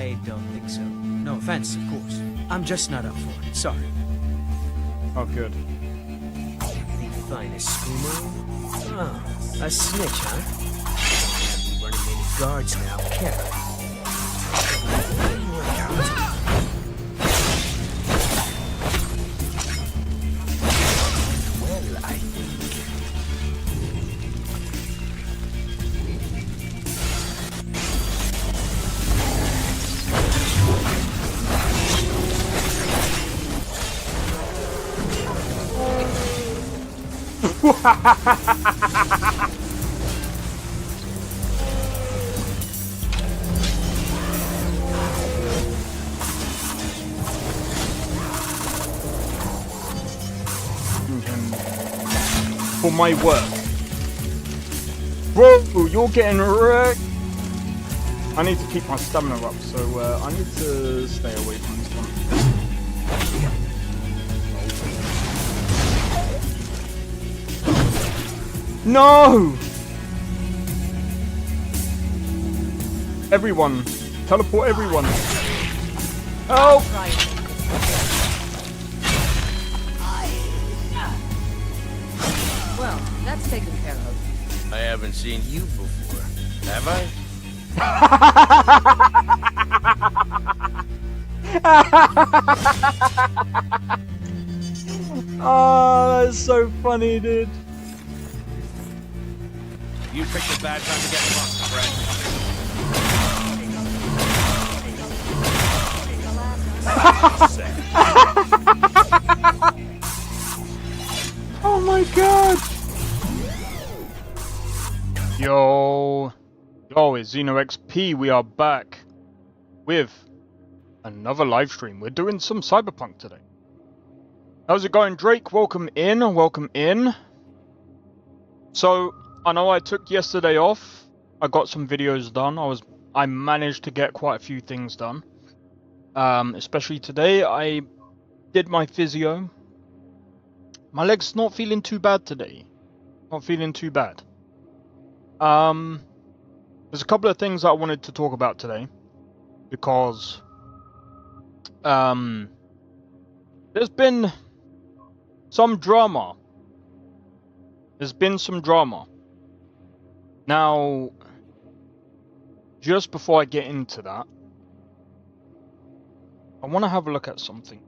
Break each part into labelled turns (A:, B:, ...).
A: I don't think so. No offense, of course. I'm just not up for it. Sorry.
B: Oh, good.
A: The finest screamer? Oh, a snitch, huh? Can't be running any guards now, can I? Look out. Well, I think...
B: For my work. Bro, you're getting wrecked. I need to keep my stamina up, so I need to stay away from this one. No! Everyone. Teleport everyone. Help!
C: Well, that's taken care of.
D: I haven't seen you before, have I?
B: Oh, that's so funny, dude.
D: You picked a bad time to get lost, friend.
B: Oh my god! Yo, it's XenoXP. We are back with another live stream. We're doing some Cyberpunk today. How's it going, Drake? Welcome in. Welcome in. So I know I took yesterday off. I got some videos done. I managed to get quite a few things done. Especially today, I did my physio. My leg's not feeling too bad today. Not feeling too bad. There's a couple of things I wanted to talk about today, because there's been some drama. There's been some drama. Now, just before I get into that, I want to have a look at something.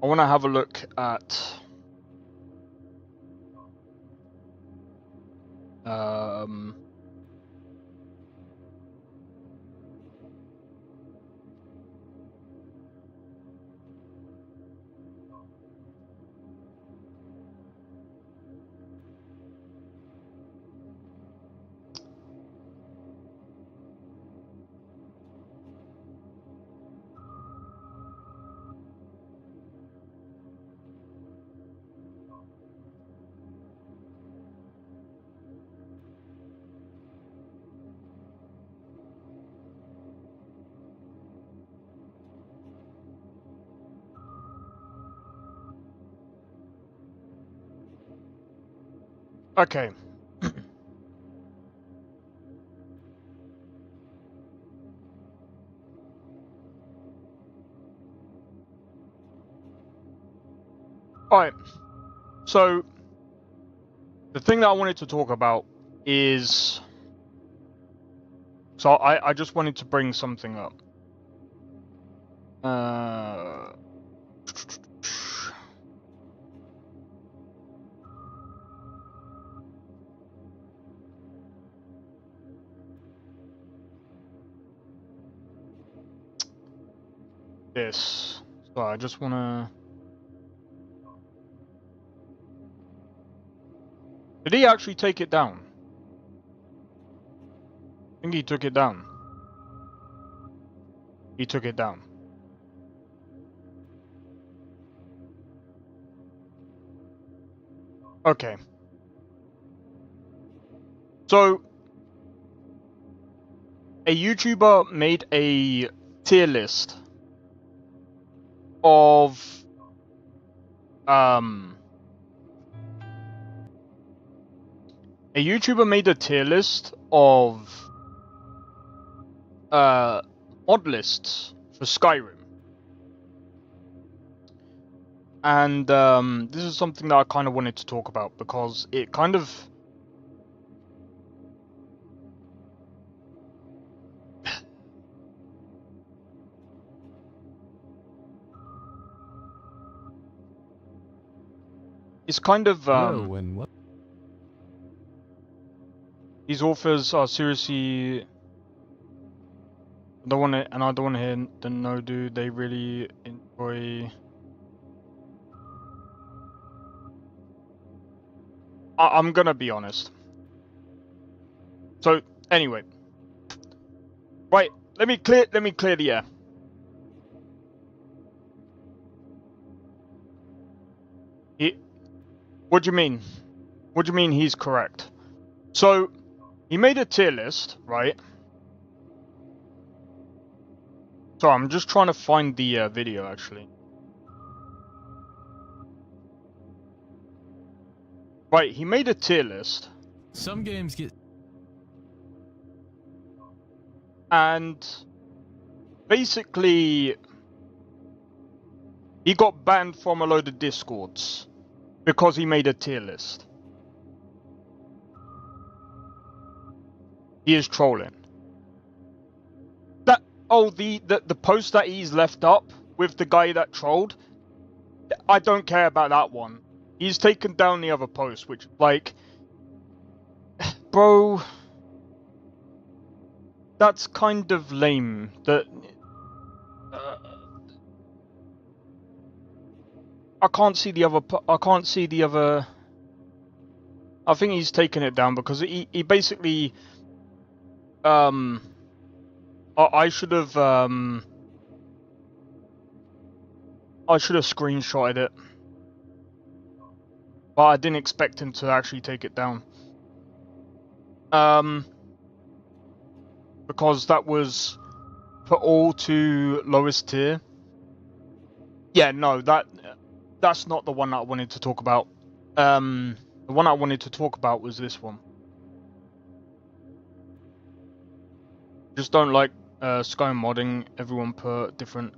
B: I want to have a look at okay. Alright, so the thing that I wanted to talk about is, so I just wanted to bring something up. This. So I just wanna. Did he actually take it down? I think he took it down. He took it down. Okay. So, a YouTuber made a tier list of a YouTuber made a tier list of mod lists for Skyrim. And this is something that I kind of wanted to talk about because it kind of... it's kind of... these authors are seriously... I don't want to hear the no dude, they really enjoy... I'm gonna be honest. So anyway, right. Let me clear the air. What do you mean? What do you mean he's correct? So he made a tier list, right? So I'm just trying to find the video actually. Right, he made a tier list.
C: Some games get...
B: And basically, he got banned from a load of Discords because he made a tier list. He is trolling. The post that he's left up with the guy that trolled, I don't care about that one. He's taken down the other post, which, like, bro, that's kind of lame. That I can't see the other. I think he's taken it down because he basically. I should have screenshotted it. But I didn't expect him to actually take it down. Because that was put all to lowest tier. Yeah, no, that's not the one that I wanted to talk about. The one I wanted to talk about was this one. Just don't like Sky modding. Everyone put different.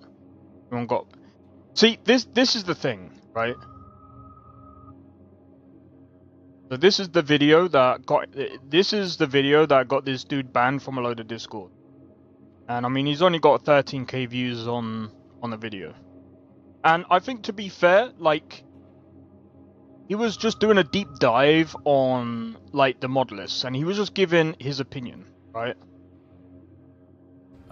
B: Everyone got. See, this is the thing, right? So this is the video that got. This is the video that got this dude banned from a load of Discord. And I mean, he's only got 13k views on the video. And I think, to be fair, like, he was just doing a deep dive on, like, the mod lists, and he was just giving his opinion, right?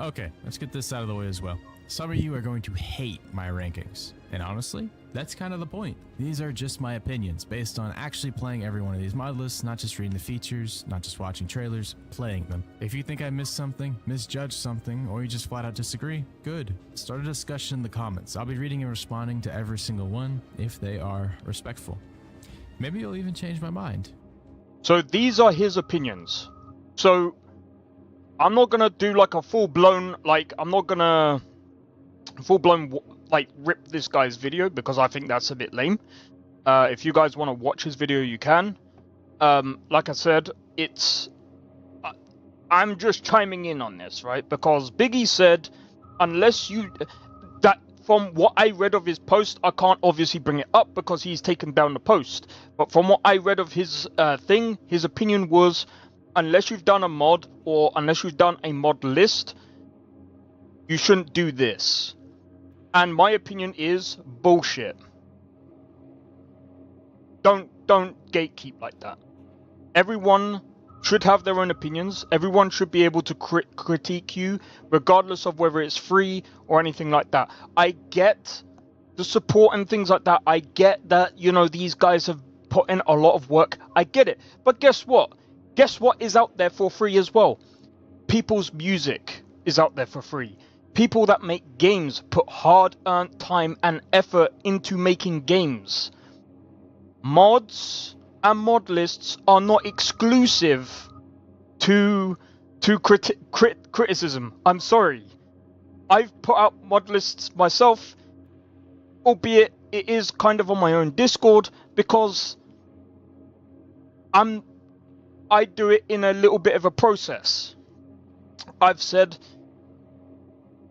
C: Okay, let's get this out of the way as well. Some of you are going to hate my rankings. And honestly, that's kind of the point. These are just my opinions based on actually playing every one of these mod lists, not just reading the features, not just watching trailers, playing them. If you think I missed something, misjudged something, or you just flat out disagree, good. Start a discussion in the comments. I'll be reading and responding to every single one if they are respectful. Maybe you'll even change my mind.
B: So these are his opinions. So I'm not gonna do like a full-blown, like, I'm not gonna full-blown, like, rip this guy's video because I think that's a bit lame. If you guys want to watch his video, you can. Like I said, I'm just chiming in on this, right? Because Biggie said, unless you... That, from what I read of his post, I can't obviously bring it up because he's taken down the post. But from what I read of his thing, his opinion was, unless you've done a mod or unless you've done a mod list, you shouldn't do this. And my opinion is bullshit. Don't gatekeep like that. Everyone should have their own opinions. Everyone should be able to critique you, regardless of whether it's free or anything like that. I get the support and things like that. I get that, you know, these guys have put in a lot of work. I get it. But guess what? Guess what is out there for free as well? People's music is out there for free. People that make games put hard-earned time and effort into making games. Mods and mod lists are not exclusive to criticism. I'm sorry. I've put out mod lists myself, albeit it is kind of on my own Discord, because I'm I do it in a little bit of a process. I've said,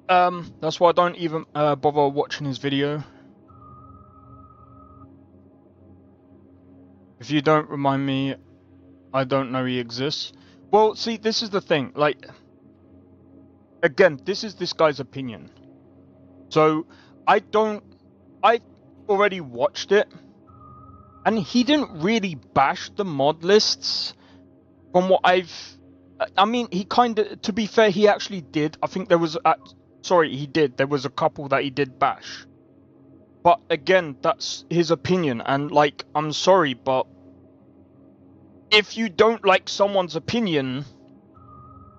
B: that's why I don't even bother watching his video. If you don't remind me, I don't know he exists. Well, see, this is the thing. Like, again, this is this guy's opinion. So, I've already watched it, and he didn't really bash the mod lists from what I mean, he kind of, to be fair, he actually did. I think there was, he did. There was a couple that he did bash. But again, that's his opinion, and like, I'm sorry, but if you don't like someone's opinion,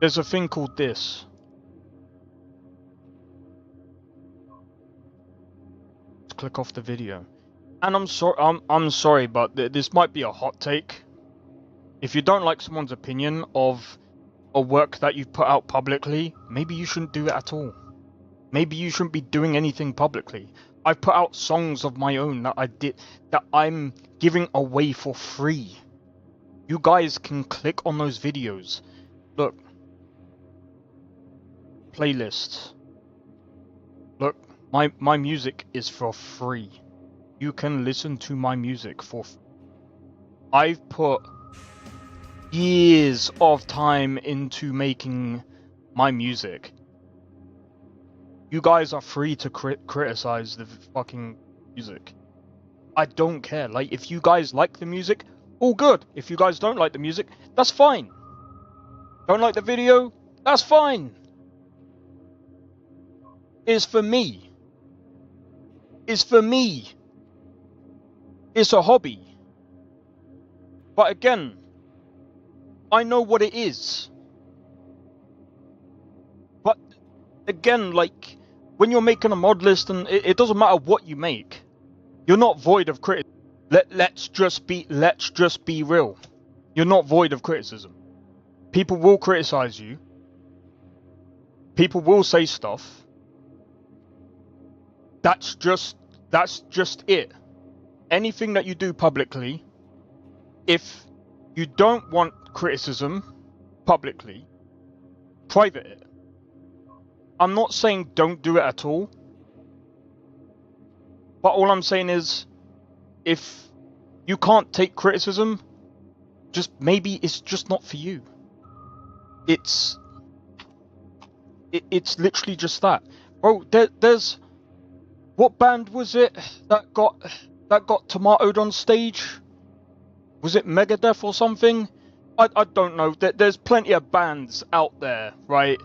B: there's a thing called this. Let's click off the video. And I'm sorry, but this might be a hot take. If you don't like someone's opinion of a work that you've put out publicly, maybe you shouldn't do it at all. Maybe you shouldn't be doing anything publicly. I've put out songs of my own that I'm giving away for free. You guys can click on those videos. Look. Playlists. Look, my music is for free. You can listen to my music for free. I've put years of time into making my music. You guys are free to criticize the fucking music. I don't care. Like, if you guys like the music, all good. If you guys don't like the music, that's fine. Don't like the video, that's fine. It's for me. It's for me. It's a hobby. But again, I know what it is. But again, like, when you're making a mod list, and it doesn't matter what you make, you're not void of criticism. Let's just be real. You're not void of criticism. People will criticize you. People will say stuff. That's just it. Anything that you do publicly, if you don't want criticism publicly, private it. I'm not saying don't do it at all. But all I'm saying is, if you can't take criticism, maybe it's just not for you. It's literally just that. Bro, there's, what band was it that got tomatoed on stage? Was it Megadeth or something? I don't know. There's plenty of bands out there, right,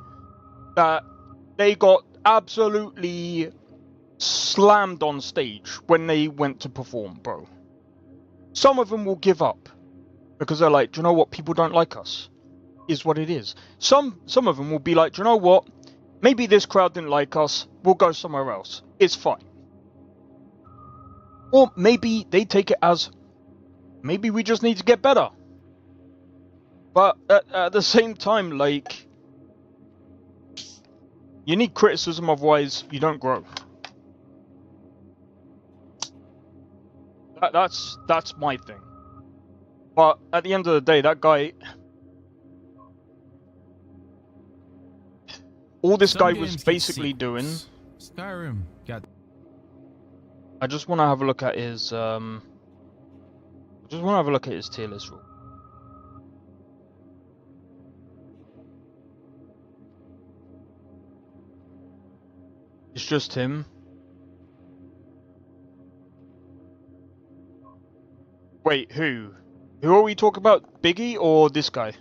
B: that they got absolutely slammed on stage when they went to perform, bro. Some of them will give up because they're like, do you know what? People don't like us. Is what it is. Some of them will be like, do you know what? Maybe this crowd didn't like us. We'll go somewhere else. It's fine. Or maybe they take it as, maybe we just need to get better. But at the same time, like, you need criticism, otherwise you don't grow. That's my thing. But at the end of the day, that guy, all this guy was basically doing.
C: Skyrim got.
B: I just want to have a look at his tier list rule. It's just him. Wait, who? Who are we talking about? Biggie or this guy?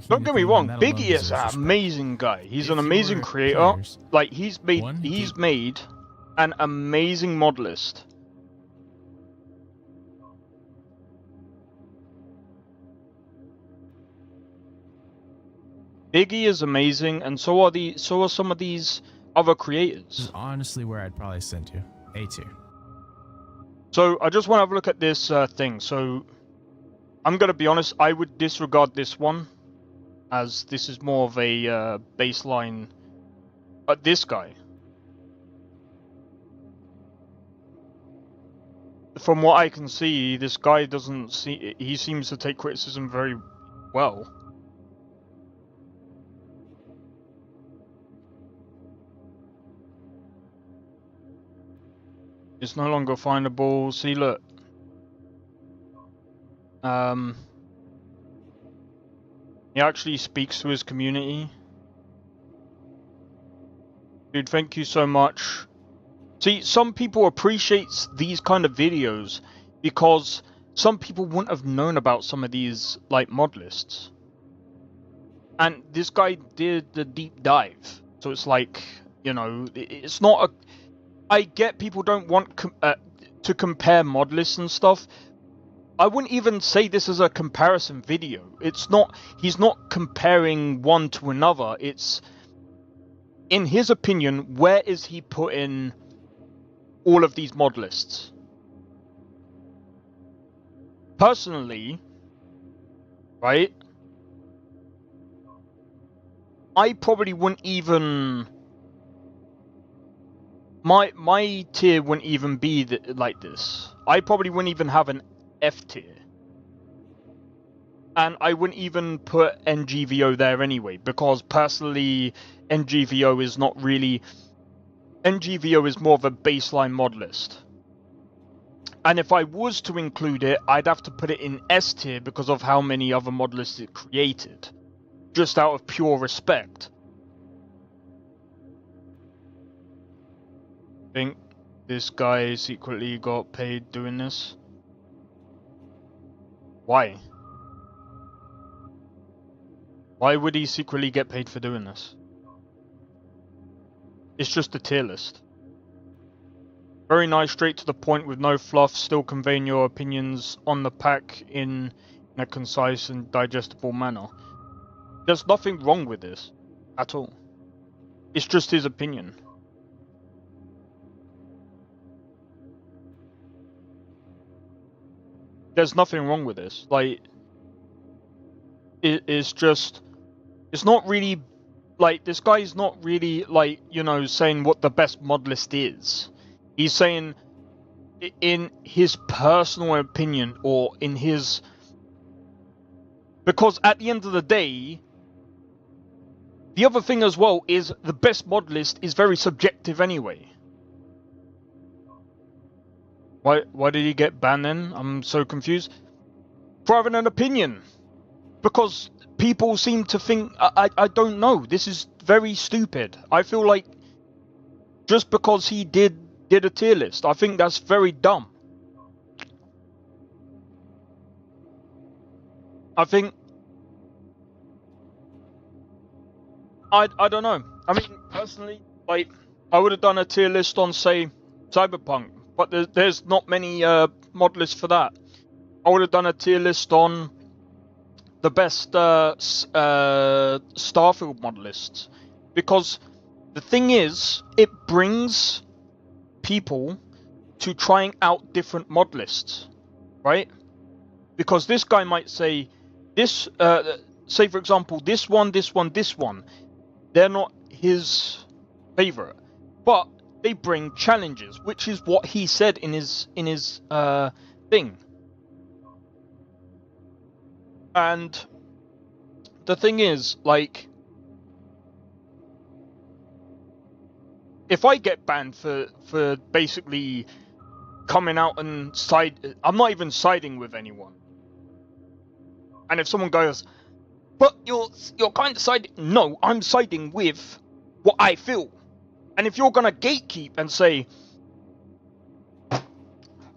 B: Don't get me wrong, Biggie is an amazing guy. He's an amazing creator. Like, he's made an amazing mod list. Biggie is amazing, and so are some of these other creators.
C: This is honestly where I'd probably send you. A tier.
B: So I just want to have a look at this thing. So I'm gonna be honest, I would disregard this one, as this is more of a baseline. But this guy, from what I can see, this guy doesn't see. He seems to take criticism very well. It's no longer findable. See, look. He actually speaks to his community. Dude, thank you so much. See, some people appreciate these kind of videos because some people wouldn't have known about some of these, like, mod lists. And this guy did the deep dive. So it's like, you know, it's not a... I get people don't want to compare mod lists and stuff. I wouldn't even say this is a comparison video. It's not... He's not comparing one to another. It's... In his opinion, where is he putting all of these mod lists? Personally, right, I probably wouldn't even... My tier wouldn't even be like this. I probably wouldn't even have an F tier. And I wouldn't even put NGVO there anyway, because personally, NGVO is not really... NGVO is more of a baseline mod list. And if I was to include it, I'd have to put it in S tier because of how many other mod lists it created. Just out of pure respect. I think this guy secretly got paid doing this. Why? Why would he secretly get paid for doing this? It's just a tier list. Very nice, straight to the point with no fluff, still conveying your opinions on the pack in a concise and digestible manner. There's nothing wrong with this, at all. It's just his opinion. There's nothing wrong with this. Like, it's just... It's not really... Like, this guy's not really, like, you know, saying what the best mod list is. He's saying, in his personal opinion, or in his... Because at the end of the day, the other thing as well is the best mod list is very subjective anyway. Why did he get banned then? I'm so confused. For having an opinion. Because people seem to think... I don't know. This is very stupid. I feel like just because he did a tier list, I think that's very dumb. I think... I don't know. I mean, personally, like, I would have done a tier list on, say, Cyberpunk. But there's not many mod lists for that. I would have done a tier list on the best Starfield mod lists. Because the thing is, it brings people to trying out different mod lists. Right? Because this guy might say, this, say for example, this one, they're not his favorite. But they bring challenges, which is what he said in his thing. And the thing is, like, if I get banned for basically coming out and I'm not even siding with anyone. And if someone goes, but you're kind of siding, no, I'm siding with what I feel. And if you're gonna gatekeep and say,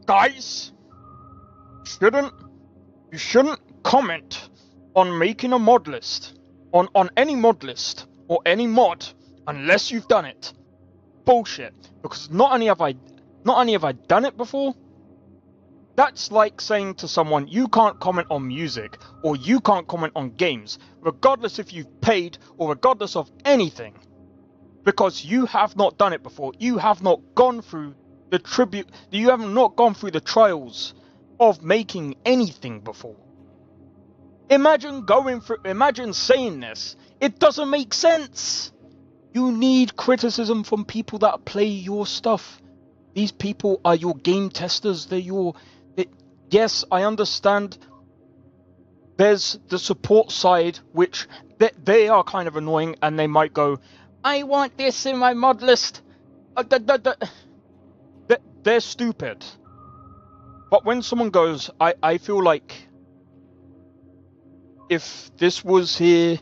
B: guys, you shouldn't comment on making a mod list, on any mod list or any mod unless you've done it. Bullshit. Because not only have I done it before, that's like saying to someone, you can't comment on music or you can't comment on games, regardless if you've paid or regardless of anything. Because you have not done it before. You have not gone through the you have not gone through the trials of making anything before. Imagine saying this. It doesn't make sense. You need criticism from people that play your stuff. these people are your game testers. Yes, I understand. There's the support side, which they are kind of annoying, and they might go, I want this in my mod list. They're stupid. But when someone goes, I feel like if this was here,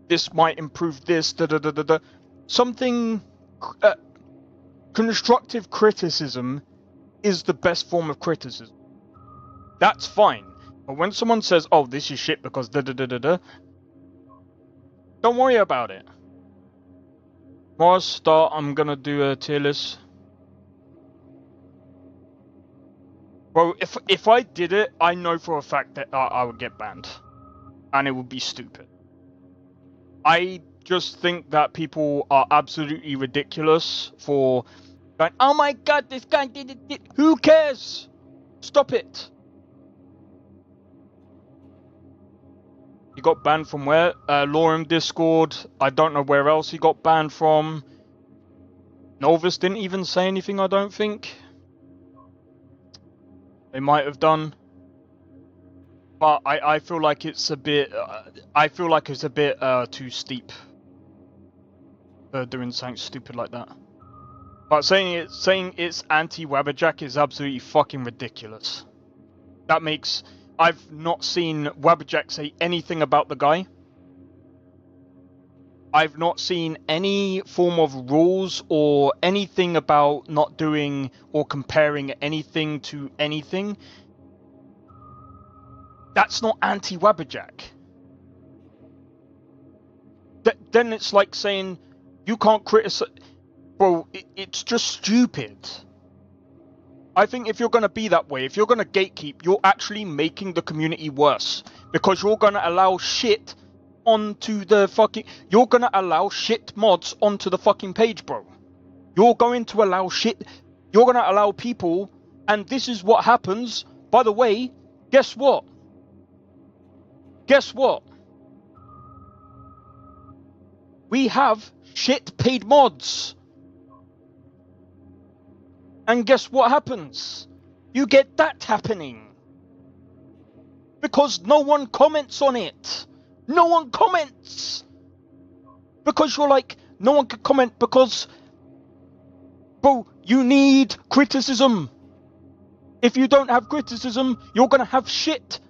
B: this might improve this, something, constructive criticism is the best form of criticism. That's fine. But when someone says, oh, this is shit because don't worry about it. Before I start, I'm gonna do a tier list. Bro, if I did it, I know for a fact that I would get banned. And it would be stupid. I just think that people are absolutely ridiculous for going, oh my god, this guy did it. Who cares? Stop it. He got banned from where? Lorem Discord. I don't know where else he got banned from. Novus didn't even say anything, I don't think. They might have done. But I feel like it's a bit... I feel like it's a bit too steep. Doing something stupid like that. But saying it's anti-Wabberjack is absolutely fucking ridiculous. That makes... I've not seen Wabberjack say anything about the guy. I've not seen any form of rules or anything about not doing or comparing anything to anything. That's not anti-Wabberjack. Then it's like saying you can't criticize. Bro, it's just stupid. I think if you're going to be that way, if you're going to gatekeep, you're actually making the community worse. Because you're going to allow shit onto the fucking... You're going to allow shit mods onto the fucking page, bro. You're going to allow shit... You're going to allow people... And this is what happens. By the way, guess what? Guess what? We have shit paid mods. And guess what happens? You get that happening. Because no one comments on it. No one comments. Because you're like, no one can comment because... Bro, you need criticism. If you don't have criticism, you're going to have shit.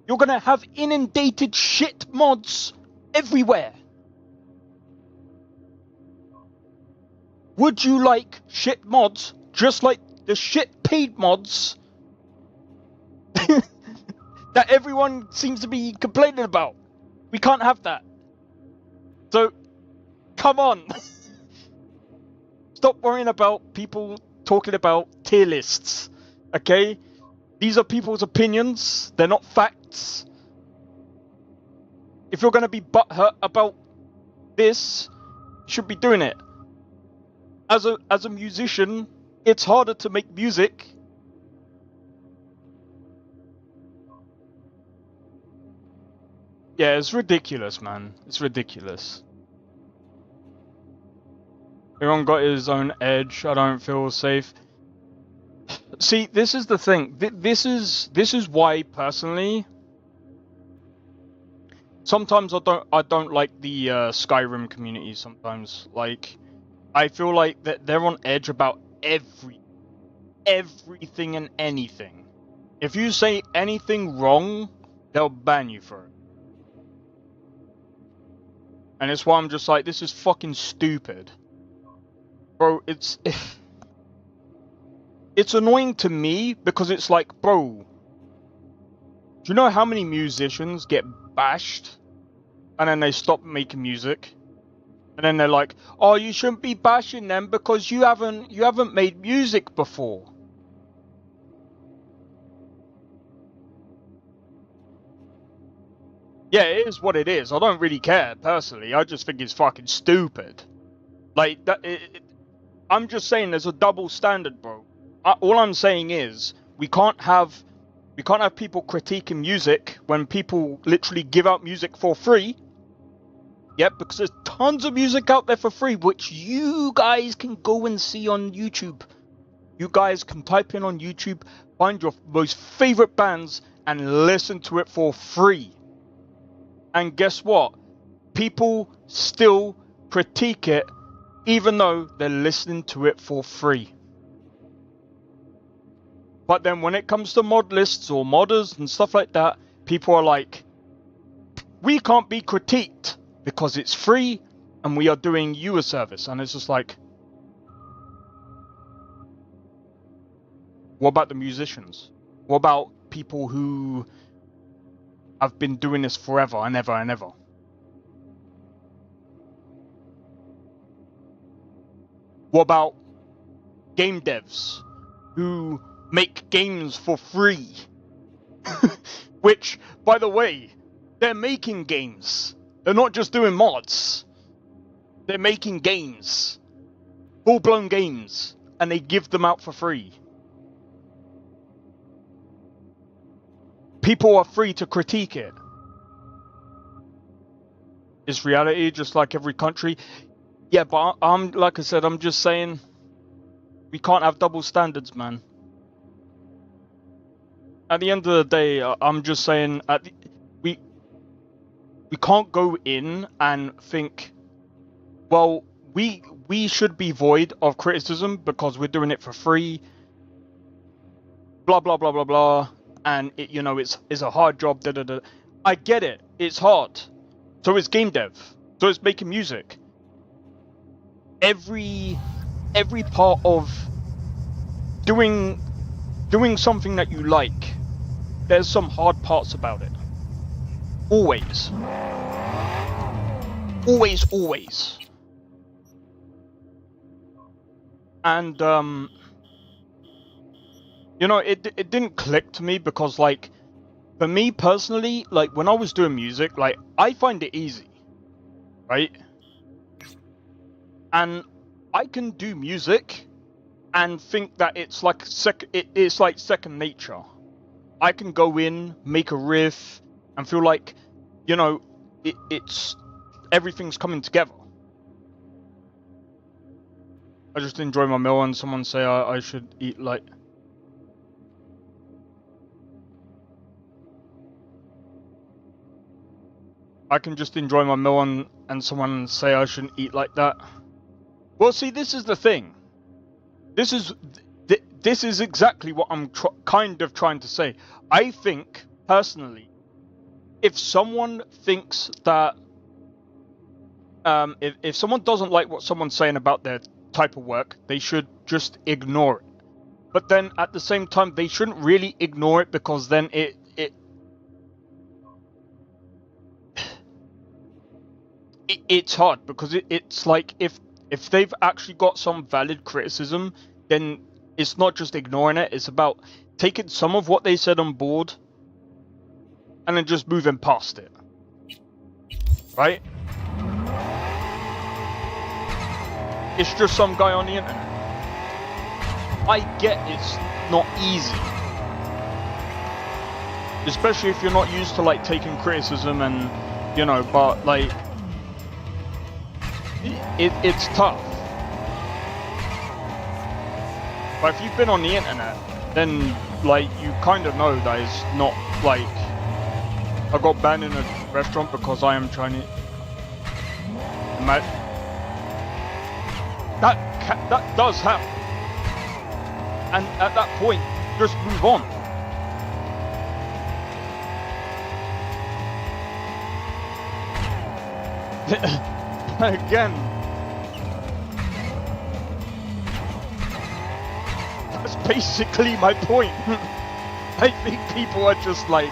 B: You're going to have inundated shit mods everywhere. Would you like shit mods just like the shit paid mods that everyone seems to be complaining about? We can't have that. So, come on. Stop worrying about people talking about tier lists, okay? These are people's opinions. They're not facts. If you're going to be butthurt about this, you should be doing it. As a musician, it's harder to make music. Yeah, it's ridiculous, man. It's ridiculous. Everyone got his own edge. I don't feel safe. See, this is the thing. This is why, personally, sometimes I don't like the Skyrim community. Sometimes, like, I feel like that they're on edge about everything and anything. If you say anything wrong, they'll ban you for it. And it's why I'm just like, this is fucking stupid. Bro, it's annoying to me because it's like, bro, do you know how many musicians get bashed and then they stop making music? And then they're like, oh, you shouldn't be bashing them because you haven't made music before. Yeah, it is what it is. I don't really care, personally. I just think it's fucking stupid. Like, I'm just saying there's a double standard, bro. All I'm saying is, we can't have people critiquing music when people literally give out music for free. Yep, because there's tons of music out there for free, which you guys can go and see on YouTube. You guys can type in on YouTube, find your most favorite bands, and listen to it for free. And guess what? People still critique it, even though they're listening to it for free. But then when it comes to mod lists or modders and stuff like that, people are like, we can't be critiqued because it's free and we are doing you a service. And it's just like, what about the musicians? What about people who have been doing this forever and ever and ever? What about game devs who make games for free? Which, by the way, they're making games. They're not just doing mods. They're making games. Full-blown games. And they give them out for free. People are free to critique it. Is reality just like every country? Yeah, but I'm like I said, I'm just saying we can't have double standards, man. At the end of the day, I'm just saying we can't go in and think, well, we should be void of criticism because we're doing it for free. Blah blah blah blah blah. And it, you know, it's a hard job. Da, da, da. I get it. It's hard. So is game dev. So is making music. Every part of doing something that you like, there's some hard parts about it. Always. Always, always. And you know, it didn't click to me because, like, for me personally, like, when I was doing music, like, I find it easy, right? And I can do music and think that it's like it's like second nature. I can go in, make a riff, and feel like, you know, it's everything's coming together. I just enjoy my meal and someone say I should eat like... I can just enjoy my meal and someone say I shouldn't eat like that. Well, see, this is the thing. This is exactly what I'm kind of trying to say. I think, personally, if someone thinks that... if someone doesn't like what someone's saying about their type of work, they should just ignore it. But then, at the same time, they shouldn't really ignore it because then it's hard because it's like if they've actually got some valid criticism, then it's not just ignoring it, it's about taking some of what they said on board and then just moving past it. Right? It's just some guy on the internet. I get it's not easy. Especially if you're not used to, like, taking criticism and, you know, but, like, it's tough. But if you've been on the internet, then, like, you kind of know that it's not, like, I got banned in a restaurant because I am Chinese. That does happen. And at that point, just move on. Again, that's basically my point. I think people are just like,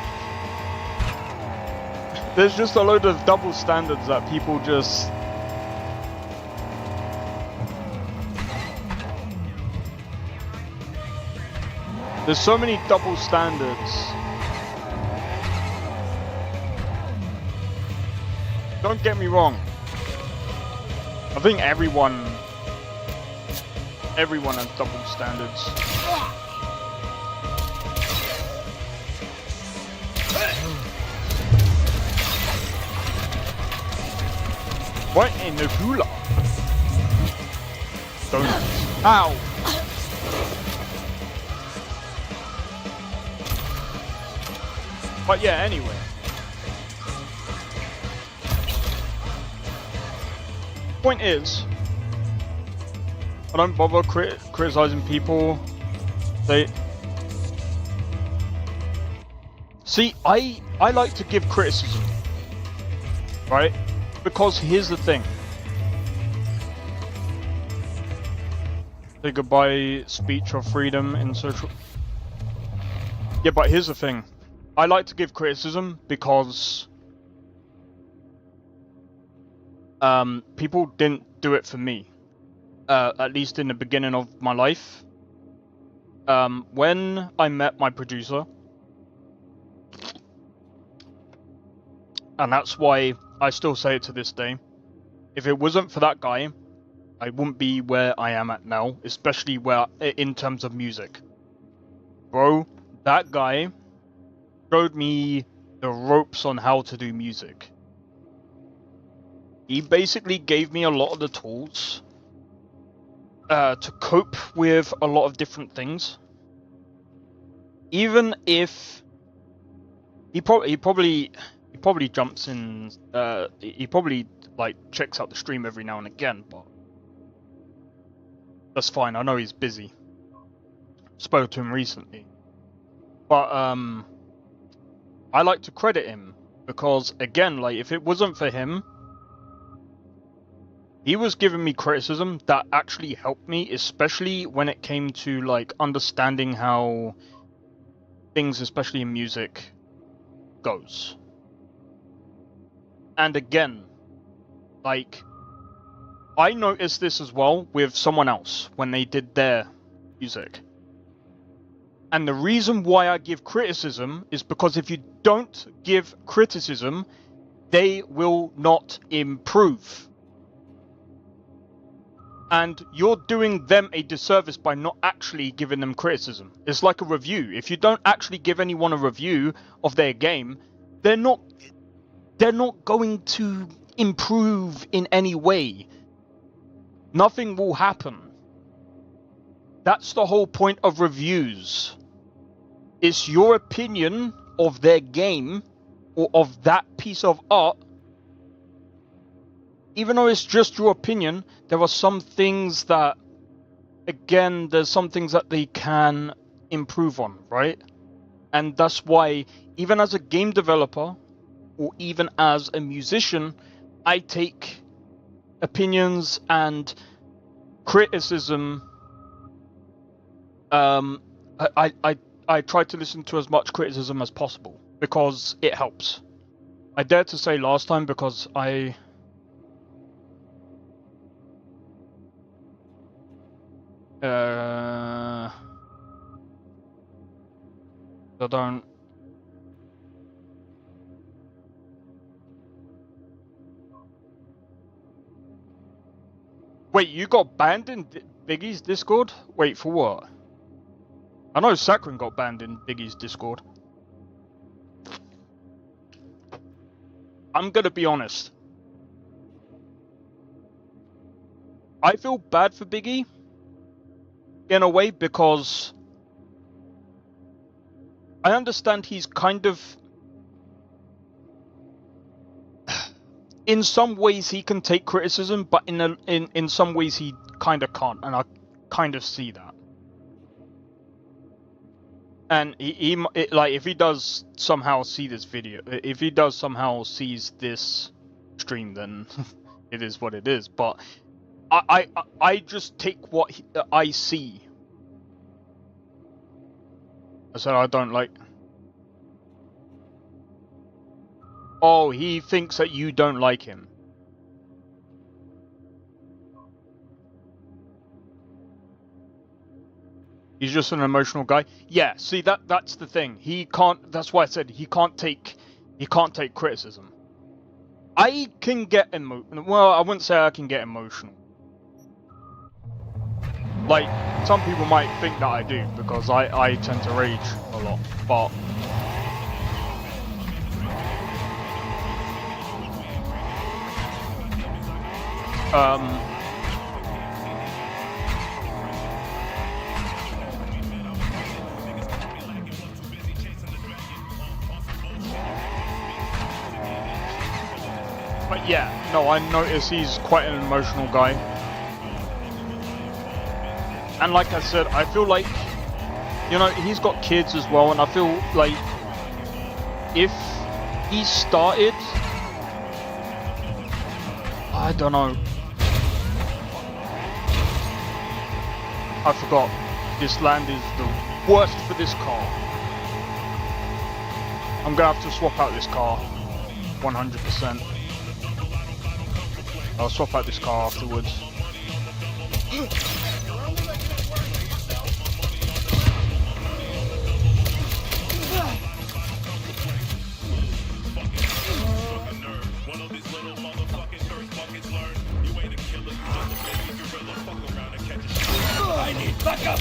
B: there's just a load of double standards that people just... There's so many double standards. Don't get me wrong. I think everyone has double standards. What in the hula? Donuts. Ow! But yeah, anyway. Point is, I don't bother criticizing people. See, I like to give criticism, right? Because here's the thing. Say goodbye, speech of freedom in social... Yeah, but here's the thing. I like to give criticism because... people didn't do it for me. At least in the beginning of my life. When I met my producer... And that's why I still say it to this day. If it wasn't for that guy, I wouldn't be where I am at now, especially in terms of music. Bro, that guy showed me the ropes on how to do music. He basically gave me a lot of the tools to cope with a lot of different things. Even if he probably jumps in, he probably like checks out the stream every now and again, but that's fine. I know he's busy. Spoke to him recently, but I like to credit him because again, like if it wasn't for him, he was giving me criticism that actually helped me, especially when it came to like understanding how things, especially in music, goes. And again, like, I noticed this as well with someone else when they did their music. And the reason why I give criticism is because if you don't give criticism, they will not improve. And you're doing them a disservice by not actually giving them criticism. It's like a review. If you don't actually give anyone a review of their game, they're not going to improve in any way. Nothing will happen. That's the whole point of reviews. It's your opinion of their game or of that piece of art. Even though it's just your opinion, there are some things that, again, there's some things that they can improve on, right? And that's why, even as a game developer, or even as a musician, I take opinions and criticism. I try to listen to as much criticism as possible because it helps. I dare to say last time because I don't. Wait, you got banned in Biggie's Discord? Wait, for what? I know Sakrin got banned in Biggie's Discord. I'm gonna be honest. I feel bad for Biggie, in a way, because I understand he's kind of... In some ways he can take criticism, but in some ways he kind of can't, and I kind of see that. And like, if he does somehow see this video, if he does somehow sees this stream, then it is what it is. But I just take what I see. I said I don't like... Oh, he thinks that you don't like him. He's just an emotional guy. Yeah, see, that's the thing. He can't... That's why I said he can't take criticism. I can get well, I wouldn't say I can get emotional. Like, some people might think that I do, because I tend to rage a lot, but... yeah, no, I notice he's quite an emotional guy. And like I said, I feel like, you know, he's got kids as well, and I feel like if he started, I don't know, I forgot, this land is the worst for this car. I'm gonna have to swap out this car, 100%. I'll swap out this car afterwards.
E: I need backup!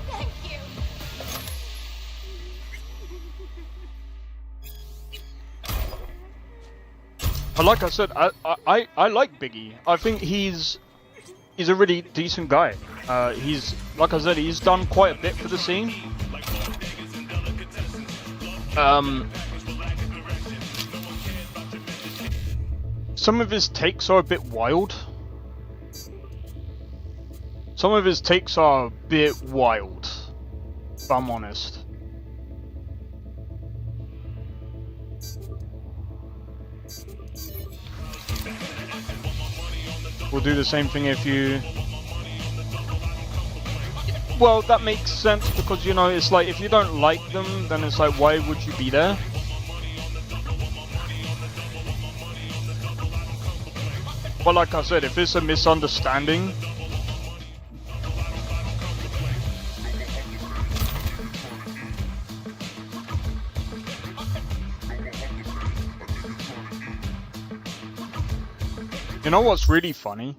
F: Thank you.
B: But like I said, I like Biggie. I think he's a really decent guy. He's, like I said, he's done quite a bit for the scene. Some of his takes are a bit wild. Some of his takes are a bit wild, if I'm honest. We'll do the same thing if you... Well, that makes sense because, you know, it's like if you don't like them, then it's like, why would you be there? But like I said, if it's a misunderstanding, you know what's really funny?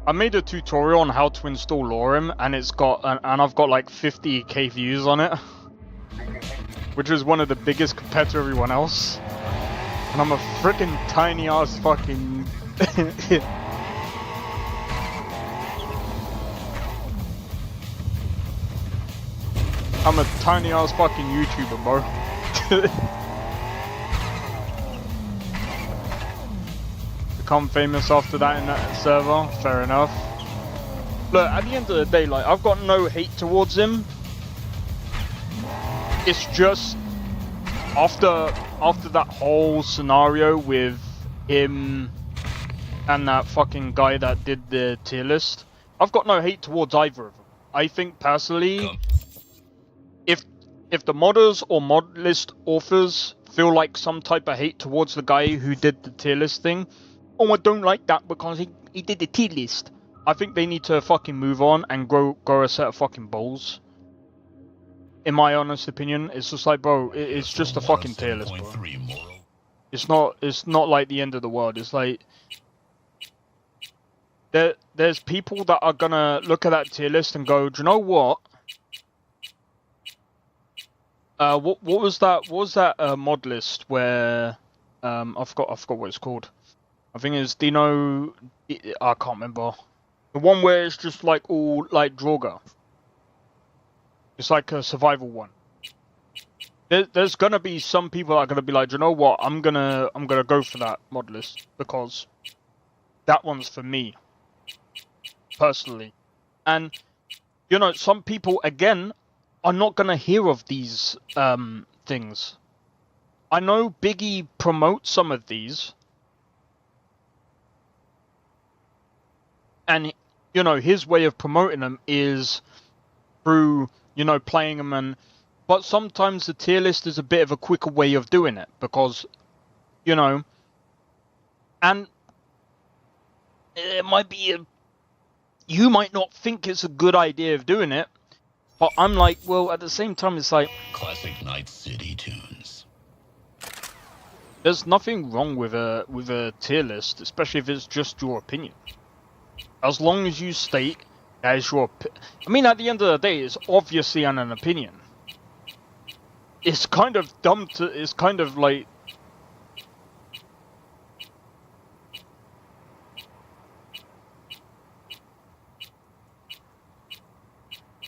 B: I made a tutorial on how to install Lorem, and it's got and I've got like 50k views on it, which is one of the biggest compared to everyone else. And I'm a freaking tiny ass fucking. I'm a tiny ass fucking YouTuber, bro. Become famous after that in that server, fair enough. Look, at the end of the day, like, I've got no hate towards him. It's just after that whole scenario with him and that fucking guy that did the tier list, I've got no hate towards either of them. I think personally, if the modders or mod list authors feel like some type of hate towards the guy who did the tier list thing, oh, I don't like that because he did the tier list, I think they need to fucking move on and grow a set of fucking balls. In my honest opinion, it's just like, bro, it's just a fucking tier list, bro. It's not like the end of the world. It's like there's people that are gonna look at that tier list and go, do you know what? What was that? What was that mod list where I forgot what it's called. I think it's Dino. I can't remember. The one where it's just like all like Draugr. It's like a survival one. There's gonna be some people that are gonna be like, do you know what? I'm gonna go for that mod list because that one's for me personally. And you know, some people again are not gonna hear of these things. I know Biggie promotes some of these, and you know his way of promoting them is through, you know, playing them, but sometimes the tier list is a bit of a quicker way of doing it because, you know, and it might be you might not think it's a good idea of doing it, but I'm like, well, at the same time, it's like
E: Classic Night City tunes.
B: there's nothing wrong with a tier list, especially if it's just your opinion. As long as you state that is your I mean, at the end of the day, it's obviously an opinion. It's kind of dumb to... It's kind of like...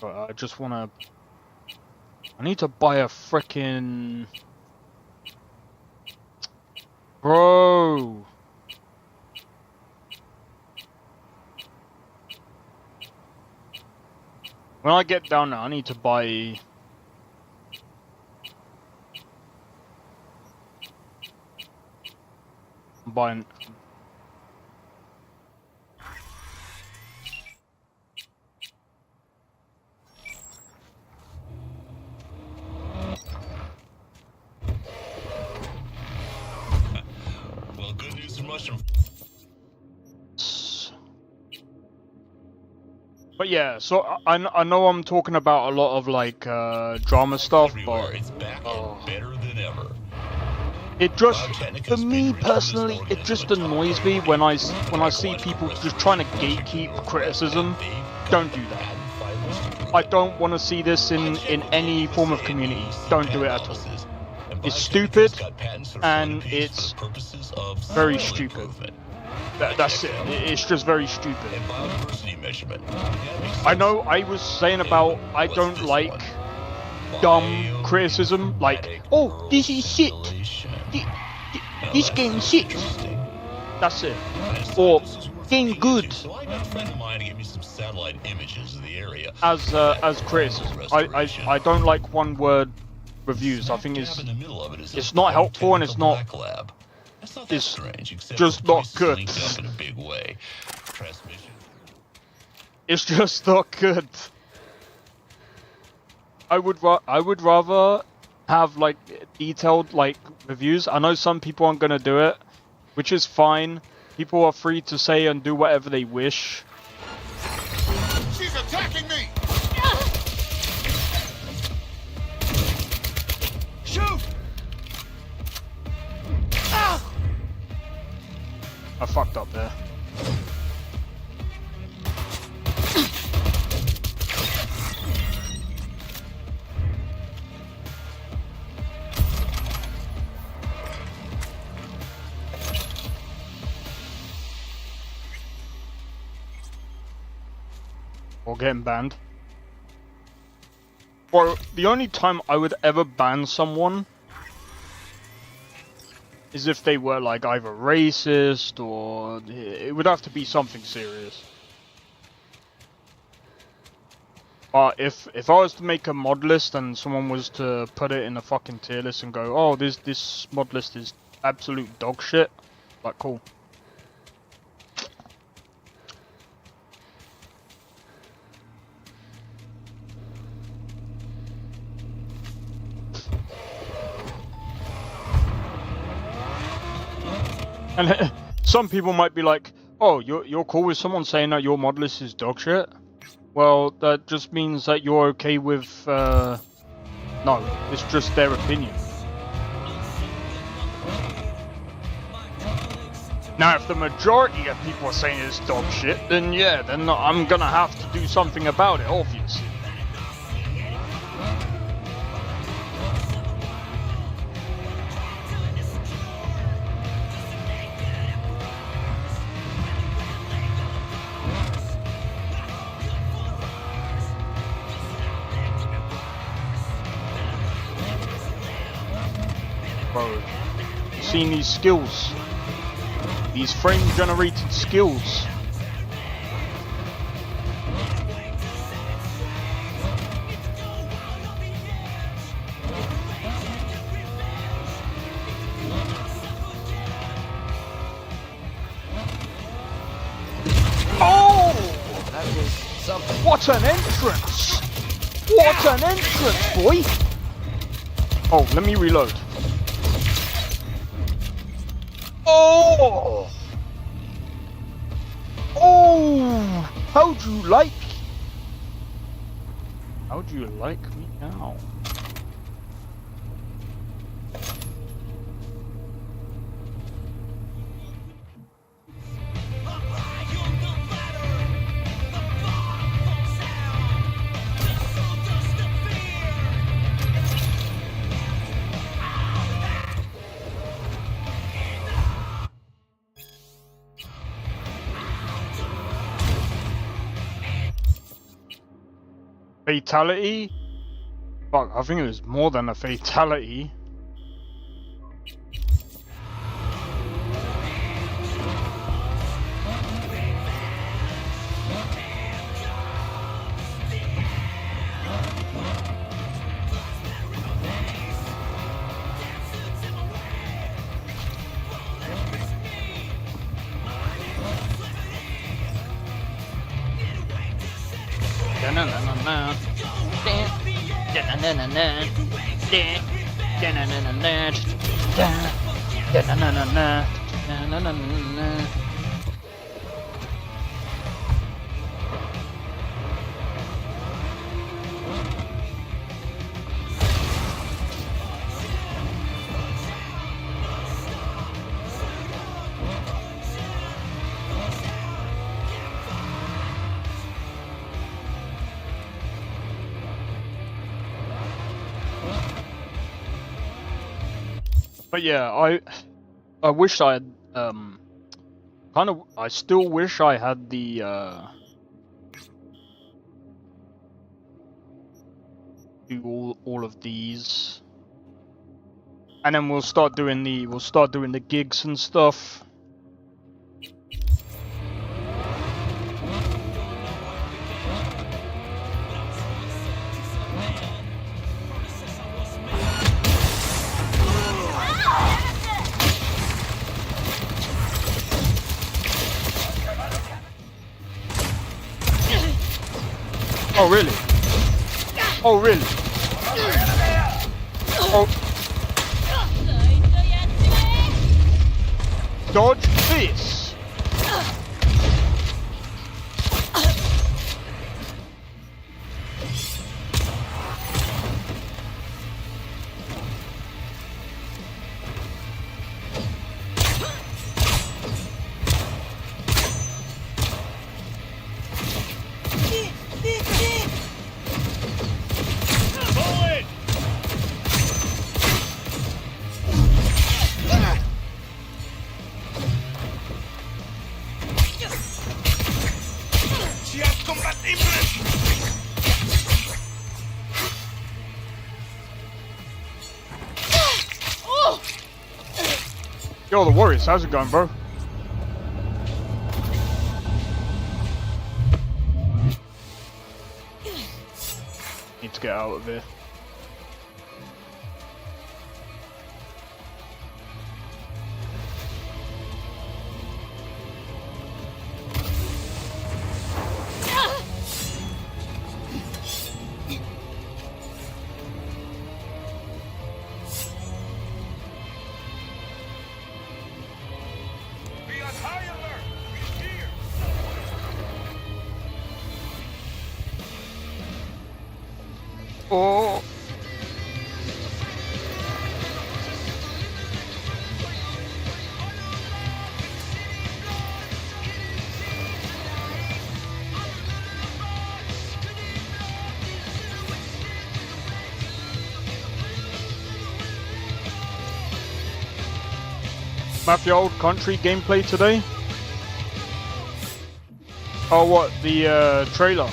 B: But I just wanna... I need to buy a frickin'... Bro! When I get down there, I need to buy... I'm buying...
E: Well, good news for mushroom.
B: But yeah, so I know I'm talking about a lot of like drama stuff,
E: Everywhere,
B: but
E: it's back
B: oh.
E: and better than ever.
B: It just, for me personally, it just annoys me when I see people just trying to gatekeep criticism. Don't do that. I don't want to see this in any form of community. Don't do it at all. It's stupid, and it's very stupid. That's it. It's just very stupid. I know I was saying about I don't like dumb criticism, like, oh, this is shit. This game's shit. That's it. Or game good.
E: So I got a friend of mine to give me some satellite images of the area.
B: As criticism, I don't like one word reviews. I think it's not helpful and it's not. It's just not good. It's just not good. I would rather have like detailed like reviews. I know some people aren't gonna do it, which is fine. People are free to say and do whatever they wish.
F: She's attacking me! Shoot!
B: I fucked up there. Or getting banned. Or the only time I would ever ban someone is if they were like either racist or it would have to be something serious. But if I was to make a mod list and someone was to put it in a fucking tier list and go, oh, this mod list is absolute dog shit, like cool. And some people might be like, oh, you're cool with someone saying that your mod list is dog shit? Well, that just means that you're okay with, no, it's just their opinion. Now, if the majority of people are saying it's dog shit, then yeah, then I'm gonna have to do something about it, obviously. Bro, seeing these skills, these frame-generated skills. Oh!
D: That was something.
B: What an entrance! What an entrance, boy! Oh, let me reload. Oh! Oh! How'd you like? How'd you like me now? fatality. Fuck, I think it was more than a fatality. But yeah, I wish I had I still wish I had the do all of these, and then we'll start doing the gigs and stuff. Oh really? Oh really? Oh. Dodge this. Yo, the Warriors, how's it going, bro? Need to get out of here. Oh. Mafia Old Country gameplay today? Oh, what? The trailer?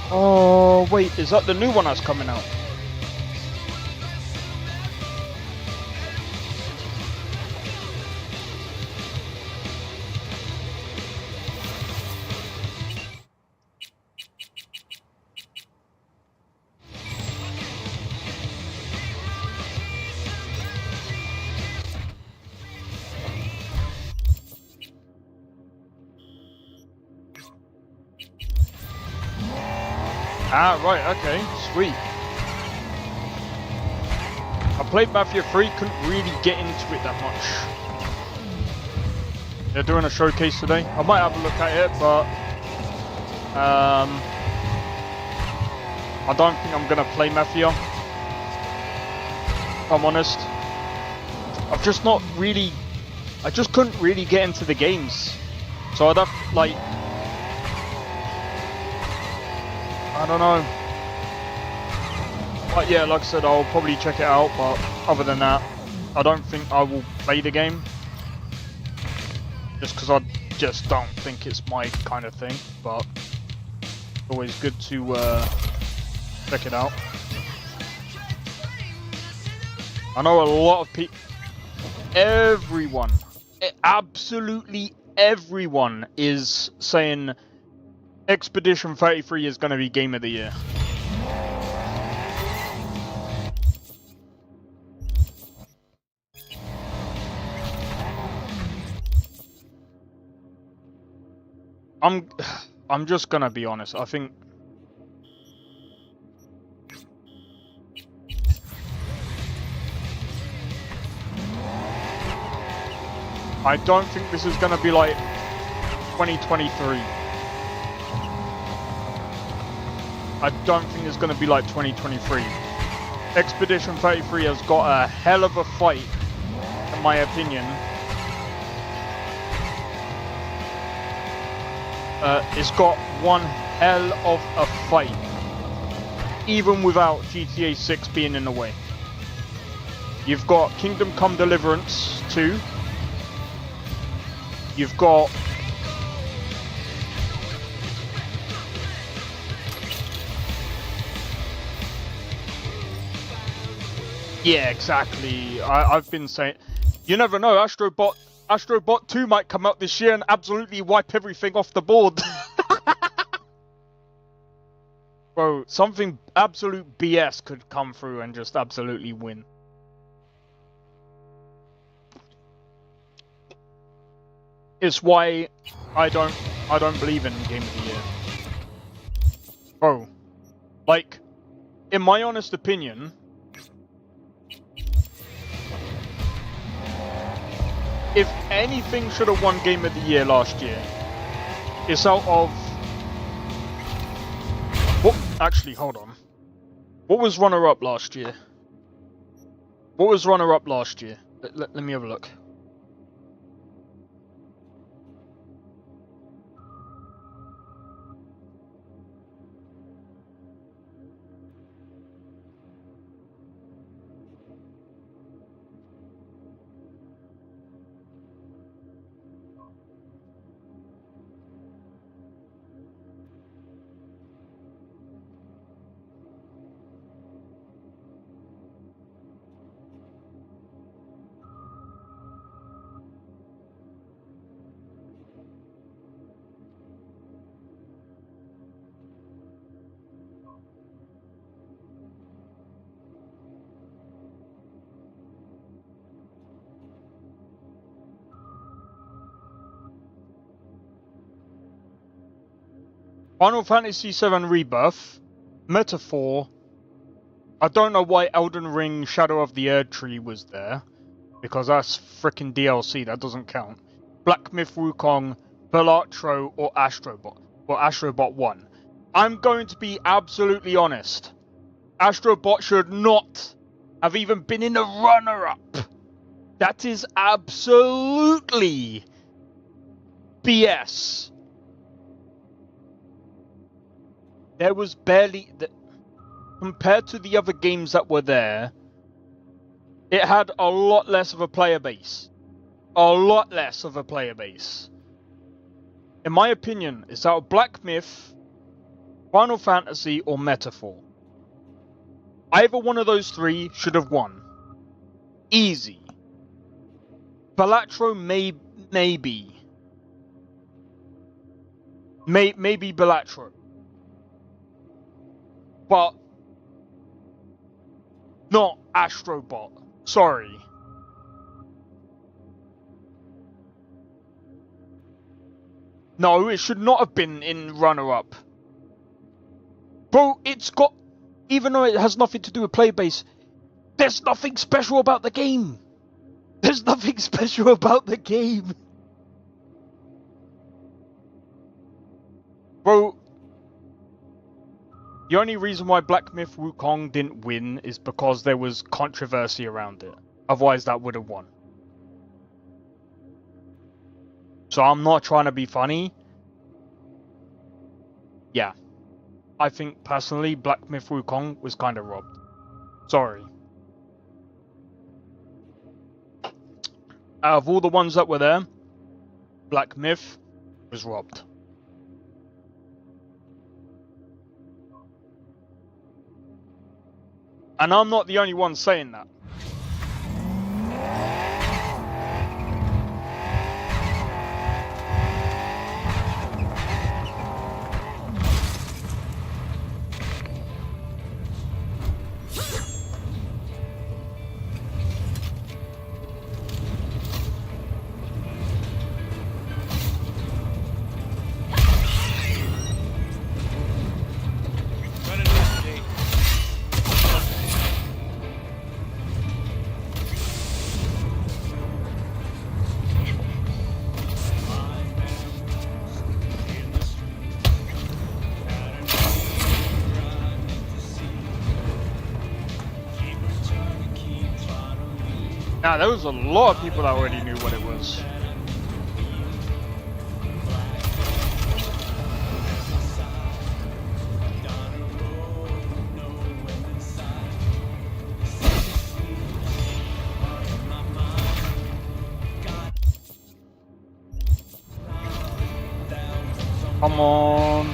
B: Oh, wait, is that the new one that's coming out? Ah, right, okay, sweet. I played Mafia 3, couldn't really get into it that much. They're doing a showcase today. I might have a look at it, but I don't think I'm gonna play Mafia, if I'm honest. I've just not really, I just couldn't really get into the games. So I'd have, like, I don't know. But yeah, like I said, I'll probably check it out, but other than that, I don't think I will play the game. Just because I just don't think it's my kind of thing, but Always good to check it out. I know a lot of people, everyone, absolutely everyone is saying Expedition 33 is going to be Game of the Year. I'm just gonna be honest. I think I don't think this is gonna be like 2023. I don't think it's gonna be like 2023. Expedition 33 has got a hell of a fight, in my opinion. It's got one hell of a fight, even without GTA 6 being in the way. You've got Kingdom Come Deliverance 2. You've got yeah, exactly. I've been saying, you never know. Astrobot 2 might come out this year and absolutely wipe everything off the board. Bro, something absolute BS could come through and just absolutely win. It's why I don't believe in Game of the Year. Bro, like, in my honest opinion, if anything should have won Game of the Year last year, it's out of... What? Actually, hold on. What was runner-up last year? What was runner-up last year? Let me have a look. Final Fantasy VII Rebirth, Metaphor. I don't know why Elden Ring Shadow of the Erdtree was there, because that's frickin' DLC, that doesn't count. Black Myth Wukong, Balatro, or Astrobot. Or Astrobot 1. I'm going to be absolutely honest. Astrobot should not have even been in the runner-up. That is absolutely BS. There was barely... Compared to the other games that were there, it had a lot less of a player base. A lot less of a player base. In my opinion, it's out of Black Myth, Final Fantasy, or Metaphor. Either one of those three should have won. Easy. Balatro maybe. Maybe Balatro. But not Astrobot. Sorry. No, it should not have been in runner-up. Bro, it's got... Even though it has nothing to do with player base, there's nothing special about the game. There's nothing special about the game. Bro... The only reason why Black Myth Wukong didn't win is because there was controversy around it. Otherwise, that would have won. So I'm not trying to be funny. Yeah. I think, personally, Black Myth Wukong was kind of robbed. Sorry. Out of all the ones that were there, Black Myth was robbed. And I'm not the only one saying that. Now, there was a lot of people that already knew what it was. Come on.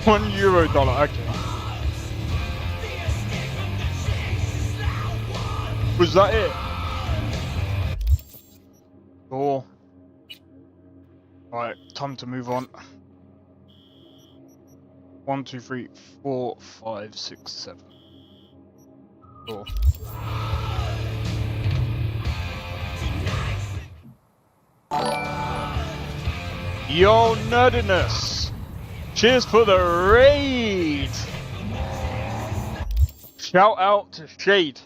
B: $1 dollar, okay. Was that it? Cool. Alright, time to move on. 1, 2, 3, 4, 5, 6, 7. Cool. Yo, nerdiness! Cheers for the raid! Shout out to Shade.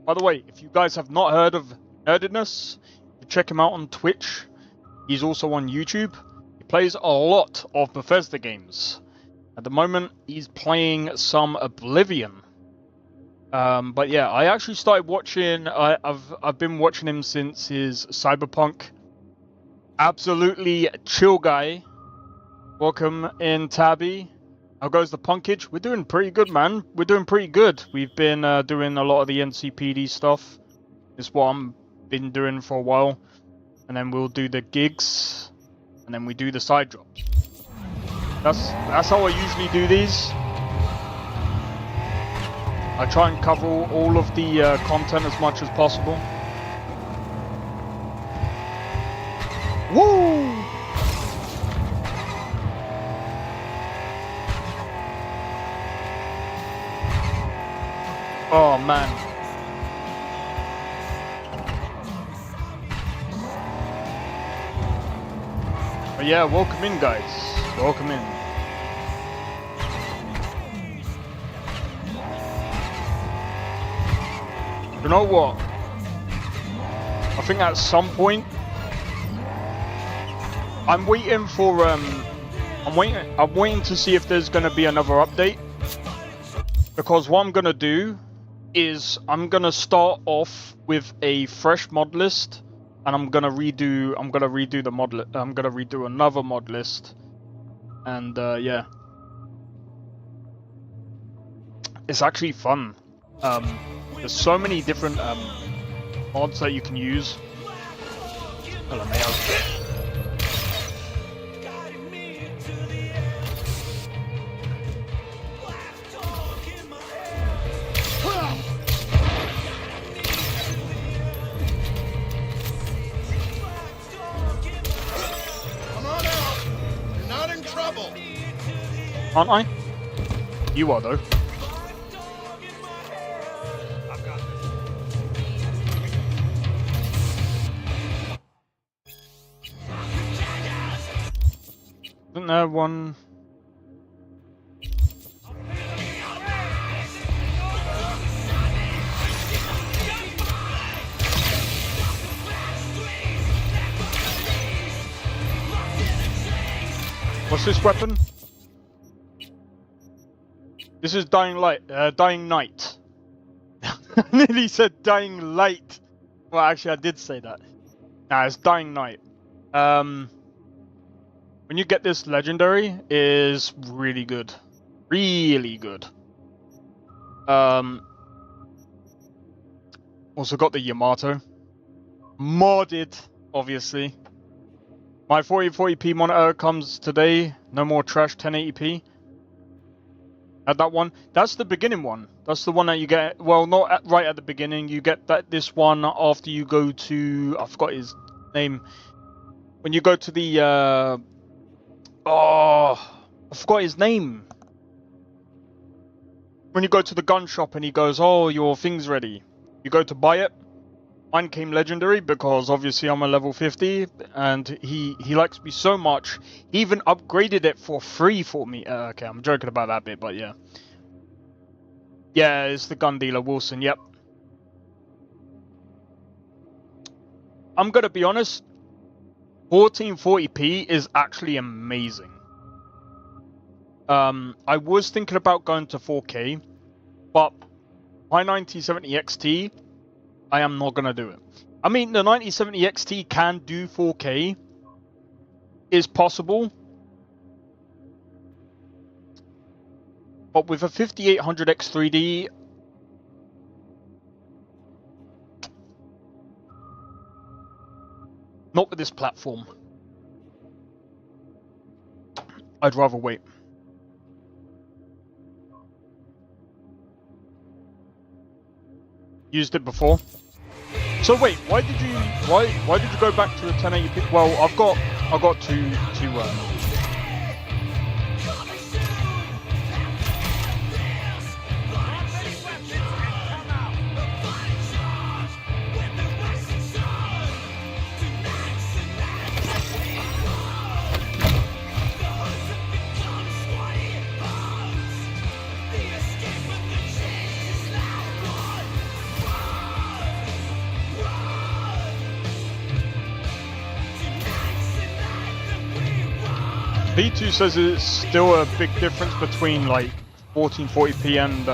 B: By the way, if you guys have not heard of Nerdiness, check him out on Twitch. He's also on YouTube. He plays a lot of Bethesda games. At the moment, he's playing some Oblivion. But yeah, I actually started watching. I've been watching him since his Cyberpunk. Absolutely chill guy. Welcome in, Tabby. How goes the punkage? We're doing pretty good, man. We're doing pretty good. We've been doing a lot of the NCPD stuff. It's what I've been doing for a while. And then we'll do the gigs. And then we do the side drops. That's how I usually do these. I try and cover all of the content as much as possible. Woo! Oh man. But yeah, welcome in guys. Welcome in. You know what? I think at some point I'm waiting for I'm waiting to see if there's gonna be another update. Because what I'm gonna do is I'm gonna start off with a fresh mod list, and I'm gonna redo the mod list. I'm gonna redo another mod list, and yeah, it's actually fun. There's so many different mods that you can use. Hello, mate. Aren't I? You are, though. Isn't there one? What's this weapon? This is Dying Light, Dying Night. I nearly said Dying Light. Well, actually, I did say that. Nah, it's Dying Night. When you get this legendary, is really good, really good. Also got the Yamato, modded, obviously. My 4040p monitor comes today. No more trash 1080p. At that one, that's the beginning one. That's the one that you get. Well, not right at the beginning. You get this one after you go to. I forgot his name. When you go to the. I forgot his name. When you go to the gun shop and he goes, "Oh, your thing's ready." You go to buy it. Mine came legendary because obviously I'm a level 50, and he likes me so much. He even upgraded it for free for me. Okay, I'm joking about that bit, but yeah. Yeah, it's the gun dealer, Wilson, yep. I'm gonna be honest, 1440p is actually amazing. I was thinking about going to 4K, but my 9070 XT, I am not gonna do it. I mean, the 9070 XT can do 4K, is possible, but with a 5800 X3D, not with this platform. I'd rather wait. Used it before. So wait, why did you go back to the 1080p? Well, I got two B2 says it's still a big difference between like 1440p and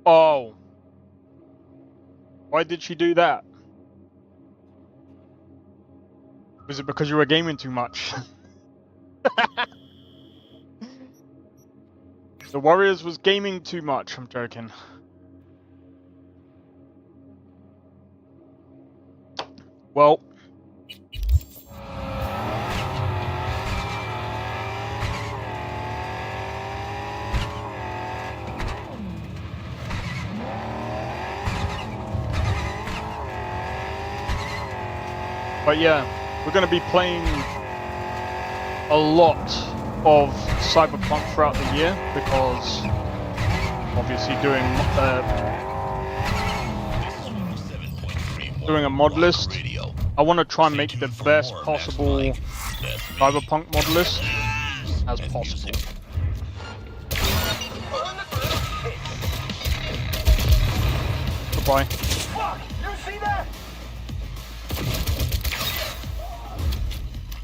B: Oh. Why did she do that? Was it because you were gaming too much? The Warriors was gaming too much, I'm joking. Well, but yeah, we're going to be playing a lot of Cyberpunk throughout the year because obviously doing a mod list. I want to try and make the best possible Cyberpunk mod list as possible. Goodbye.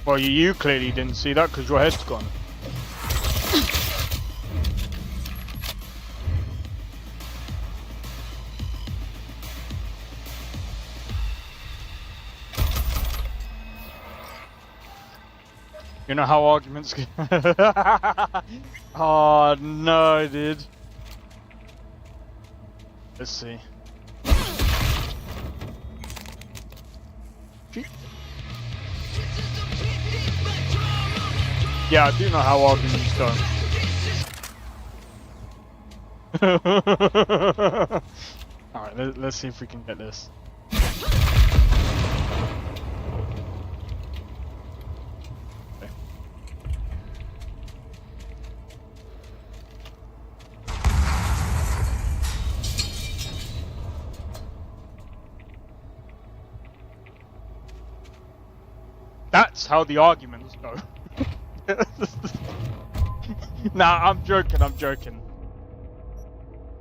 B: Well, you clearly didn't see that because your head's gone. You know how arguments get. Oh no, dude. Let's see. Yeah, I do know how arguments go. Alright, let's see if we can get this. That's how the arguments go. Nah, I'm joking.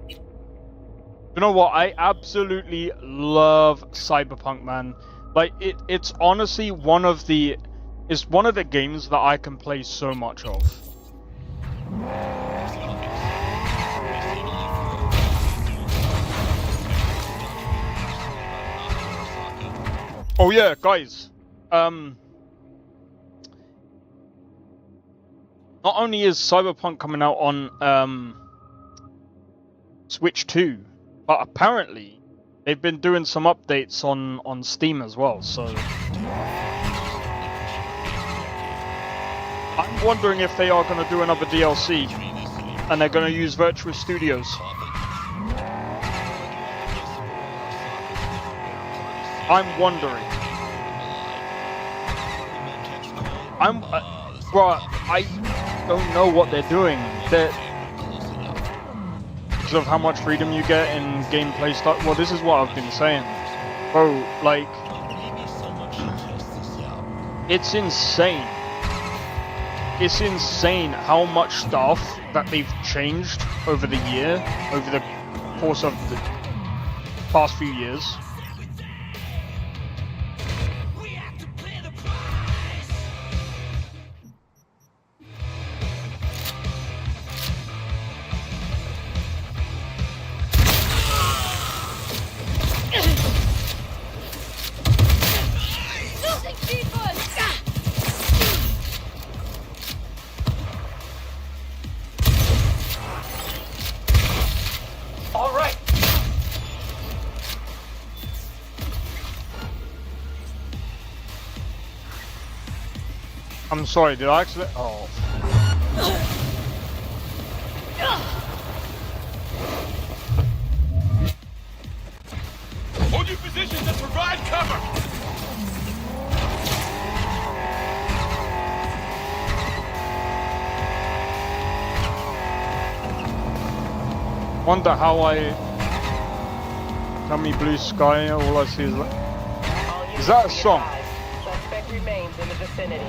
B: You know what? I absolutely love Cyberpunk, man. Like, it's honestly one of the games that I can play so much of. Oh yeah, guys. Not only is Cyberpunk coming out on Switch 2, but apparently they've been doing some updates on Steam as well, so I'm wondering if they are going to do another DLC and they're going to use Virtuous Studios. I'm wondering. Bro, I don't know what they're doing. Because of how much freedom you get in gameplay stuff. Well, this is what I've been saying. Bro, like, it's insane. It's insane how much stuff that they've changed over the year, over the course of the past few years. I'm sorry, did I accidentally? Oh.
F: Hold your positions and provide cover!
B: Wonder how tell me blue sky, all I see is is that a song?
G: Suspect remains in the vicinity.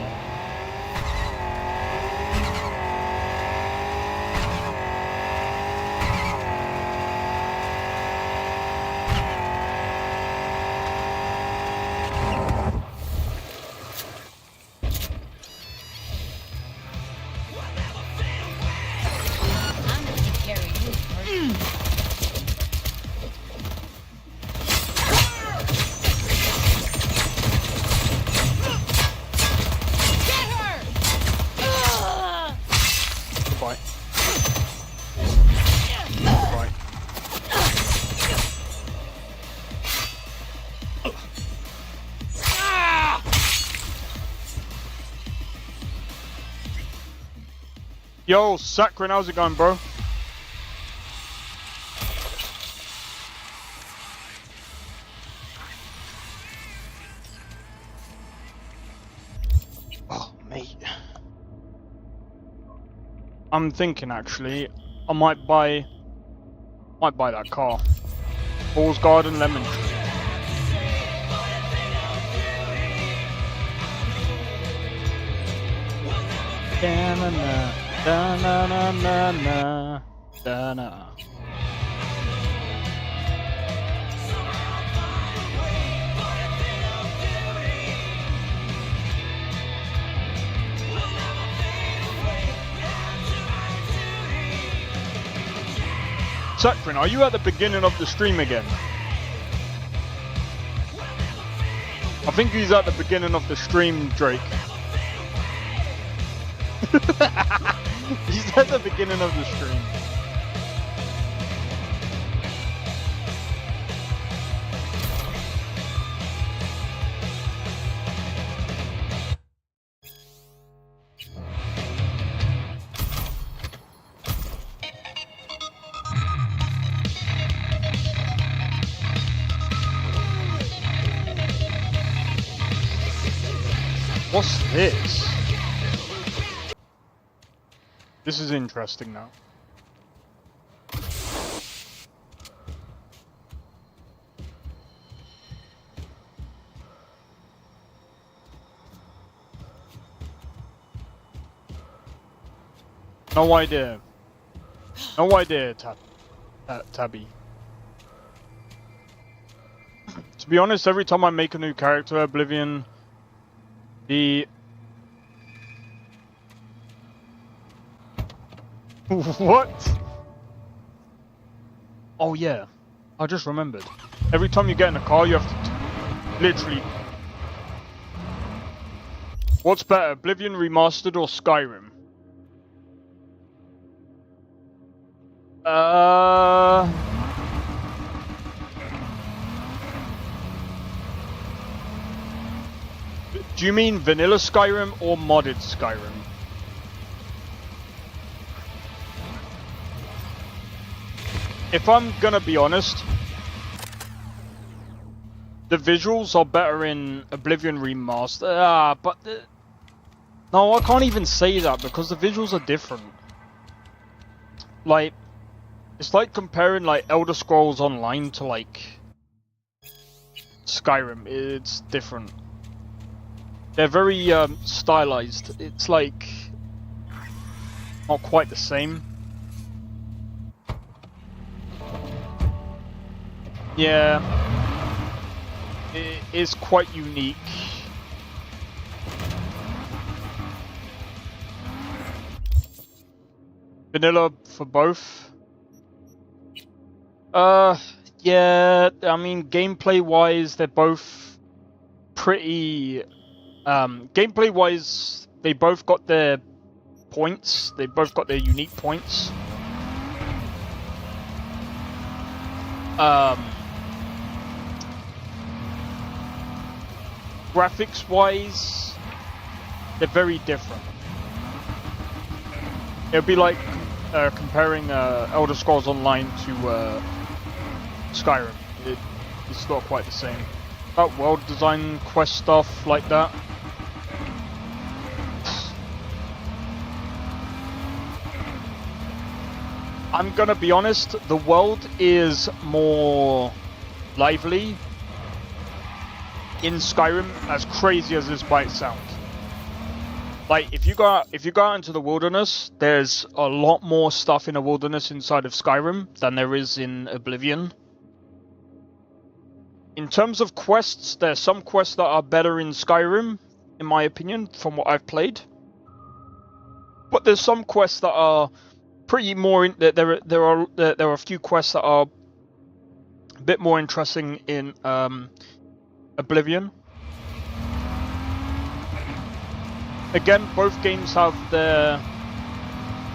B: Yo, Sakrin, how's it going, bro? Oh, mate. I'm thinking actually, I might buy that car. Balls Garden Lemon Tree. Da-na-na, da-na-na-na-na, da-na. Sakrin, are you at the beginning of the stream again? I think he's at the beginning of the stream, Drake. He's at the beginning of the stream. What's this? This is interesting now. No idea. No idea, Tabby. To be honest, every time I make a new character, Oblivion, What? Oh yeah, I just remembered. Every time you get in a car, you have to literally... What's better, Oblivion Remastered or Skyrim? Do you mean vanilla Skyrim or modded Skyrim? If I'm gonna be honest, the visuals are better in Oblivion Remastered. No, I can't even say that because the visuals are different. Like, it's like comparing like Elder Scrolls Online to like Skyrim. It's different. They're very stylized. It's like not quite the same. Yeah, it is quite unique. Vanilla for both. Yeah, I mean, gameplay-wise, they're both pretty... gameplay-wise, they both got their points. They both got their unique points. Graphics-wise, they're very different. It would be like comparing Elder Scrolls Online to Skyrim. It's not quite the same. About world design, quest stuff like that. I'm gonna be honest, the world is more lively in Skyrim, as crazy as this might sound. Like, if you go out into the wilderness, there's a lot more stuff in the wilderness inside of Skyrim than there is in Oblivion. In terms of quests, there's some quests that are better in Skyrim, in my opinion, from what I've played. But there's some quests that are pretty more. There are a few quests that are a bit more interesting in Oblivion. Again, both games have their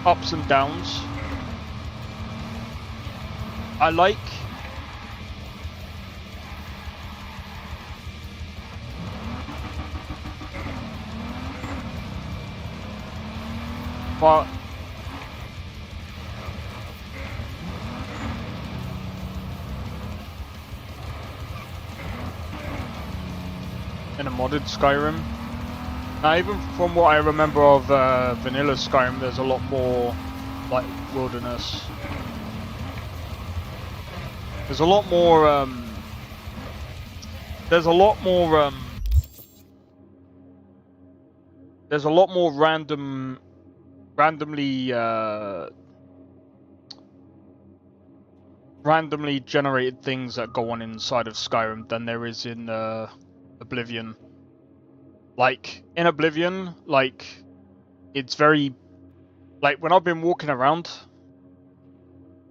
B: ups and downs. I like but in a modded Skyrim. Now, even from what I remember of vanilla Skyrim, there's a lot more like wilderness. There's a lot more. There's a lot more. There's a lot more randomly generated things that go on inside of Skyrim than there is in Oblivion. Like, in Oblivion, like, it's very... Like, when I've been walking around,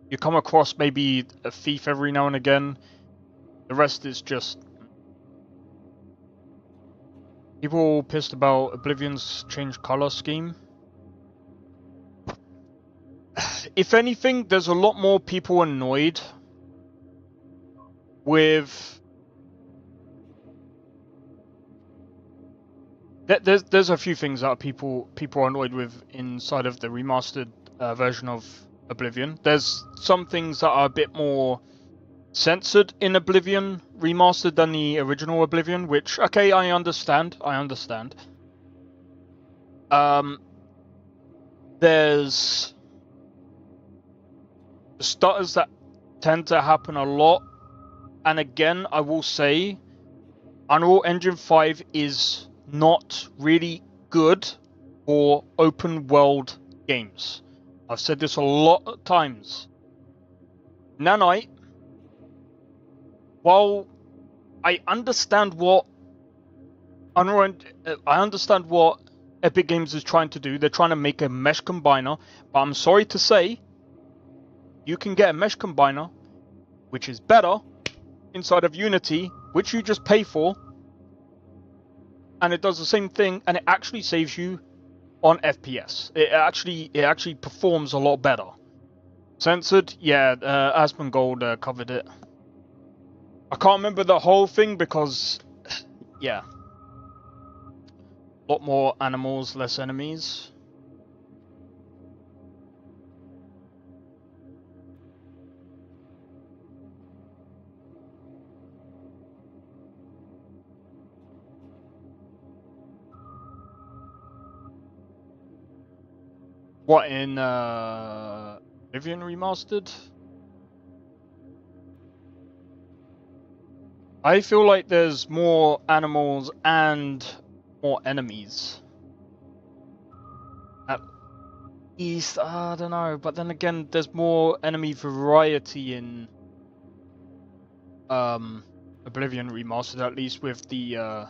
B: you come across maybe a thief every now and again. The rest is just... People pissed about Oblivion's change color scheme. If anything, there's a lot more people annoyed with... There's a few things that people are annoyed with inside of the remastered version of Oblivion. There's some things that are a bit more censored in Oblivion Remastered than the original Oblivion, which, okay, I understand. There's stutters that tend to happen a lot, and again, I will say, Unreal Engine 5 is not really good for open world games. I've said this a lot of times. Nanite, while I understand what Epic Games is trying to do, they're trying to make a mesh combiner, but I'm sorry to say, you can get a mesh combiner which is better inside of Unity, which you just pay for, and it does the same thing, and it actually saves you on FPS. It actually performs a lot better. Censored, yeah, Asmongold covered it. I can't remember the whole thing because, yeah. lot more animals, less enemies. What, in Oblivion Remastered? I feel like there's more animals and more enemies. At least, I don't know, but then again, there's more enemy variety in Oblivion Remastered, at least with the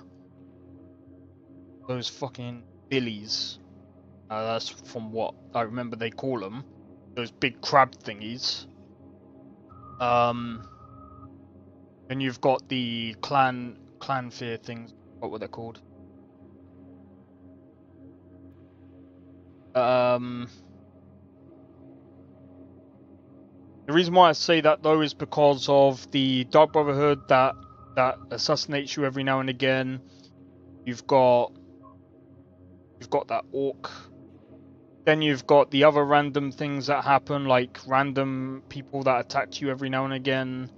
B: those fucking billies. That's from what I remember they call them. Those big crab thingies. Then you've got the clan fear things. What were they called? The reason why I say that though is because of the Dark Brotherhood that assassinates you every now and again. You've got that orc. Then you've got the other random things that happen, like random people that attack you every now and again.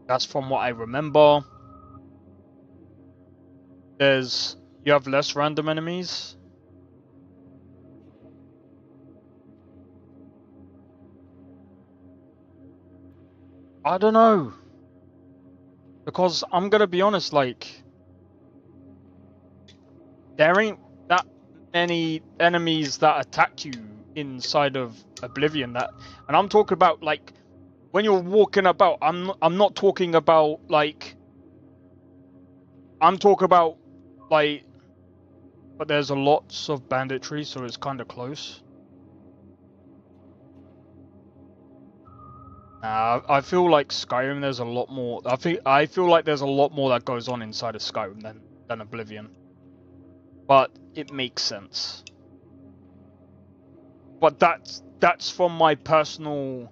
B: That's from what I remember. You have less random enemies. I don't know. Because I'm gonna be honest, like, there ain't that many enemies that attack you inside of Oblivion, and I'm talking about, like, when you're walking about, I'm not talking about, like, I'm talking about, like, but there's a lots of banditry, so it's kind of close. I feel like Skyrim, there's a lot more. I feel like there's a lot more that goes on inside of Skyrim than Oblivion. But it makes sense. But that's from my personal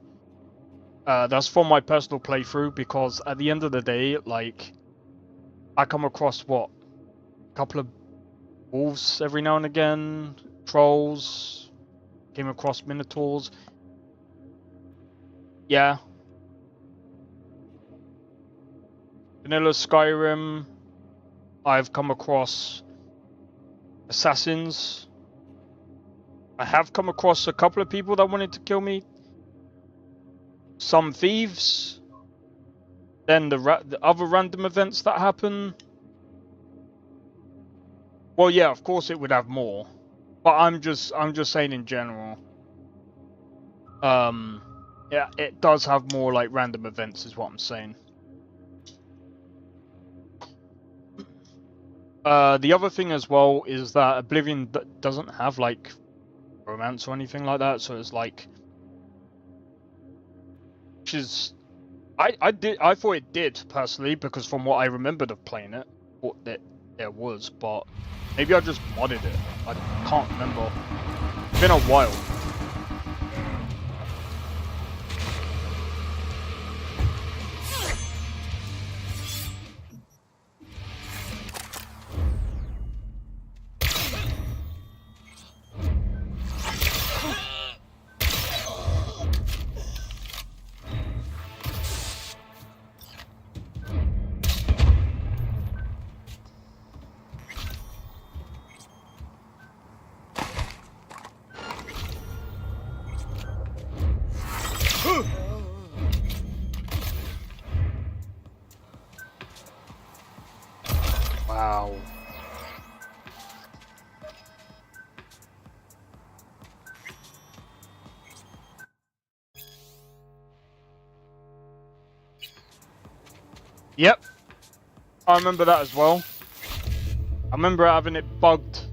B: playthrough, because at the end of the day, like, I come across a couple of wolves every now and again, trolls, came across minotaurs. Yeah. Vanilla Skyrim, I've come across assassins. I have come across a couple of people that wanted to kill me. Some thieves. Then the other random events that happen. Well, yeah, of course it would have more, but I'm just saying in general. Yeah, it does have more, like, random events, is what I'm saying. The other thing as well is that Oblivion doesn't have, like, romance or anything like that, so it's like, which is, I thought it did personally, because from what I remembered of playing it, I thought that there was, but maybe I just modded it. I can't remember. It's been a while. Wow. Yep. I remember that as well. I remember having it bugged.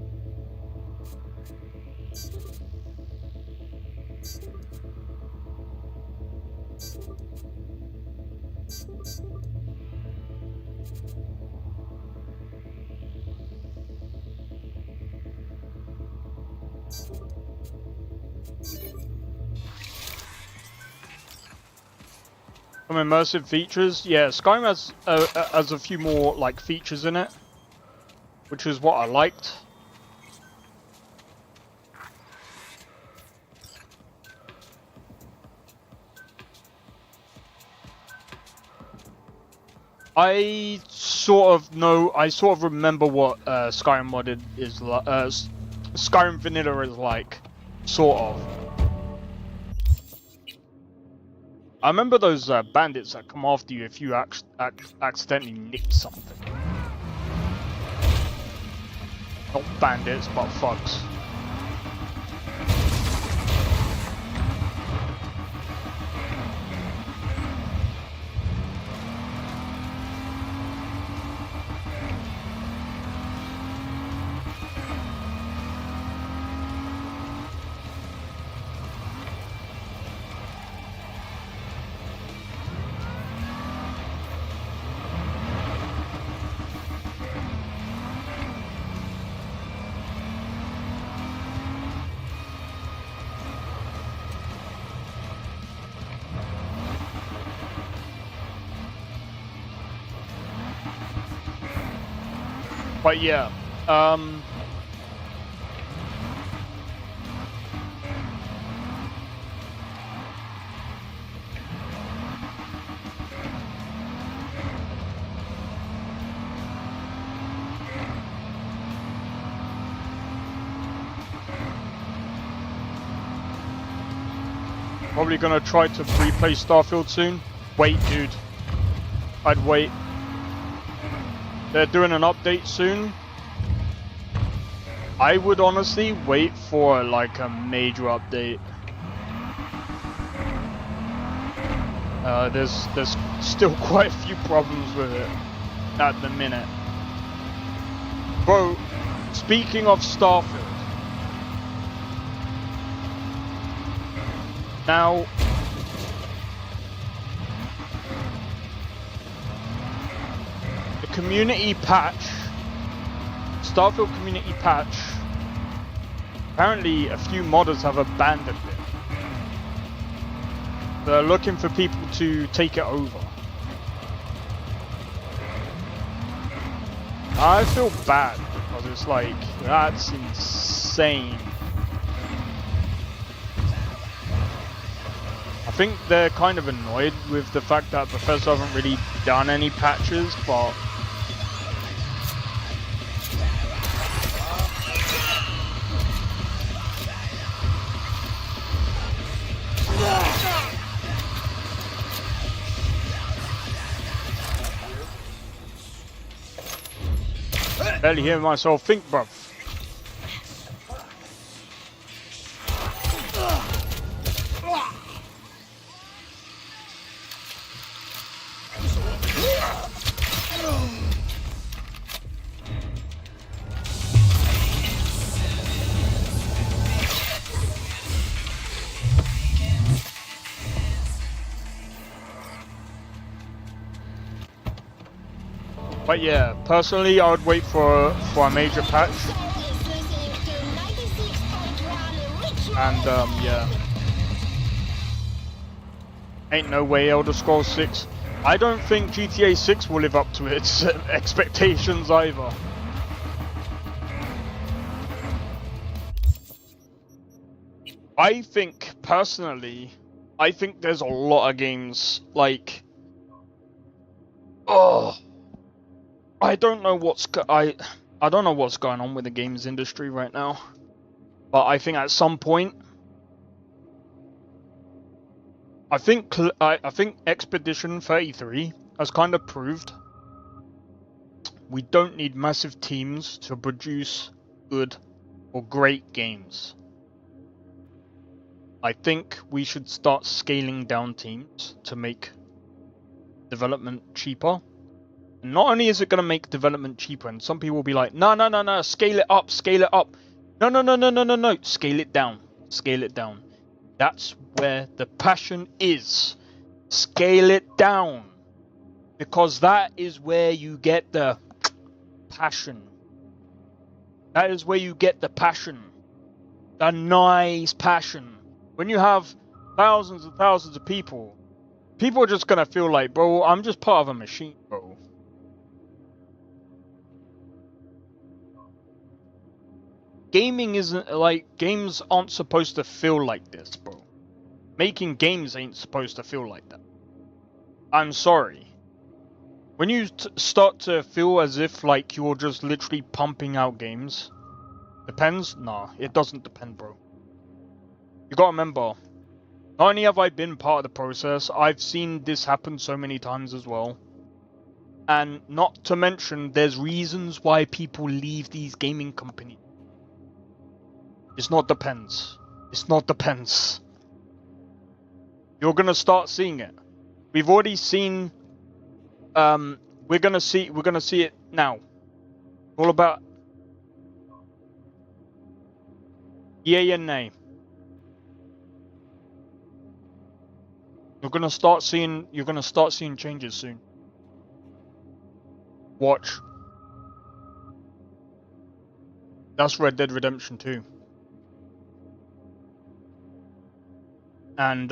B: Some immersive features, yeah. Skyrim has a few more, like, features in it. which is what I liked. I sort of remember what Skyrim modded is like. Skyrim Vanilla is like, sort of. I remember those bandits that come after you if you accidentally nick something. Not bandits, but thugs. But yeah, probably gonna try to replay Starfield soon. Wait, dude. I'd wait. They're doing an update soon. I would honestly wait for like a major update. There's still quite a few problems with it at the minute. Bro, speaking of Starfield. Now, community patch, Starfield community patch, apparently a few modders have abandoned it. They're looking for people to take it over. I feel bad because it's like, that's insane. I think they're kind of annoyed with the fact that Bethesda haven't really done any patches, but barely hear myself think, bruv. But yeah, personally, I would wait for a major patch. And yeah, ain't no way Elder Scrolls 6. I don't think GTA 6 will live up to its expectations either. I think personally, I think there's a lot of games like, oh. I don't know what's I don't know what's going on with the games industry right now, but I think at some point, I think Expedition 33 has kind of proved we don't need massive teams to produce good or great games. I think we should start scaling down teams to make development cheaper. Not only is it going to make development cheaper, and some people will be like, no, scale it up. No, scale it down. That's where the passion is. Scale it down. Because that is where you get the passion. That is where you get the passion. The nice passion. When you have thousands and thousands of people are just going to feel like, bro, I'm just part of a machine, bro. gaming isn't like, games aren't supposed to feel like this, bro. Making games ain't supposed to feel like that. I'm sorry. When you start to feel as if like you're just literally pumping out games, depends? Nah, it doesn't depend, bro. You gotta remember, not only have I been part of the process, I've seen this happen so many times as well. And not to mention, there's reasons why people leave these gaming companies. It's not depends. It's not depends. You're gonna start seeing it. We've already seen. We're gonna see it now. All about yay and nay. You're gonna start seeing changes soon. Watch. That's Red Dead Redemption 2. And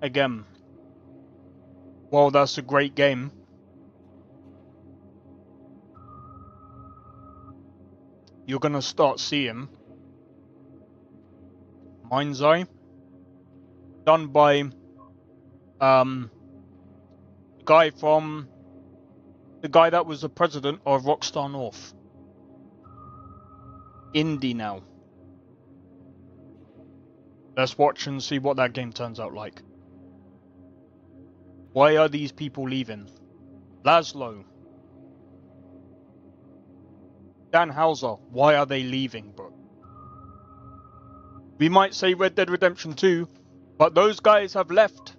B: again, while that's a great game, you're gonna start seeing Mind's Eye done by the guy that was the president of Rockstar North. Indie now. Let's watch and see what that game turns out like. Why are these people leaving? Laszlo. Dan Houser. Why are they leaving, bro? We might say Red Dead Redemption 2, but those guys have left.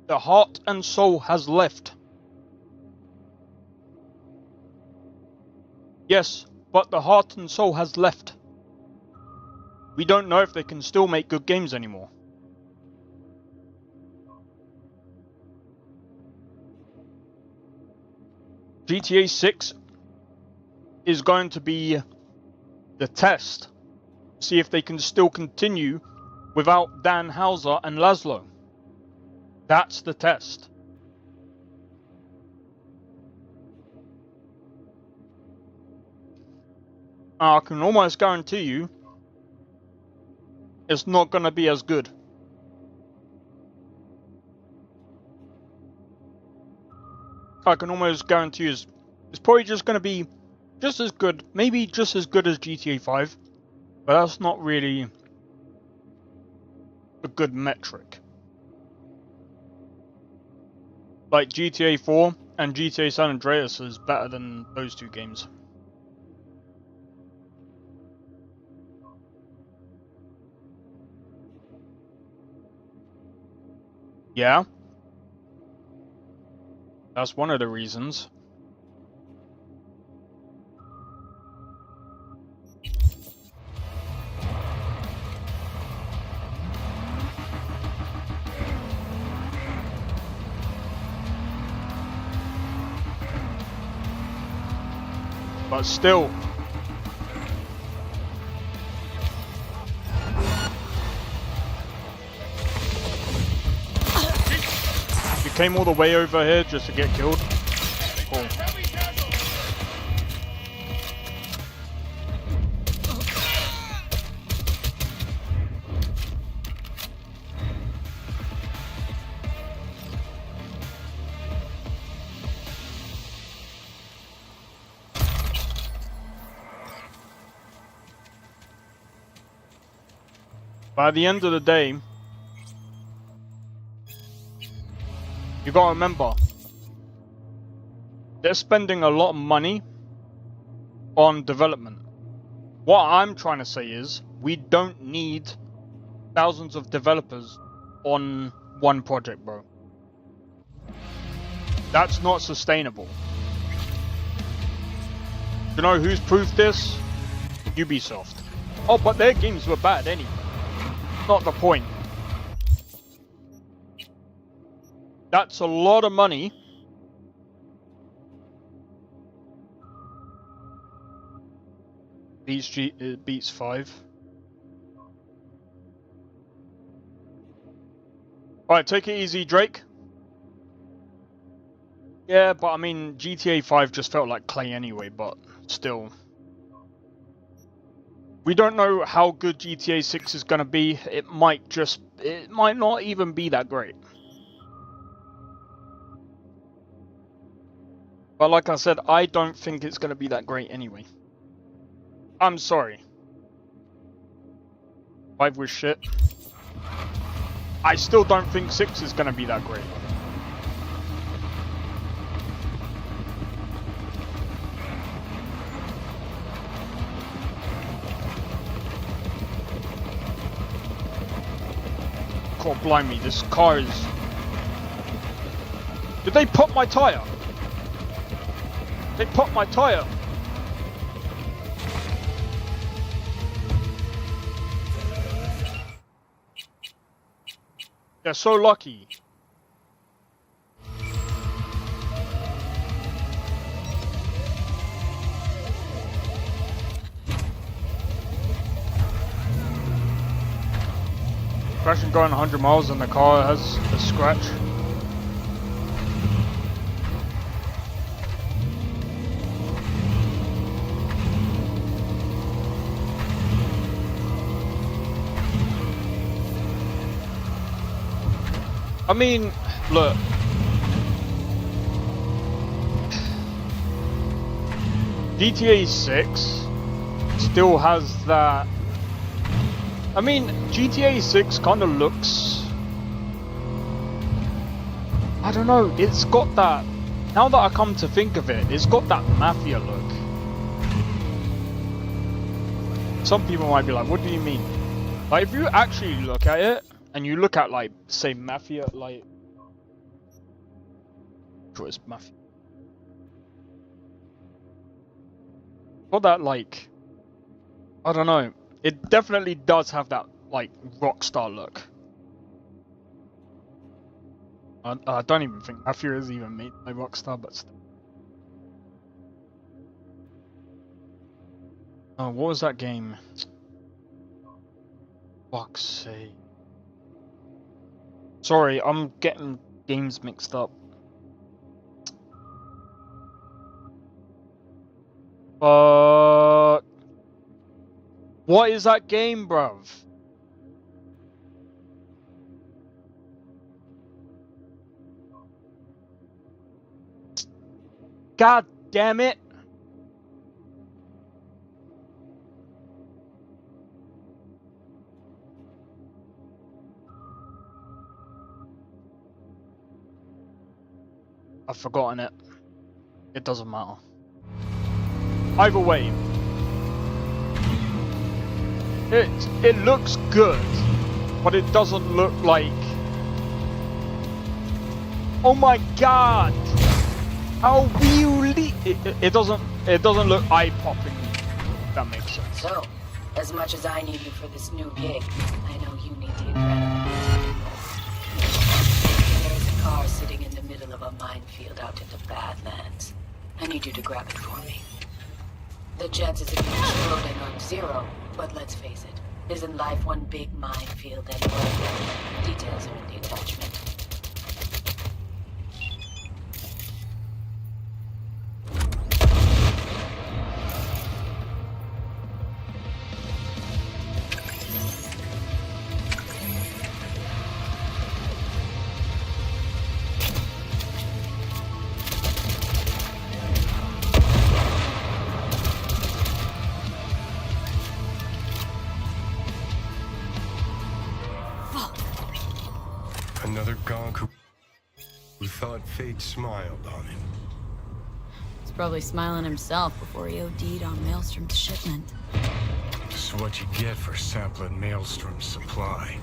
B: The heart and soul has left. Yes, but the heart and soul has left. We don't know if they can still make good games anymore. GTA 6 is going to be the test. See if they can still continue without Dan Houser and Laszlo. That's the test. I can almost guarantee you it's not going to be as good. I can almost guarantee you it's probably just going to be just as good, maybe just as good as GTA 5, but that's not really a good metric. Like GTA 4 and GTA San Andreas is better than those two games. Yeah. That's one of the reasons. But still. You came all the way over here just to get killed? Cool. By the end of the day, you gotta remember, they're spending a lot of money on development. What I'm trying to say is, we don't need thousands of developers on one project, bro. That's not sustainable. You know who's proved this? Ubisoft. Oh, but their games were bad anyway. Not the point. That's a lot of money. Beats 5. Alright, take it easy, Drake. Yeah, but I mean, GTA 5 just felt like clay anyway, but still. We don't know how good GTA 6 is going to be. It might not even be that great. But like I said, I don't think it's going to be that great anyway. I'm sorry. 5 was shit. I still don't think 6 is going to be that great. God blimey, this car is... Did they pop my tyre? They popped my tyre! They're so lucky. Crashing going 100 miles and the car has a scratch. I mean, look. GTA 6 still has that. I mean, GTA 6 kind of looks... I don't know, it's got that... Now that I come to think of it, it's got that Mafia look. Some people might be like, what do you mean? Like, if you actually look at it, and you look at, like, say, Mafia, like... What is Mafia? Got that, like... I don't know. It definitely does have that, like, Rockstar look. I don't even think Mafia is even made by Rockstar, but still. Oh, what was that game? Fuck's sake. Sorry, I'm getting games mixed up. What is that game, bruv? God damn it! I've forgotten it. It doesn't matter. Either way. It looks good, but it doesn't look like... Oh my god! How really... It doesn't look eye-popping, if that makes sense.
G: So, as much as I need you for this new gig, I know you need the adrenaline. There's a car sitting in the middle of a minefield out in the Badlands. I need you to grab it for me. The chances of you exploding are 0, but let's face it, isn't life one big minefield anyway? Details are in the attachment.
H: Another gonk who thought fate smiled on him.
I: He's probably smiling himself before he OD'd on Maelstrom's shipment.
H: This is what you get for sampling Maelstrom's supply.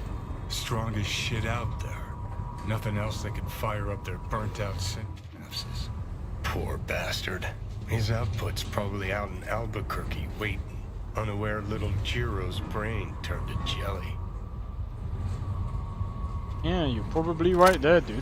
H: Strongest shit out there. Nothing else that can fire up their burnt-out synapses. Poor bastard. His output's probably out in Albuquerque waiting, unaware little Jiro's brain turned to jelly.
B: Yeah, you're probably right there, dude.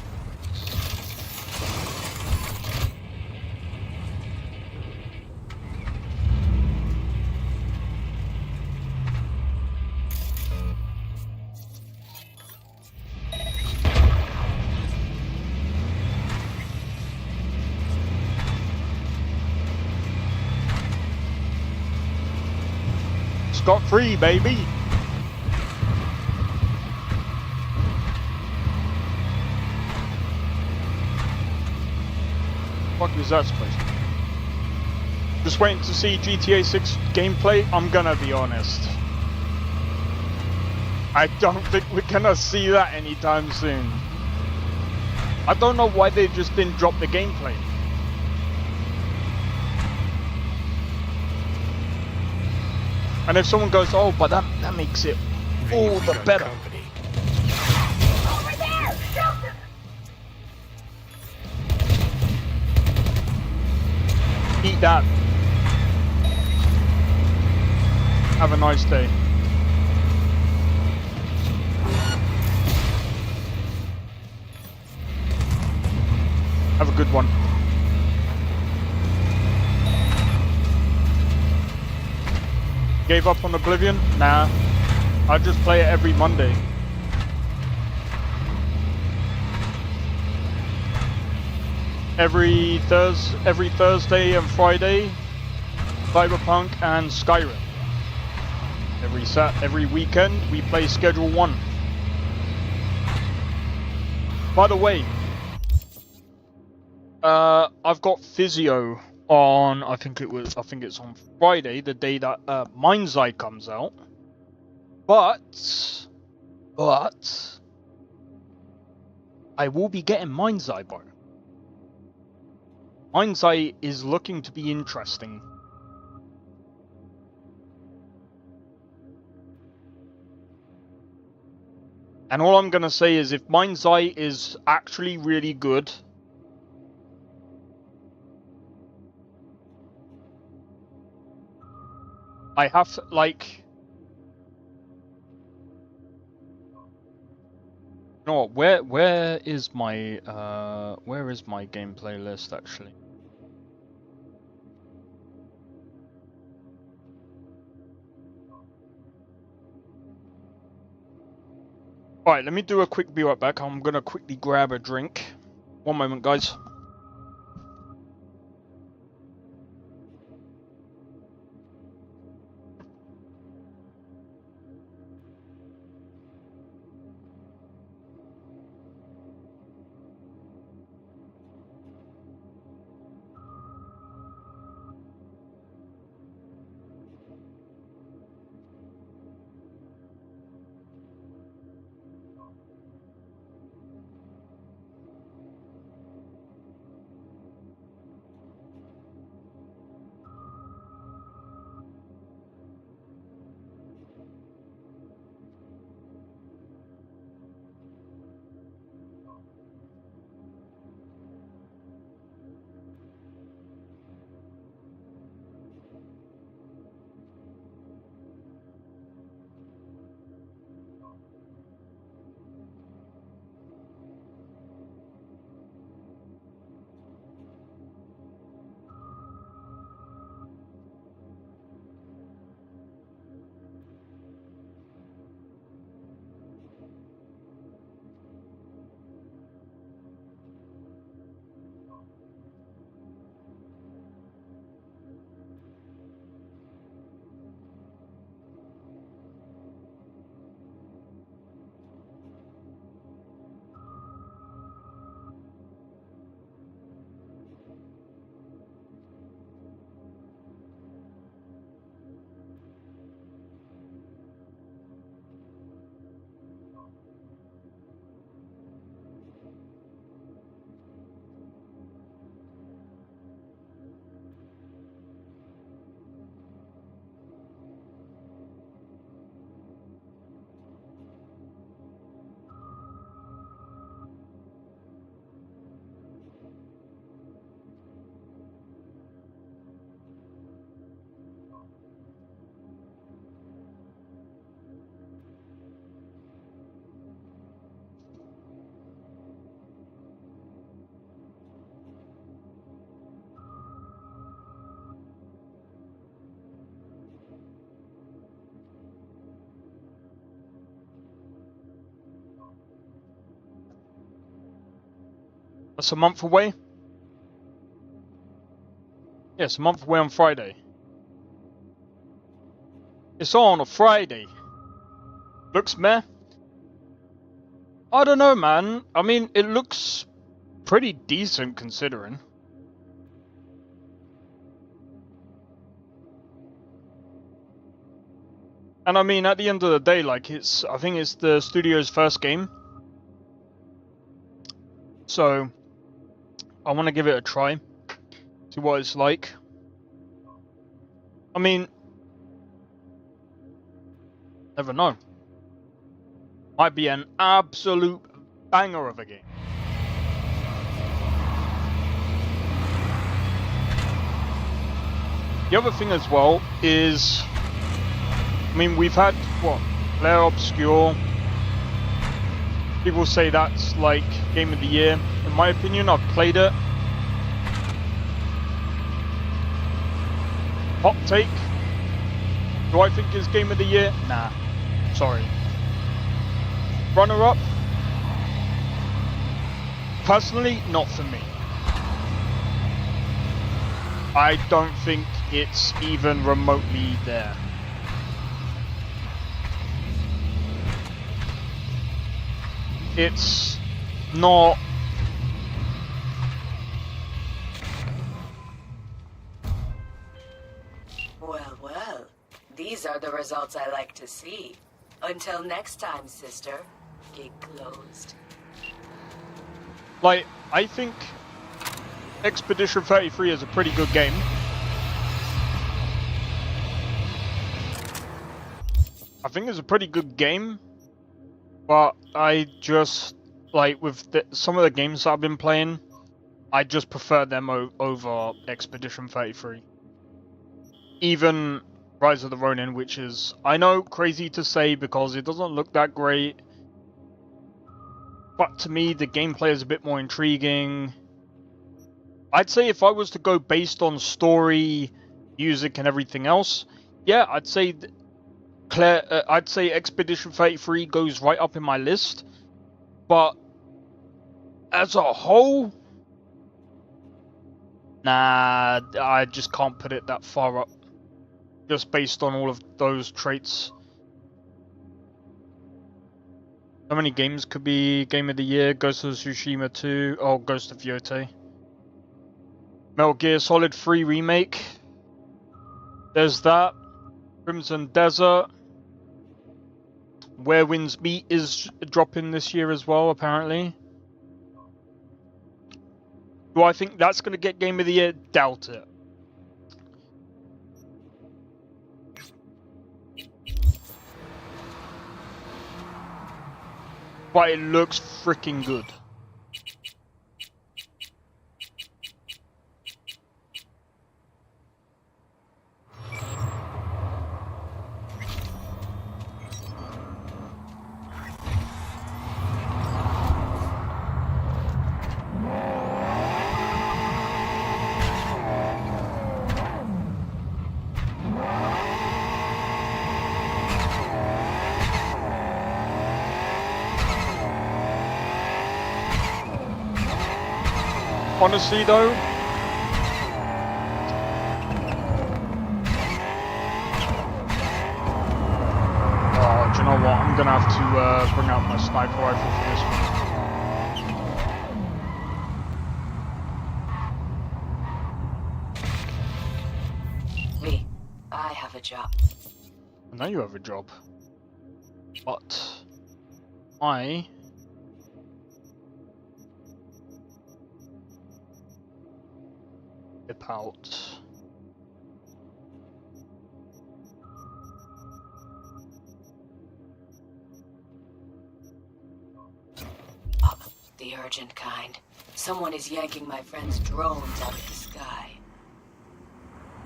B: scot-free, baby. What was that supposed to be? Just waiting to see GTA 6 gameplay. I'm gonna be honest. I don't think we're gonna see that anytime soon. I don't know why they just didn't drop the gameplay. And if someone goes, oh, but that makes it all the better.
H: Company.
B: Eat that. Have a nice day. Have a good one. Gave up on Oblivion? Nah. I just play it every Monday. Every Thursday and Friday, Cyberpunk and Skyrim. Every weekend we play Schedule 1. By the way, I've got physio on. I think it's on Friday, the day that Mind's Eye comes out. But I will be getting Mind's Eye, bro. Mind's Eye is looking to be interesting. And all I'm gonna say is, if Mind's Eye is actually really good, I have to, like, you know what, where is my gameplay list actually? Alright, let me do a quick be right back. I'm gonna quickly grab a drink. One moment, guys. That's a month away? Yes, a month away on Friday. It's on a Friday. Looks meh. I don't know, man. I mean, it looks pretty decent considering. And I mean, at the end of the day, like, I think it's the studio's first game. So, I want to give it a try. See what it's like. I mean, never know. Might be an absolute banger of a game. The other thing as well is, I mean, we've had, what, Claire Obscure. People say that's like Game of the Year. In my opinion, I've played it. Hot take. Do I think it's Game of the Year? Nah. Sorry. Runner-up? Personally, not for me. I don't think it's even remotely there. It's not...
G: Well, well. These are the results I like to see. Until next time, sister. Gig closed.
B: Like, I think Expedition 33 is a pretty good game. I think it's a pretty good game. But I just, like, with some of the games that I've been playing, I just prefer them over Expedition 33. Even Rise of the Ronin, which is, I know, crazy to say because it doesn't look that great. But to me, the gameplay is a bit more intriguing. I'd say if I was to go based on story, music, and everything else, yeah, I'd say I'd say Expedition 33 goes right up in my list. But as a whole, nah, I just can't put it that far up. Just based on all of those traits. How many games could be Game of the Year? Ghost of Tsushima 2. Oh, Ghost of Yotei. Metal Gear Solid 3 Remake. There's that. Crimson Desert. Where Winds Meet is dropping this year as well, apparently. Do I think that's going to get Game of the Year? Doubt it. But it looks freaking good. Honestly though, oh, do you know what? I'm gonna have to bring out my sniper rifle for this one.
G: Me, I have a job.
B: I know you have a job, but I dip out.
G: Oh, the urgent kind. Someone is yanking my friend's drones out of the sky.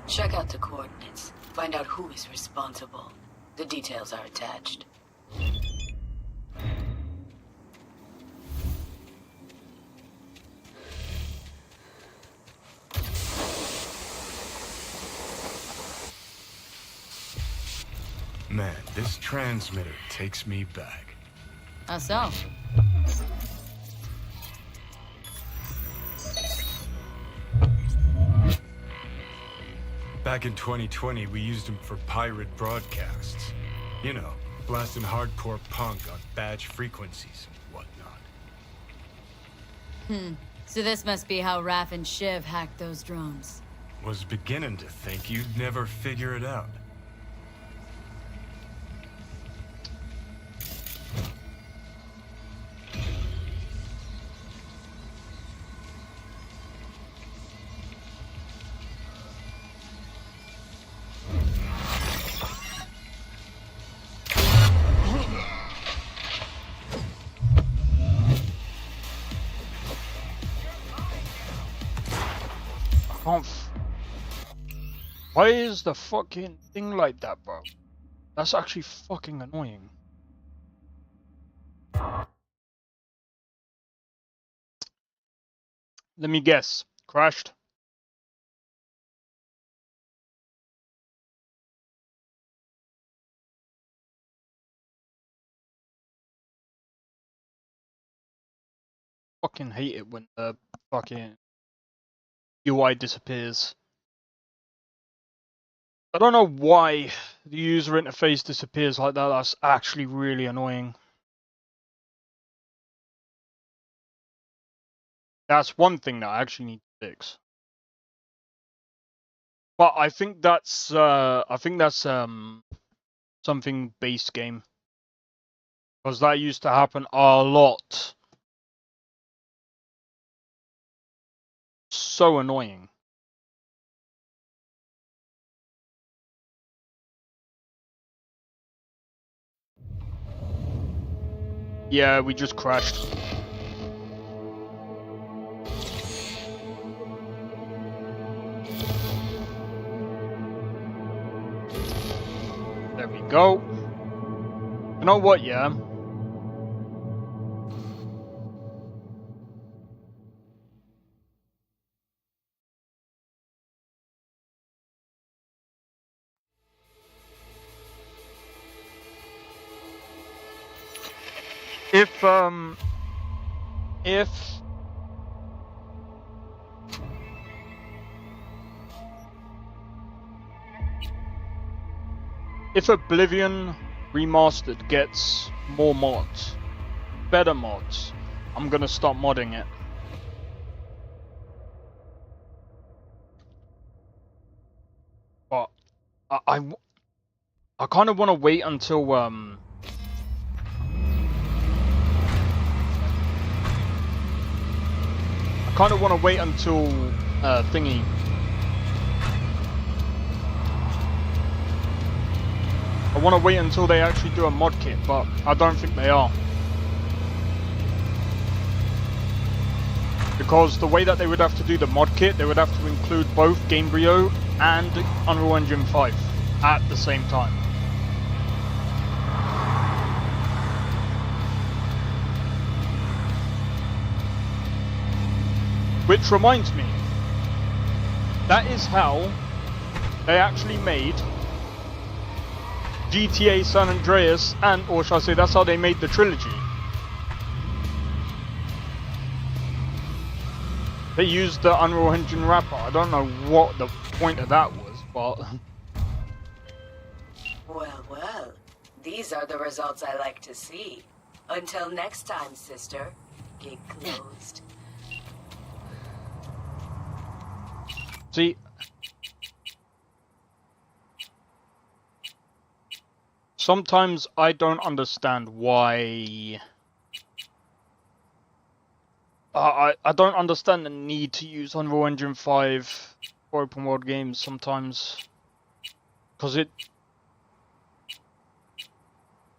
G: Check out the coordinates. Find out who is responsible. The details are attached.
H: Man, this transmitter takes me back.
I: How so?
H: Back in 2020, we used them for pirate broadcasts. You know, blasting hardcore punk on badge frequencies and whatnot.
I: So this must be how Raph and Shiv hacked those drones.
H: Was beginning to think you'd never figure it out.
B: Why is the fucking thing like that, bro? That's actually fucking annoying. Let me guess. Crashed? Fucking hate it when the fucking UI disappears. I don't know why the user interface disappears like that. That's actually really annoying. That's one thing that I actually need to fix. But I think that's something base game, because that used to happen a lot. So annoying. Yeah, we just crashed. There we go. You know what, yeah? If Oblivion Remastered gets more mods, better mods, I'm gonna start modding it. But I kind of want to wait until thingy. I want to wait until they actually do a mod kit, but I don't think they are. Because the way that they would have to do the mod kit, they would have to include both Gamebryo and Unreal Engine 5 at the same time. Which reminds me, that is how they actually made GTA San Andreas, or shall I say, that's how they made the trilogy. They used the Unreal Engine wrapper. I don't know what the point of that was, but...
G: Well, well. These are the results I like to see. Until next time, sister. Gig closed.
B: See... Sometimes I don't understand why... I don't understand the need to use Unreal Engine 5 for open world games sometimes. Because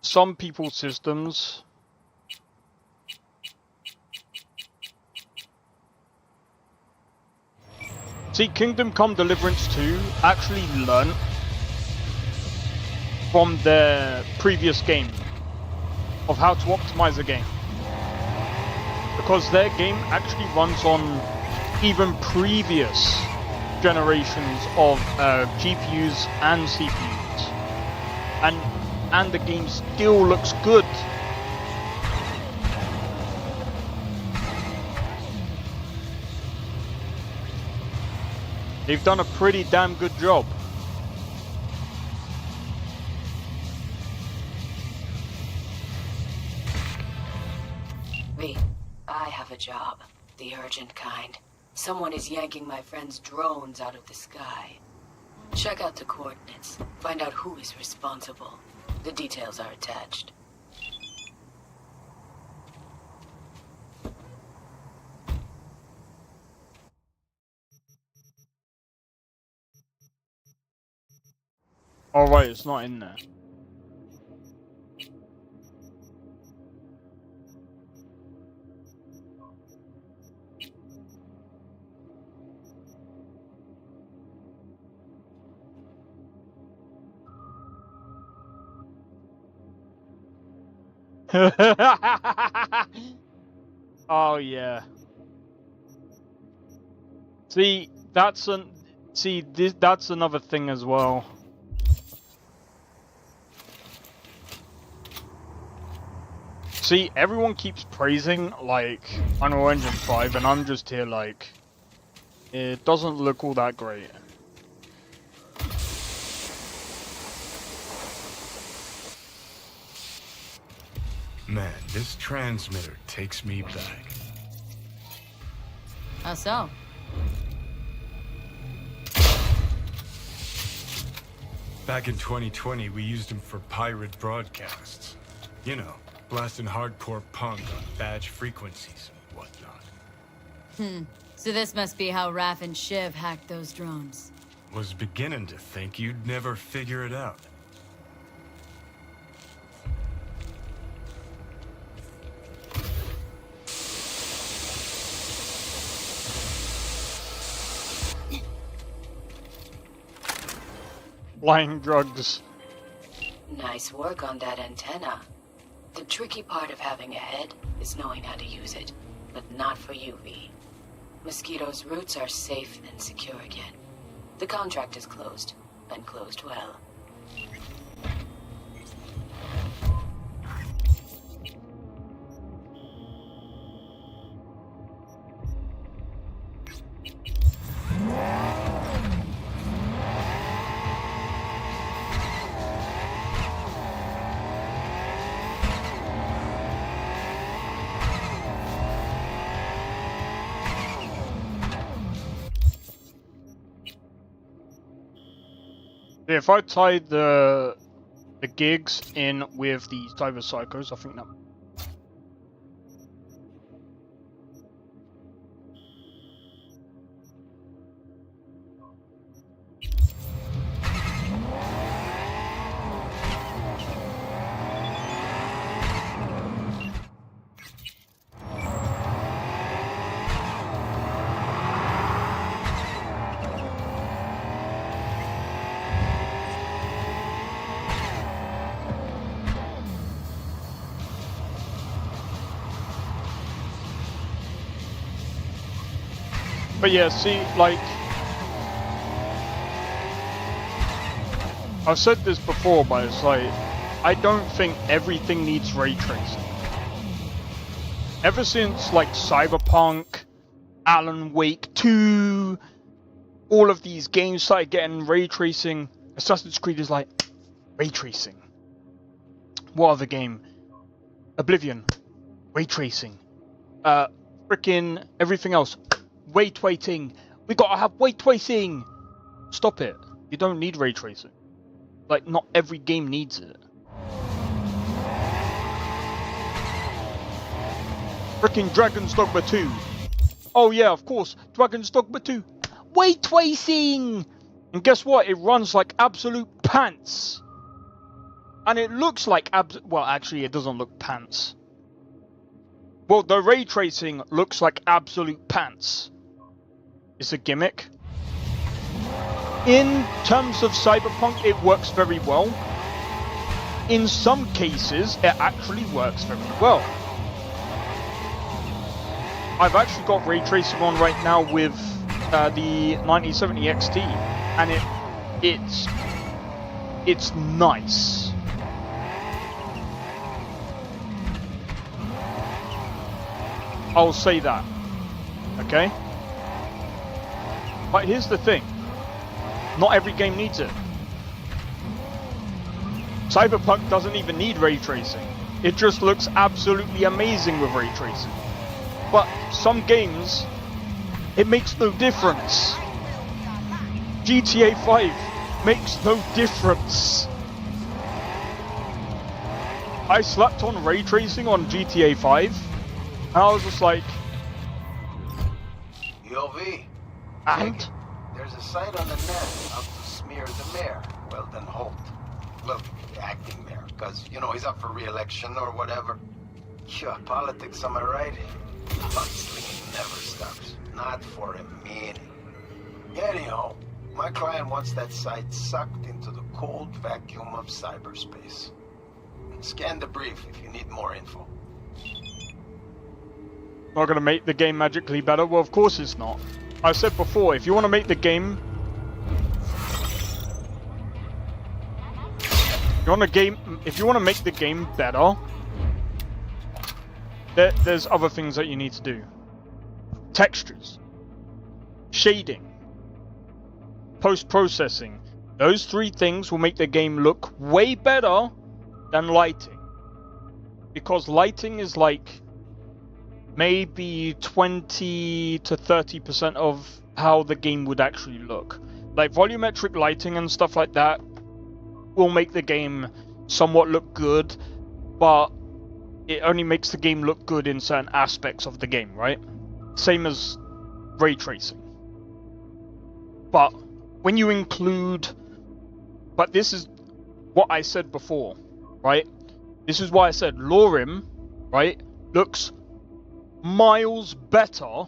B: some people's systems... See, Kingdom Come Deliverance 2 actually learnt from their previous game of how to optimize a game, because their game actually runs on even previous generations of GPUs and CPUs, and the game still looks good. They've done a pretty damn good job.
G: the job. The urgent kind. Someone is yanking my friend's drones out of the sky. Check out the coordinates. Find out who is responsible. The details are attached.
B: Oh right, it's not in there. Oh yeah. See, that's that's another thing as well. See, everyone keeps praising like Unreal Engine 5 and I'm just here like it doesn't look all that great.
H: Man, this transmitter takes me back.
I: How so?
H: Back in 2020, we used them for pirate broadcasts. You know, blasting hardcore punk on badge frequencies and whatnot.
I: So this must be how Raph and Shiv hacked those drones.
H: Was beginning to think you'd never figure it out.
B: Flying drugs.
G: Nice work on that antenna. The tricky part of having a head is knowing how to use it, but not for you, V. Mosquito's roots are safe and secure again. The contract is closed, and closed well.
B: If I tied the gigs in with the cyber psychos, I think that. But yeah, see, like, I've said this before, but it's like, I don't think everything needs ray tracing. Ever since, like, Cyberpunk, Alan Wake 2, all of these games started getting ray tracing, Assassin's Creed is like, ray tracing. What other game? Oblivion, ray tracing. Frickin' everything else. Ray tracing. We gotta have ray tracing. Stop it. You don't need ray tracing. Like, not every game needs it. Frickin' Dragon's Dogma 2. Oh yeah, of course. Dragon's Dogma 2. Ray tracing. And guess what? It runs like absolute pants. And it looks like well, actually, it doesn't look pants. Well, the ray tracing looks like absolute pants. It's a gimmick. In terms of Cyberpunk, it works very well. In some cases, it actually works very well. I've actually got ray tracing on right now with the 9070 XT, and it's nice. I'll say that. Okay? But here's the thing. Not every game needs it. Cyberpunk doesn't even need ray tracing. It just looks absolutely amazing with ray tracing. But some games, it makes no difference. GTA 5 makes no difference. I slapped on ray tracing on GTA 5, and I was just like,
J: UV.
B: and?
J: There's a site on the net out to smear the mayor. Well, then Holt. Look, the acting mayor, because, you know, he's up for re-election or whatever. Sure, politics, am I right? Mudslinging never stops. Not for a minute. Anyhow, my client wants that site sucked into the cold vacuum of cyberspace. Scan the brief if you need more info.
B: Not gonna make the game magically better? Well, of course it's not. I said before, if you want to make the game... If you want to make the game better, there's other things that you need to do. Textures. Shading. Post-processing. Those 3 things will make the game look way better than lighting. Because lighting is like maybe 20 to 30% of how the game would actually look. Like volumetric lighting and stuff like that will make the game somewhat look good, but it only makes the game look good in certain aspects of the game, right? Same as ray tracing. But when you include... But this is what I said before, right? This is why I said Lorim, right, looks miles better.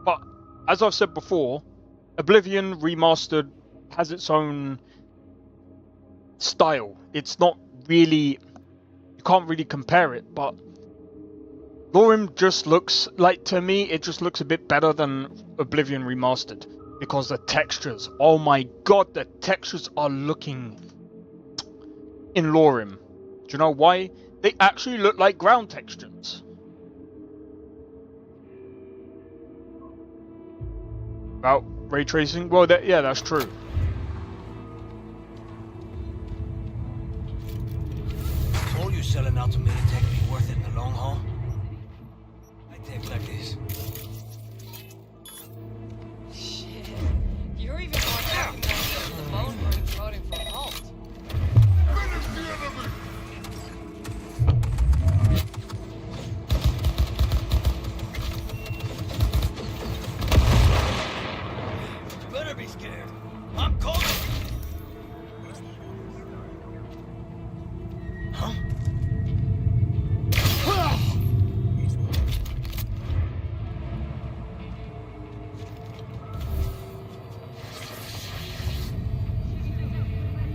B: But as I've said before, Oblivion Remastered has its own style. It's not really... You can't really compare it, but Lorim just looks like, to me, it just looks a bit better than Oblivion Remastered. Because the textures, oh my god, the textures are looking in Lorim. Do you know why? They actually look like ground textures. About ray tracing? Well, yeah, that's true.
A: All you selling out to Militech be worth it in the long haul? I take like this.
K: Shit. You're even more talking about the bone break coding for Alt.
F: Finish the enemy!
A: Better be scared. I'm calling. Huh?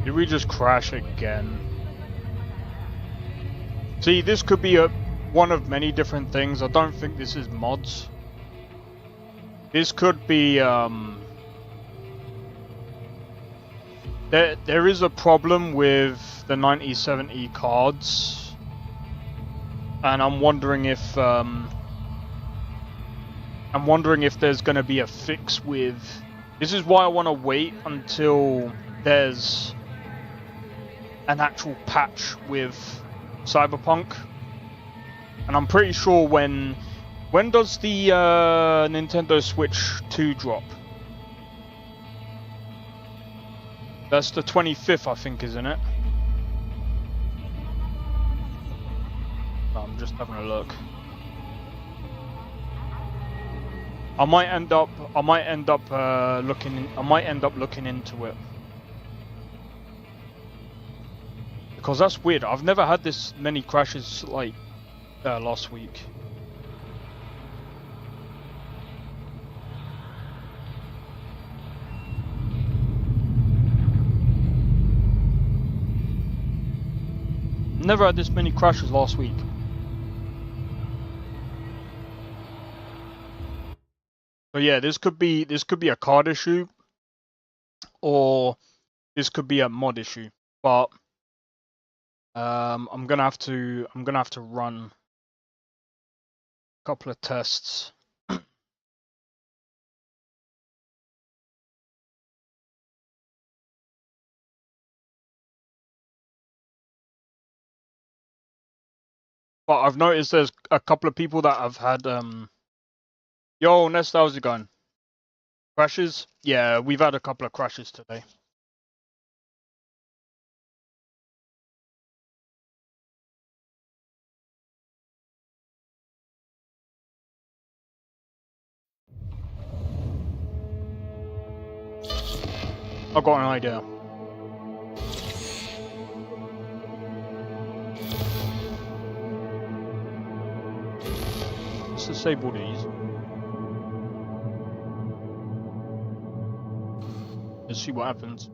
B: Did we just crash again? See, this could be one of many different things. I don't think this is mods. This could be, There is a problem with the 9070 cards. And I'm wondering if, there's gonna be a fix with... This is why I want to wait until there's an actual patch with Cyberpunk. And I'm pretty sure when does the Nintendo Switch 2 drop? That's the 25th, I think, isn't it? I'm just having a look. I might end up looking into it. Because that's weird. I've never had this many crashes like last week. Never had this many crashes last week. So yeah, this could be a card issue, or this could be a mod issue. But I'm gonna have to run a couple of tests. But I've noticed there's a couple of people that have had Yo, Nest, how's it going? Crashes? Yeah, we've had a couple of crashes today. I've got an idea. Let's disable these. Let's see what happens.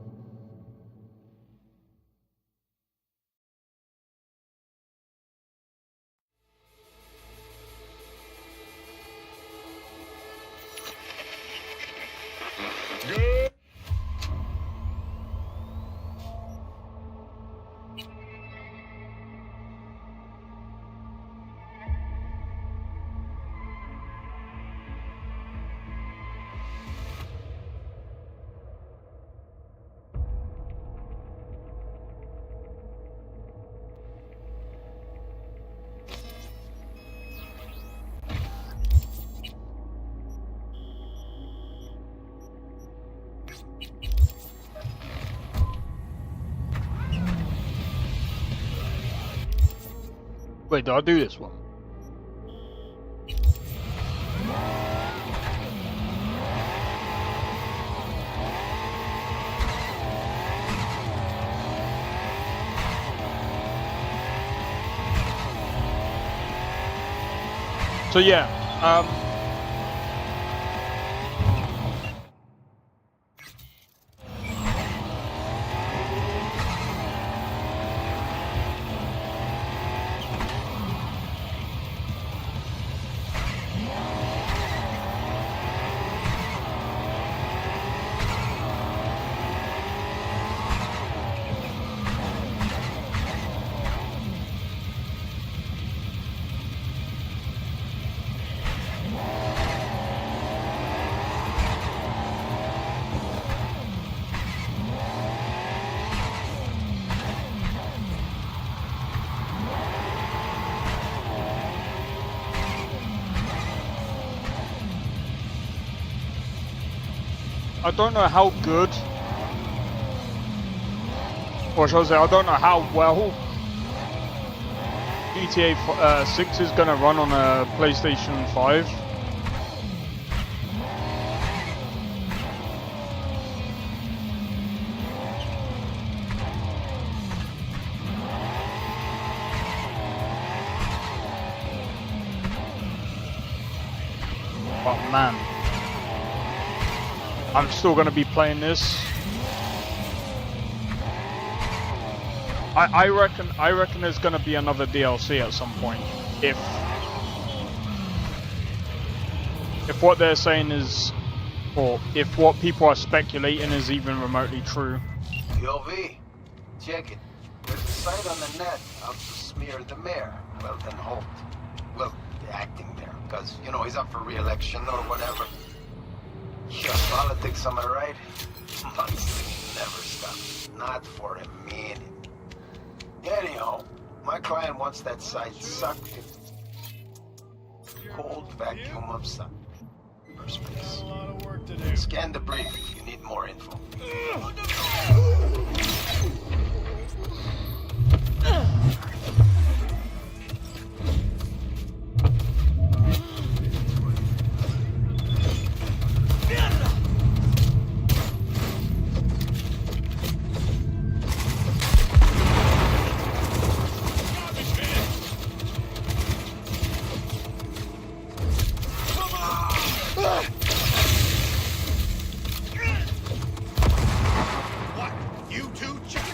B: Wait, did I do this one? So yeah, I don't know how good, or shall I say, I don't know how well GTA 6 is going to run on a PlayStation 5. But man, I'm still going to be playing this. I reckon there's going to be another DLC at some point. If what they're saying is, or if what people are speculating is even remotely true.
J: Yo, V, check it. There's a site on the net out to smear the mayor. Well, then Holt. Well, acting there, because, you know, he's up for re-election or whatever. Yeah, politics, am I right? Months never stop. Not for a minute. Anyhow, my client wants that site sucked in. Cold vacuum of cyberspace.
F: A lot of work to do.
J: Scan the brief if you need more info.
F: What? You two check.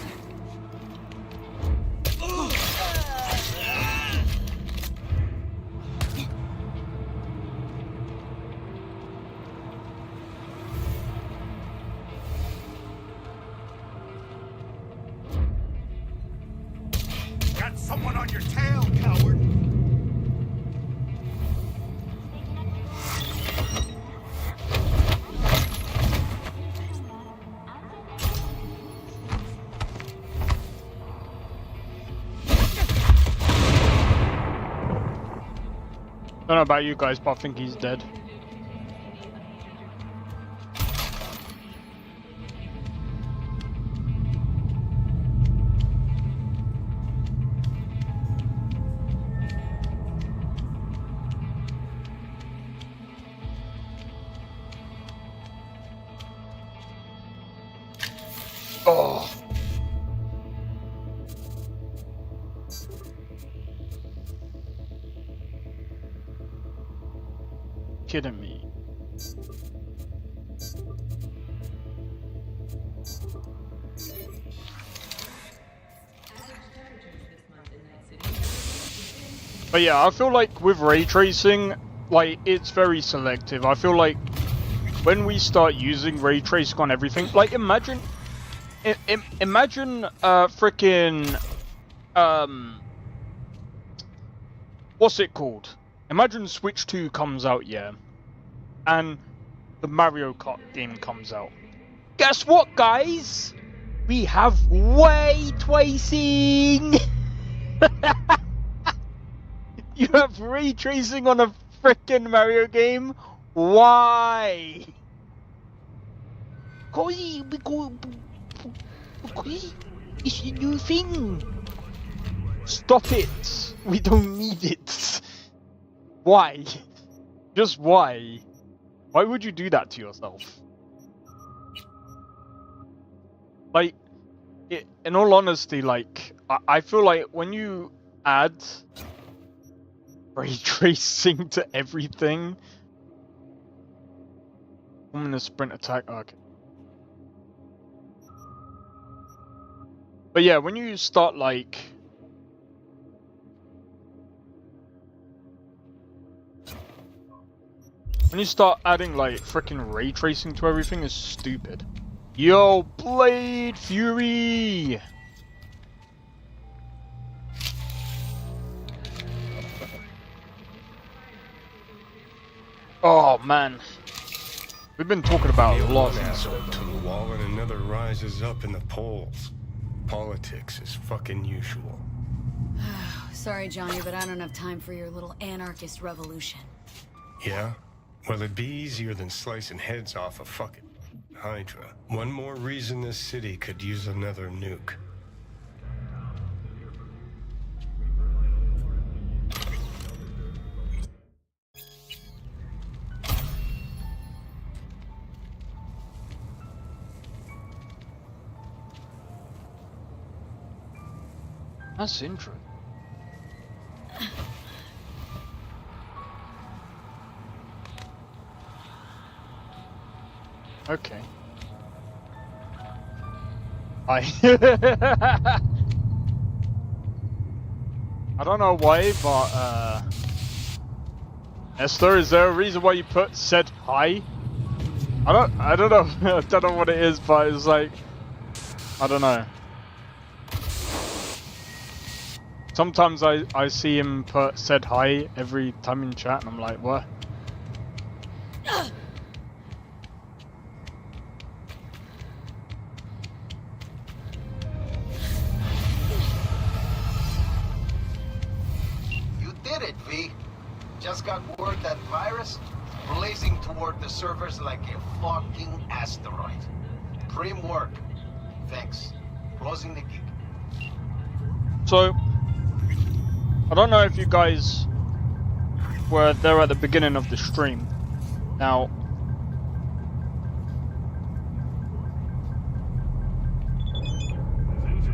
B: Don't know about you guys, but I think he's dead. Oh. Kidding me. But yeah, I feel like with ray tracing, like, it's very selective. I feel like when we start using ray tracing on everything, like, imagine frickin' what's it called? Imagine Switch 2 comes out, yeah, and the Mario Kart game comes out. Guess what, guys? We have ray tracing! You have ray tracing on a frickin' Mario game? Why? Because it's a new thing. Stop it. We don't need it. Why? Just why? Why would you do that to yourself? Like, in all honesty, like, I feel like when you add ray tracing to everything. I'm gonna sprint attack. Oh, okay. But yeah, when you start like adding like freaking ray tracing to everything, is stupid. Yo, Blade Fury! Oh man, we've been talking about a lot.
H: Asshole to the wall and another rises up in the polls. Politics is fucking usual.
I: Sorry, Johnny, but I don't have time for your little anarchist revolution.
H: Yeah? Well, it'd be easier than slicing heads off a fucking Hydra. One more reason this city could use another nuke.
B: That's interesting. Okay. I don't know why, but Esther, is there a reason why you said hi? I don't know. I don't know what it is, but it's like, I don't know. Sometimes I see him said hi every time in chat, and I'm like, what?
J: You did it, V. Just got word that virus blazing toward the servers like a fucking asteroid. Prim work. Thanks. Closing the gig.
B: So, I don't know if you guys were there at the beginning of the stream. Now,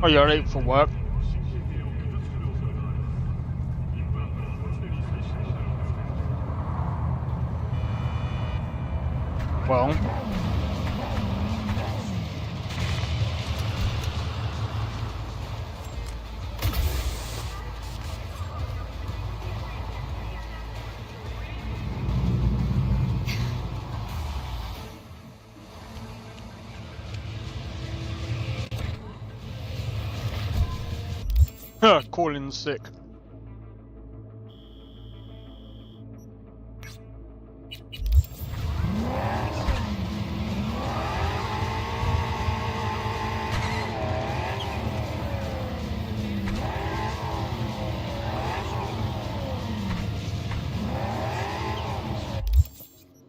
B: oh, you're late for work. Well, calling sick.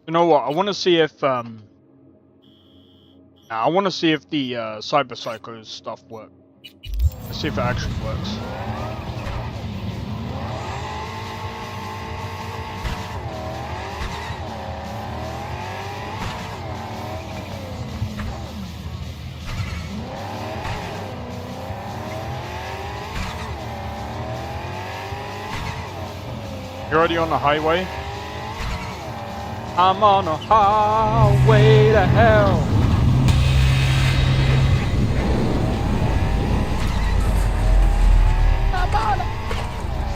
B: You know what? I want to see if the Cyber Psycho stuff works. Let's see if it actually works. You're already on the highway? I'm on a highway to hell.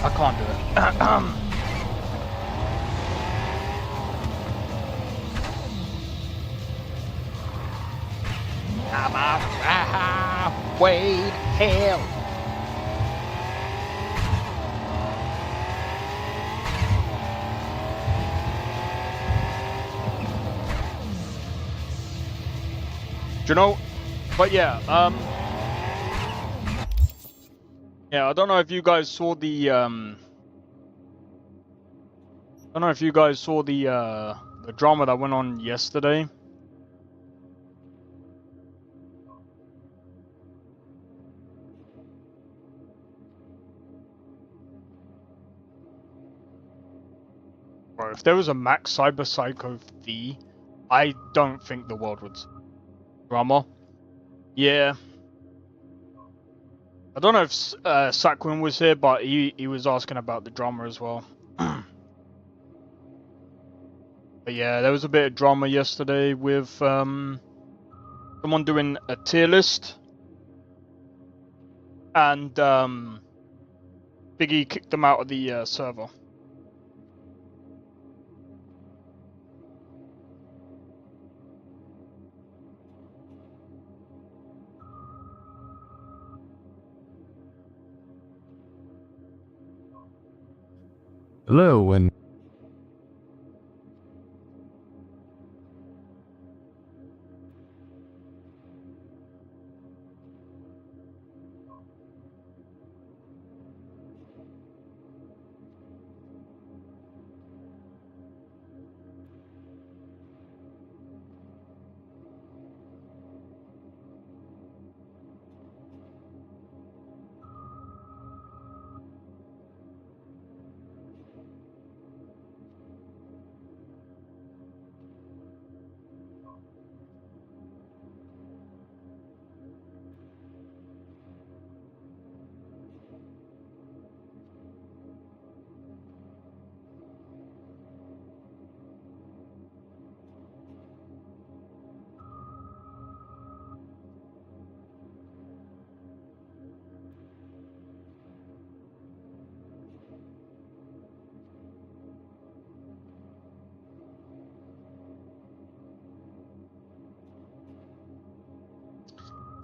B: I can't do it. I'm on a highway to hell. Do you know? But yeah, yeah, I don't know if you guys saw the, the drama that went on yesterday. Bro, if there was a Max Cyber Psycho V, I don't think the world would. Drama? Yeah. I don't know if Sakwin was here, but he was asking about the drama as well. But yeah, there was a bit of drama yesterday with someone doing a tier list, and Biggie kicked them out of the server.
C: Hello, and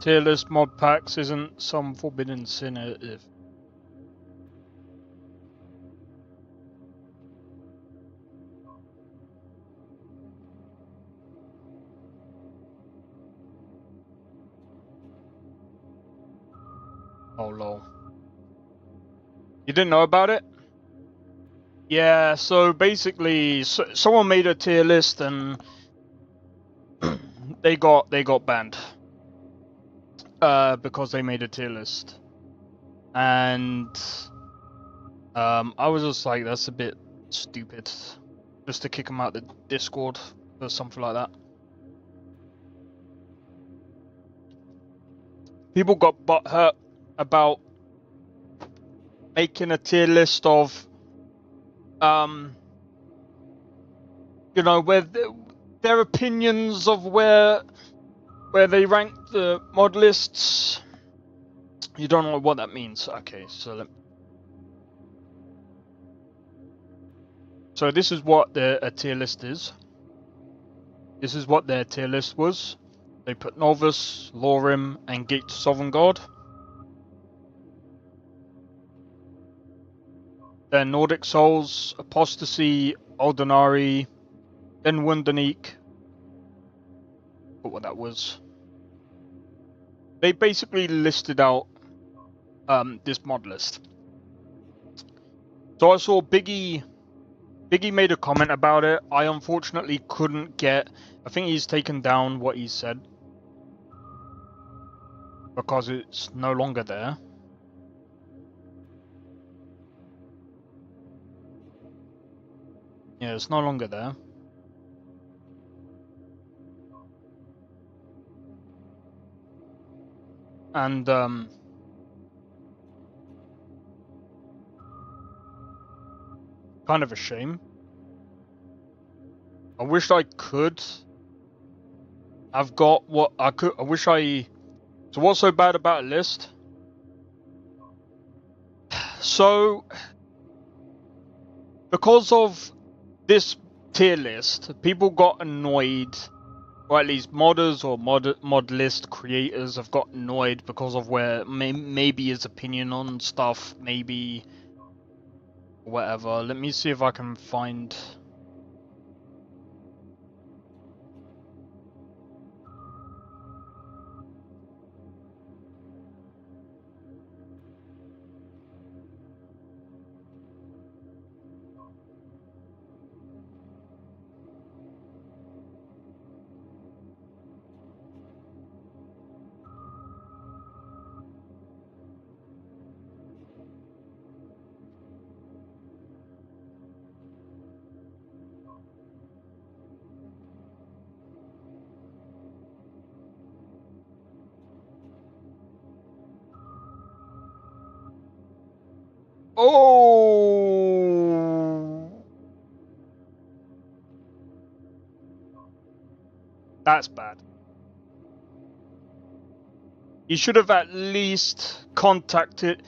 B: Tier list mod packs isn't some forbidden sin if. Oh lol. You didn't know about it? Yeah, so basically someone made a tier list and they got banned. Because they made a tier list. And I was just like, that's a bit stupid. Just to kick them out the Discord or something like that. People got butthurt about making a tier list of you know, where their opinions of where they rank the mod lists. You don't know what that means. Okay, so this is what a tier list is. This is what their tier list was. They put Novice, Lorim, and Gate to Sovereign God. Then Nordic Souls, Apostasy, Aldonari, then Wunderneek. What that was. They basically listed out this mod list. So I saw Biggie Biggie made a comment about it. I unfortunately couldn't get... I think he's taken down what he said. Because it's no longer there. Yeah, it's no longer there. And, kind of a shame. I wish I could have got what I could. I wish I... So what's so bad about a list? So, because of this tier list, people got annoyed, or at least modders or mod list creators have got annoyed because of where maybe his opinion on stuff, maybe whatever. Let me see if I can find... Oh, that's bad. You should have at least contacted.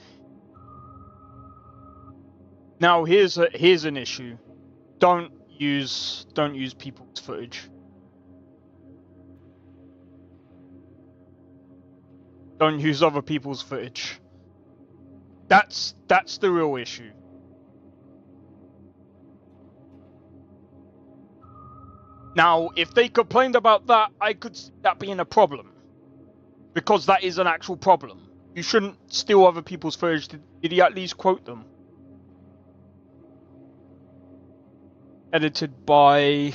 B: Now here's an issue. Don't use people's footage. Don't use other people's footage. That's the real issue. Now, if they complained about that, I could see that being a problem. Because that is an actual problem. You shouldn't steal other people's footage. Did he at least quote them? Edited by...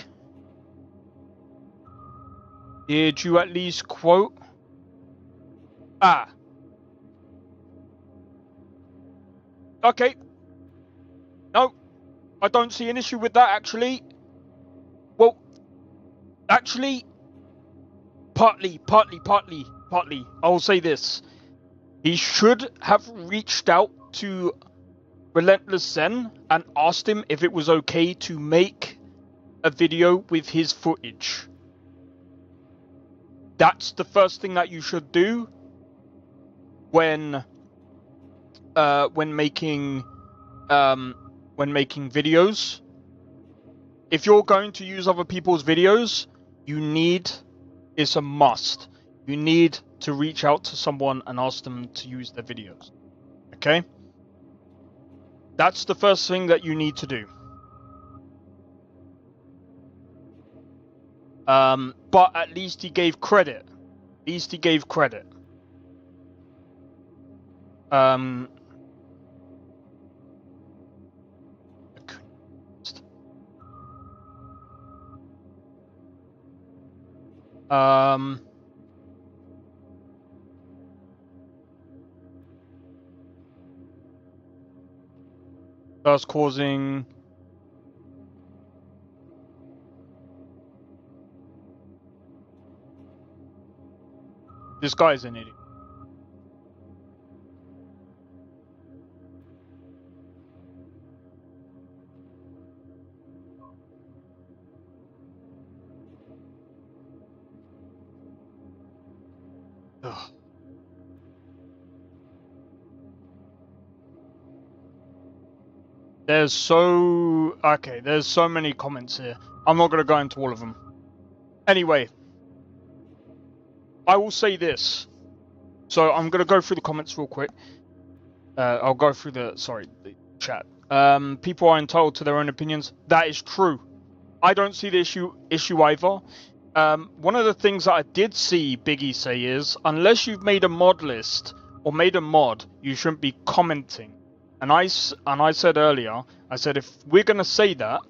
B: Did you at least quote? Ah. Okay. No. I don't see an issue with that, actually. Well, actually... Partly. I'll say this. He should have reached out to Relentless Zen and asked him if it was okay to make a video with his footage. That's the first thing that you should do when making videos. If you're going to use other people's videos, it's a must. You need to reach out to someone and ask them to use their videos. Okay? That's the first thing that you need to do. But at least he gave credit. Thus causing this guy's an idiot. Ugh. There's so many comments here. I'm not going to go into all of them. Anyway, I will say this. So I'm going to go through the comments real quick. I'll go through the chat. People are entitled to their own opinions. That is true. I don't see the issue either. One of the things that I did see Biggie say is, unless you've made a mod list or made a mod, you shouldn't be commenting. And I said earlier, I said if we're going to say that,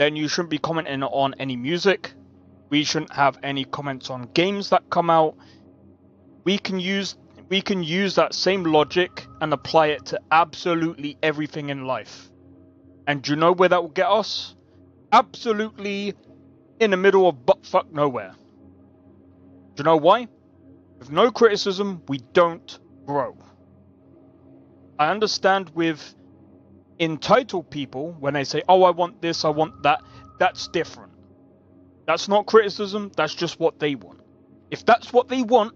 B: then you shouldn't be commenting on any music. We shouldn't have any comments on games that come out. We can use that same logic and apply it to absolutely everything in life. And do you know where that will get us? Absolutely in the middle of buttfuck nowhere. Do you know why? With no criticism, we don't grow. I understand with entitled people, when they say, oh, I want this, I want that, that's different. That's not criticism, that's just what they want. If that's what they want,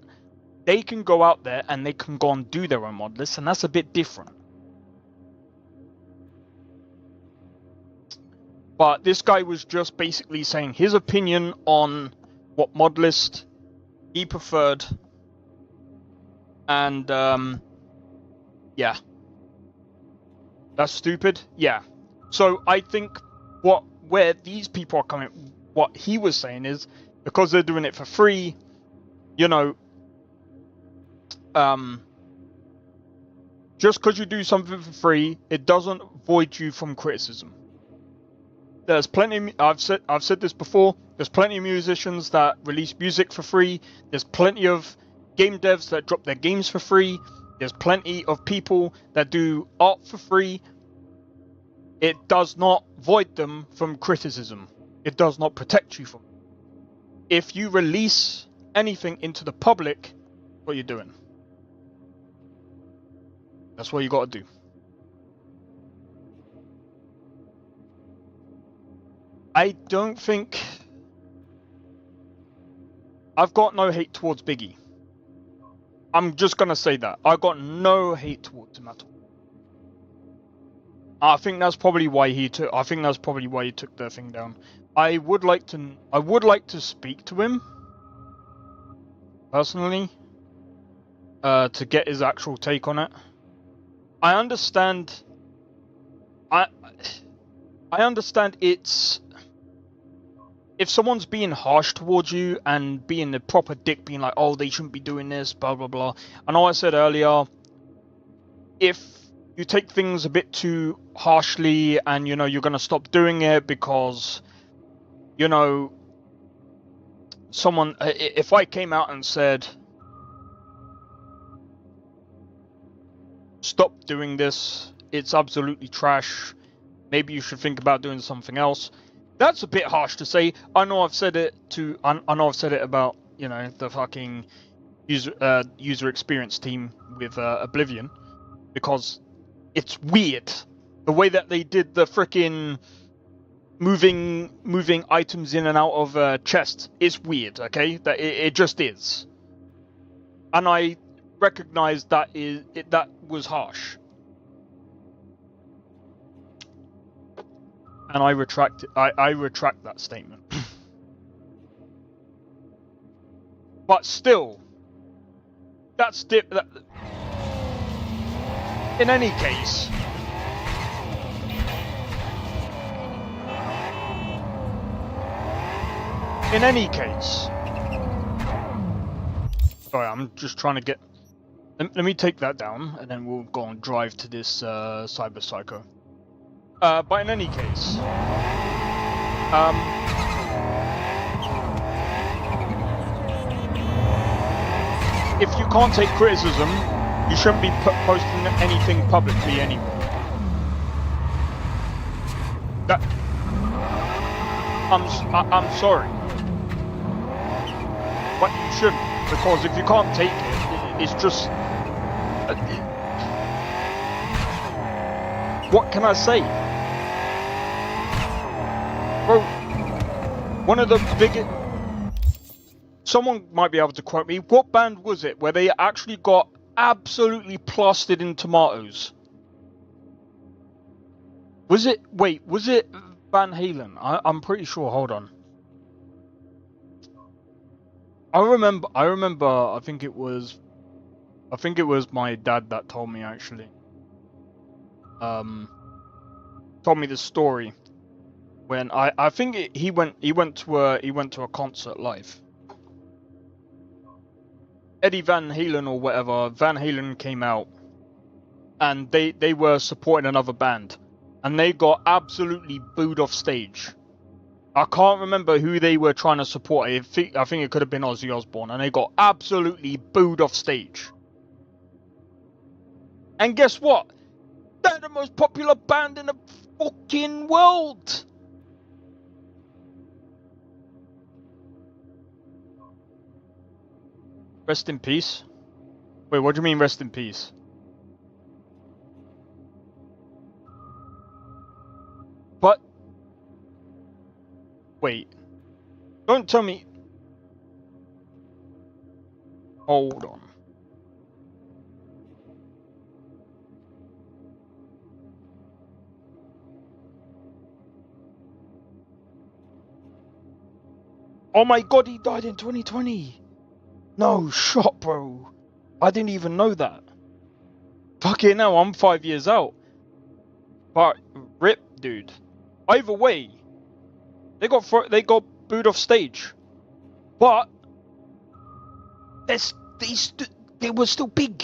B: they can go out there and they can go and do their own mod list, and that's a bit different. But this guy was just basically saying his opinion on what mod list he preferred. And, yeah. That's stupid? Yeah. So I think where these people are coming, what he was saying is, because they're doing it for free, you know, just because you do something for free, it doesn't void you from criticism. There's plenty. I've said this before. There's plenty of musicians that release music for free. There's plenty of game devs that drop their games for free. There's plenty of people that do art for free. It does not void them from criticism. It does not protect you from it. If you release anything into the public, what you're doing. That's what you got to do. I don't think... I've got no hate towards Biggie. I'm just going to say that. I got no hate towards him at all. I think that's probably why he took the thing down. I would like to speak to him personally to get his actual take on it. I understand it's, if someone's being harsh towards you and being the proper dick, being like, oh, they shouldn't be doing this, blah, blah, blah. I know I said earlier, if you take things a bit too harshly and, you know, you're going to stop doing it because, you know, someone, if I came out and said, stop doing this, it's absolutely trash, maybe you should think about doing something else. That's a bit harsh to say. I know I've said it about, you know, the fucking user experience team with Oblivion, because it's weird the way that they did the frickin' moving items in and out of chests. It's weird, okay? That it just is, and I recognize that that was harsh. And I retract that statement. But still, in any case, sorry, I'm just trying to get. Let me take that down, and then we'll go and drive to this cyber psycho. But in any case, if you can't take criticism, you shouldn't be posting anything publicly anyway. I'm sorry, but you shouldn't, because if you can't take it, it's just. What can I say? Bro, one of the biggest... Someone might be able to quote me. What band was it where they actually got absolutely plastered in tomatoes? Was it... Wait, was it Van Halen? I'm pretty sure. Hold on. I remember, I think it was my dad that told me, actually. Told me the story when I think he went to a concert live. Eddie Van Halen or whatever, Van Halen came out and they were supporting another band and they got absolutely booed off stage I can't remember who they were trying to support. I think it could have been Ozzy Osbourne, and they got absolutely booed off stage. And guess what? They're the most popular band in the fucking world. Rest in peace. Wait, what do you mean rest in peace? But wait. Don't tell me. Hold on. Oh my god, he died in 2020. No shot, bro. I didn't even know that. Fucking hell, I'm 5 years out. But rip, dude. Either way, they got booed off stage. But they were still big.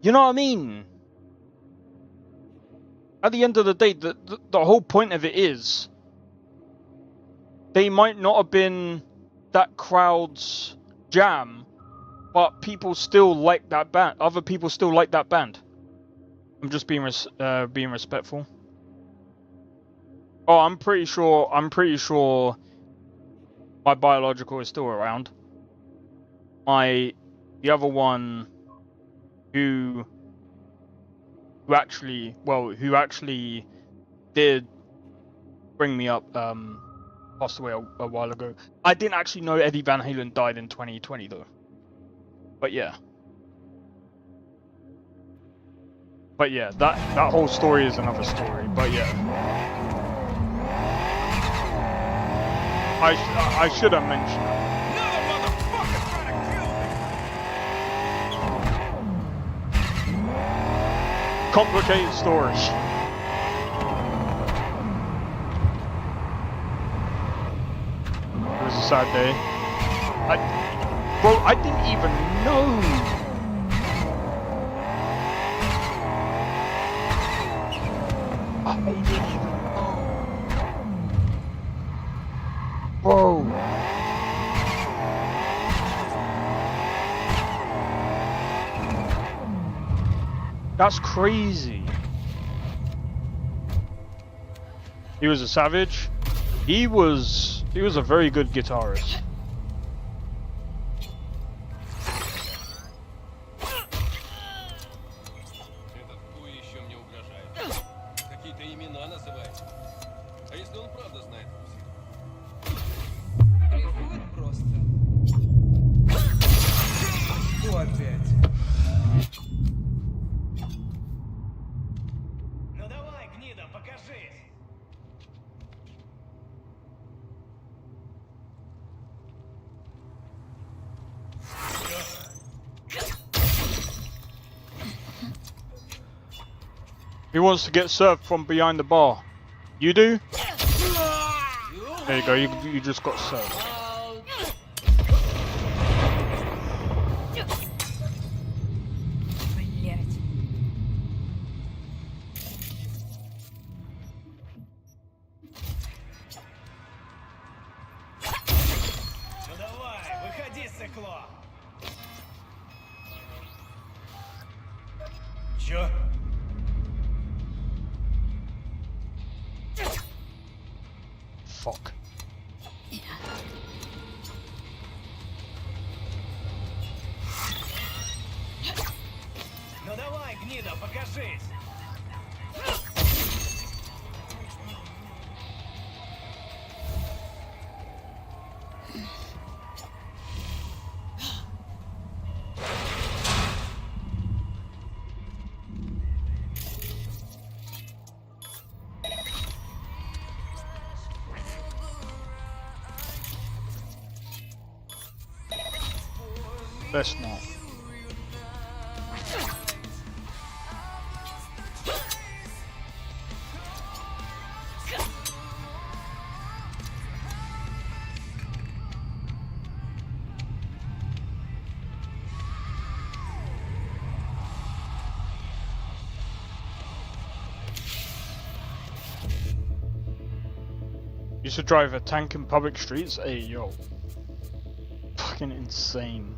B: You know what I mean? At the end of the day, the whole point of it is they might not have been that crowd's jam, but people still like that band. Other people still like that band. I'm just being respectful. Oh, I'm pretty sure my biological is still around. The other one who actually did bring me up passed away a while ago. I didn't actually know Eddie Van Halen died in 2020 though. But yeah, that whole story is another story. But yeah, I should have mentioned that. Complicated story. It was a sad day. Bro, I didn't even know. I didn't even know. Bro. That's crazy. He was a savage. He was a very good guitarist. He wants to get served from behind the bar. You do? There you go, you just got served. Fuck.
L: Ну давай, гнида, покажись.
B: Best not. Used to drive a tank in public streets. Hey, yo. Fucking insane.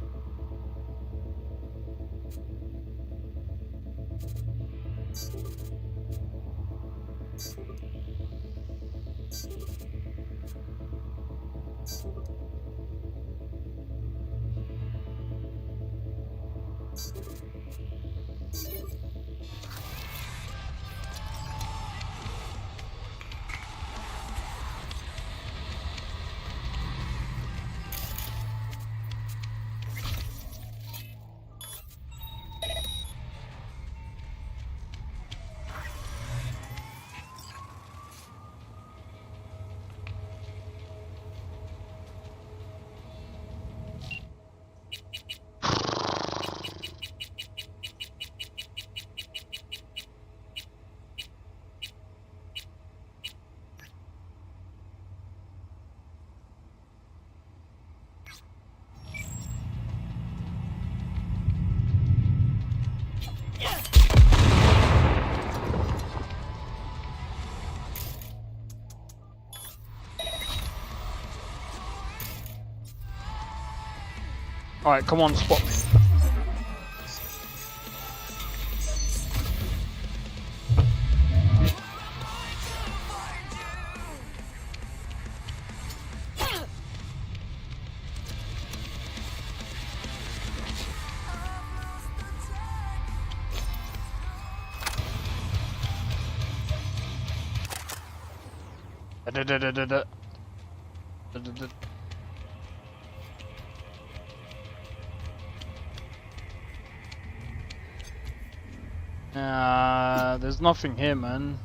B: Alright, come on, spot me. There's nothing here, man.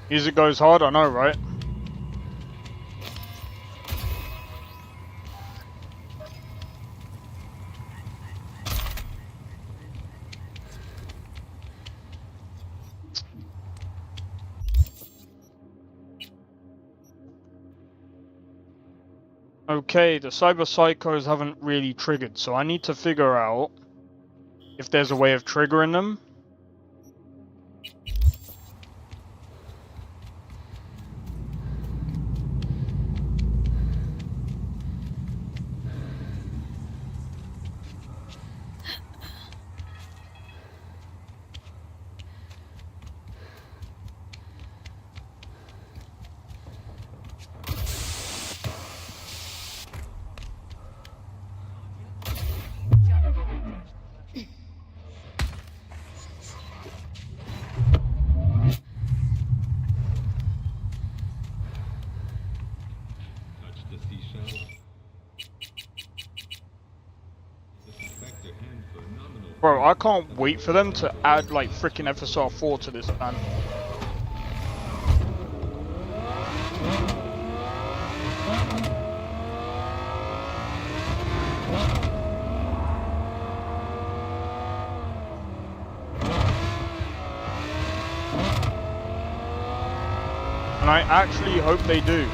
B: Music goes hard, I know, right? Okay, the cyber psychos haven't really triggered, so I need to figure out if there's a way of triggering them. Bro, I can't wait for them to add like freaking FSR 4 to this, man. And I actually hope they do.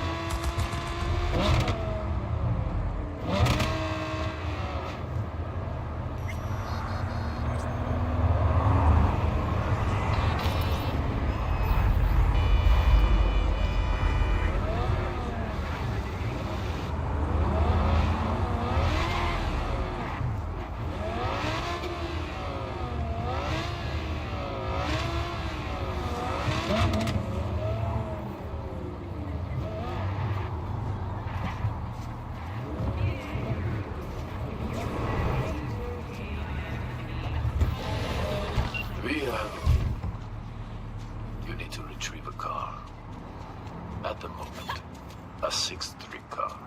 J: You need to retrieve a car. At the moment, a 6-3 car.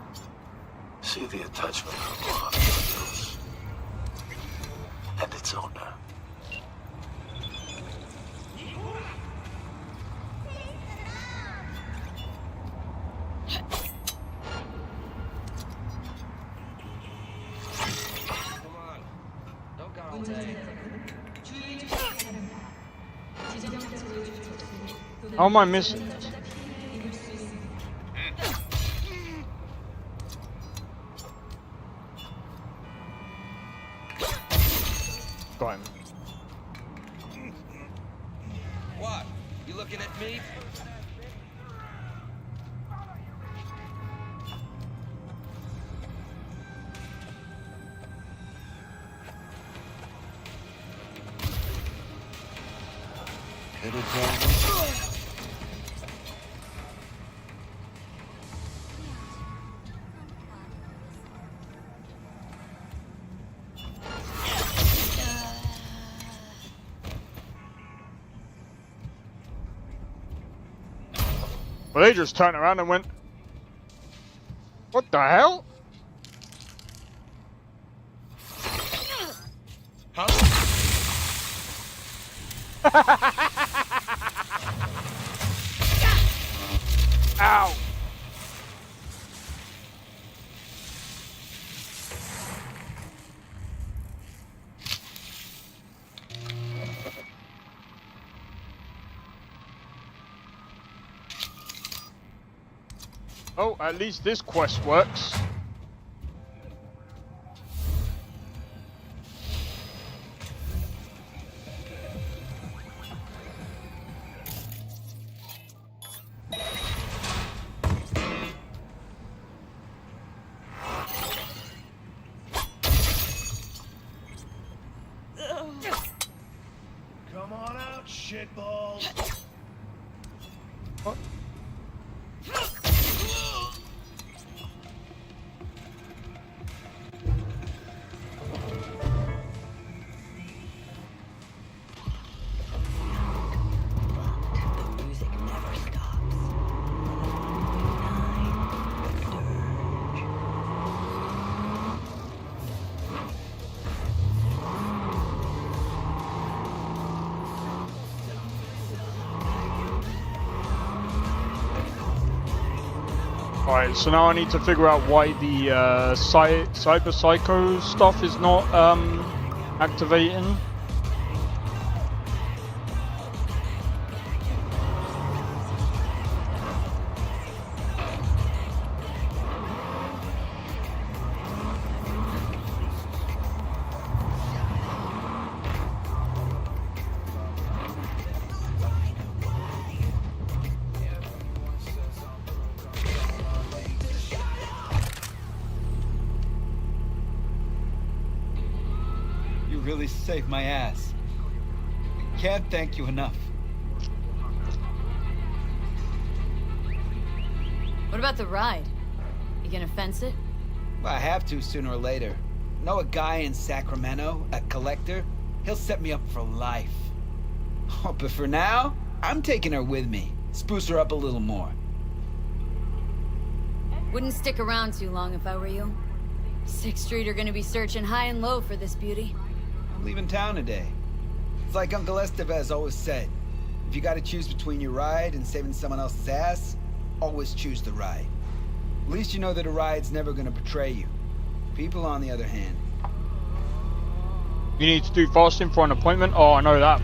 J: See the attachment from one of the windows. And its owner.
B: How am I missing it? Got him.
J: What? You looking at me?
B: Well, they just turned around and went, what the hell?
J: Huh?
B: Ow! Oh, at least this quest works.
L: Come on out, shitballs.
B: What? Alright, so now I need to figure out why the Cyber Psycho stuff is not activating.
J: Really saved my ass. Can't thank you enough.
I: What about the ride? You gonna fence it?
J: I have to sooner or later. Know a guy in Sacramento, a collector? He'll set me up for life. Oh, but for now, I'm taking her with me. Spruce her up a little more.
I: Wouldn't stick around too long if I were you. 6th Street are gonna be searching high and low for this beauty.
J: I'm leaving town today. It's like Uncle Estevez always said. If you gotta choose between your ride and saving someone else's ass, always choose the ride. At least you know that a ride's never gonna betray you. People, on the other hand.
B: You need to do fasting for an appointment? Oh, I know that.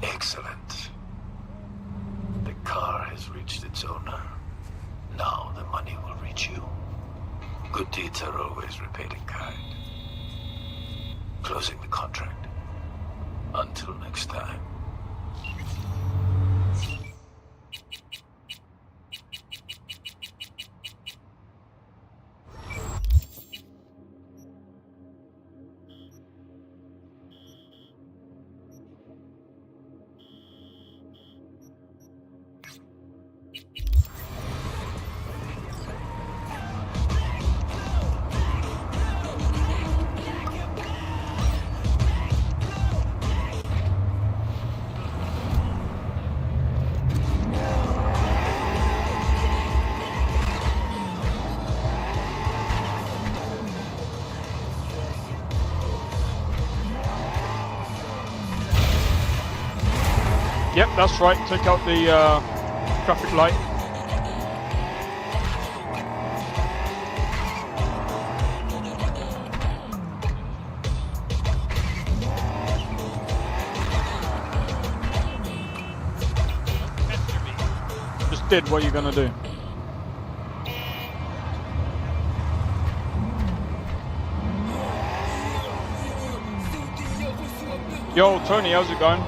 M: Excellent. The car has reached its owner. Now the money will reach you. Good deeds are always repaid in kind. Closing the contract. Until next time.
B: Yep, that's right. Take out the traffic light. Just did what you're gonna do. Yo, Tony, how's it going?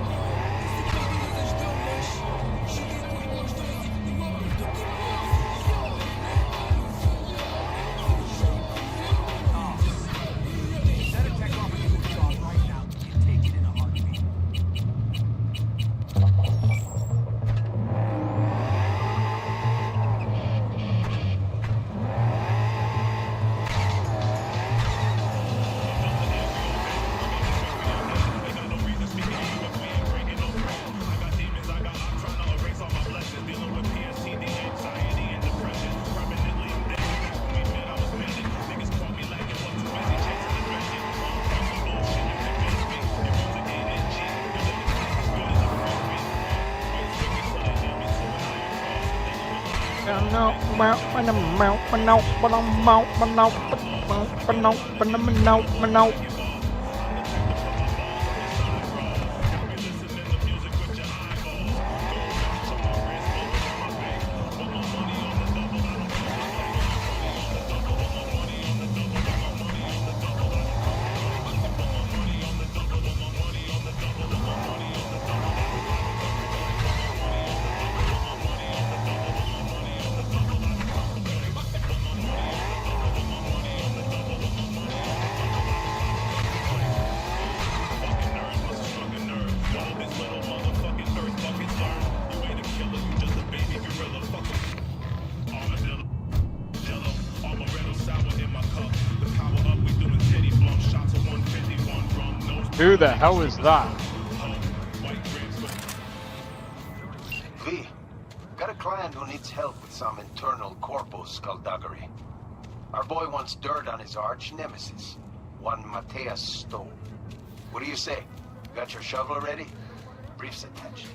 B: Who the hell is that?
J: V, got a client who needs help with some internal corpo skullduggery. Our boy wants dirt on his arch nemesis, one Mateus Stowe. What do you say? Got your shovel ready? Briefs attached.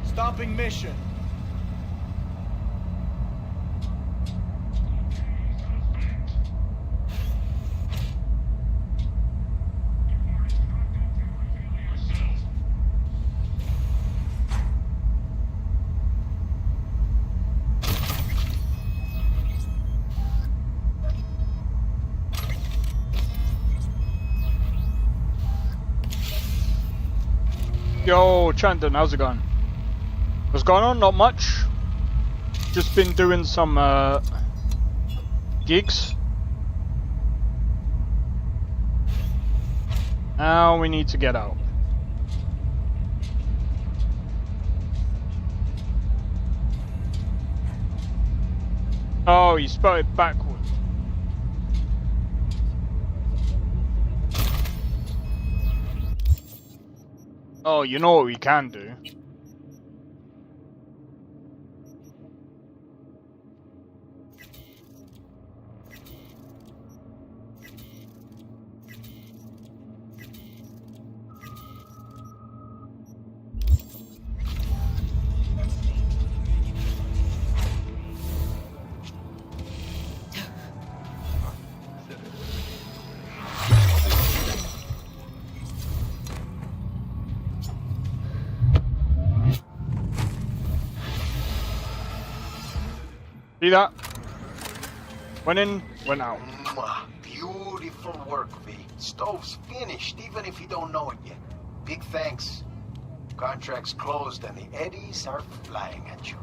L: Stopping mission.
B: Yo, Chandon, how's it going? What's going on? Not much. Just been doing some gigs. Now we need to get out. Oh, you spelled it backwards. Oh, you know what we can do? See that? Went in, went out.
J: Beautiful work, V. Stove's finished, even if you don't know it yet. Big thanks. Contract's closed and the eddies are flying at you.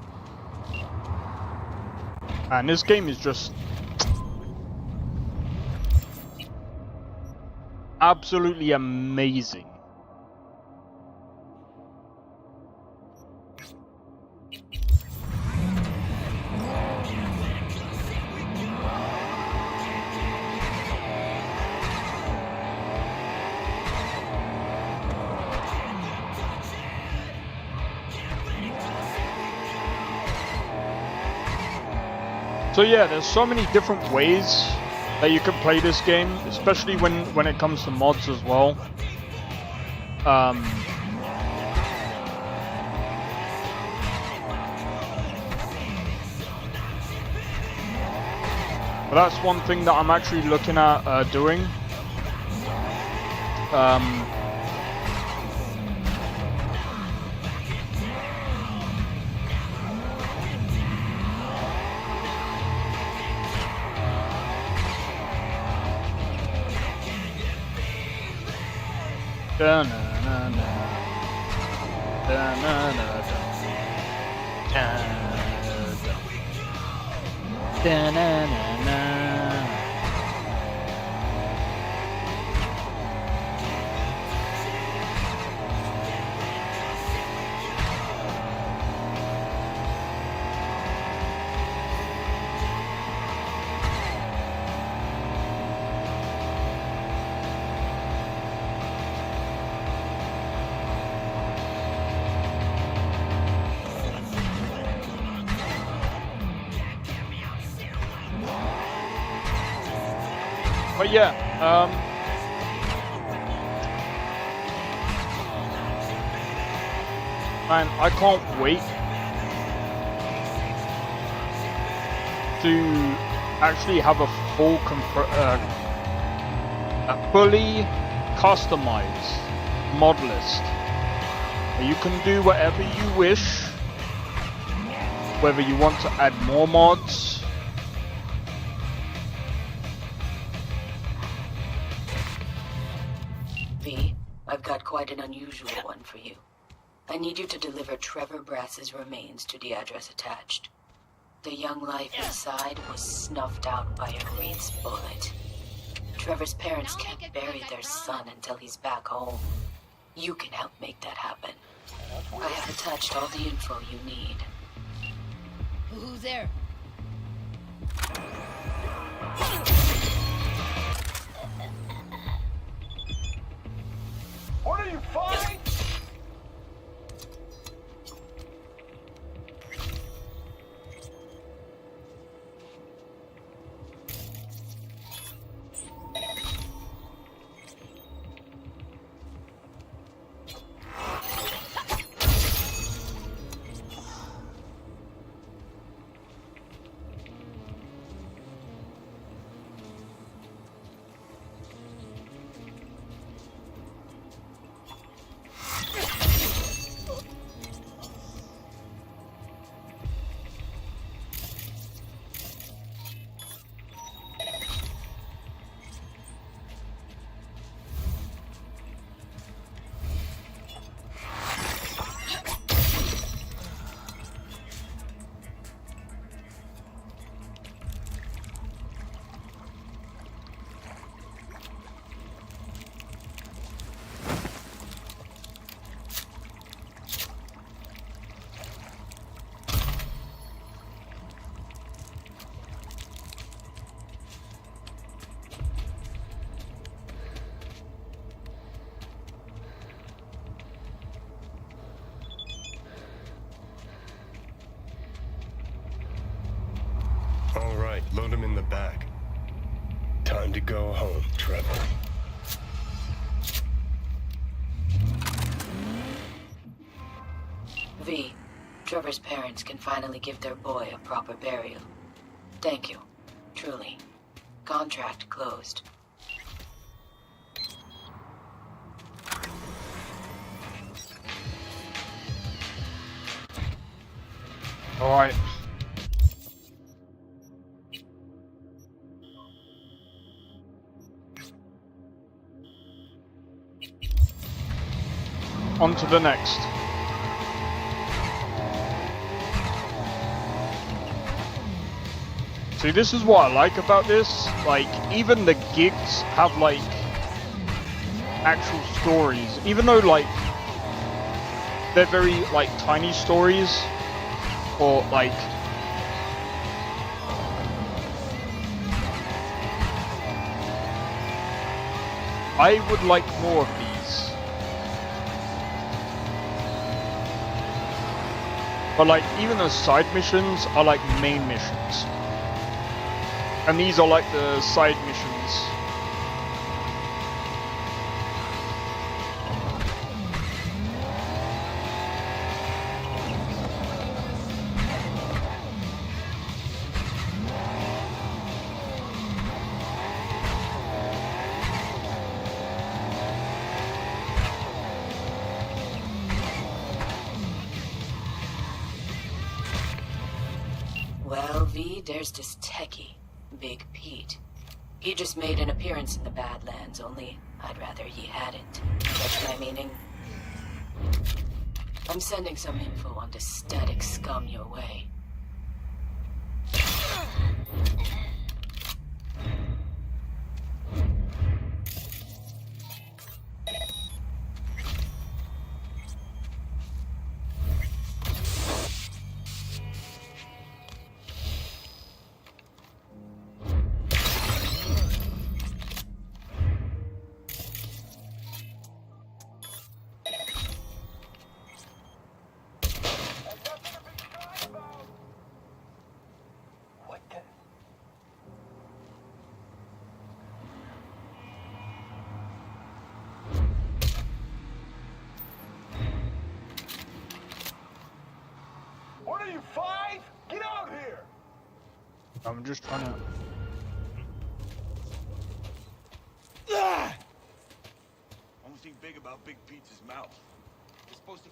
B: And this game is just absolutely amazing. So yeah, there's so many different ways that you can play this game, especially when it comes to mods as well. But that's one thing that I'm actually looking at doing. But yeah, man, I can't wait to actually have a fully customized mod list where you can do whatever you wish, whether you want to add more mods.
G: V, I've got quite an unusual one for you. I need you to deliver Trevor Brass's remains to the address attached. The young life inside was snuffed out by a Reed's bullet. Trevor's parents can't bury their son until he's back home. You can help make that happen. I have attached all the info you need.
K: Who's there?
L: What are you fine?
H: All right, load him in the back. Time to go home, Trevor.
G: V, Trevor's parents can finally give their boy a proper burial. Thank you. Truly. Contract closed.
B: All right. On to the next. See, this is what I like about this. Like, even the gigs have, like, actual stories. Even though, like, they're very, like, tiny stories. Or, like... I would like more of these. But like, even the side missions are like main missions. And these are like the side missions.
G: Well, V, there's this techie, Big Pete. He just made an appearance in the Badlands, only I'd rather he hadn't. Catch my meaning? I'm sending some info on this static scum your way.
L: What are you, 5? Get out here!
B: I'm just trying to...
F: Only thing big about Big Pete's mouth. It's supposed to...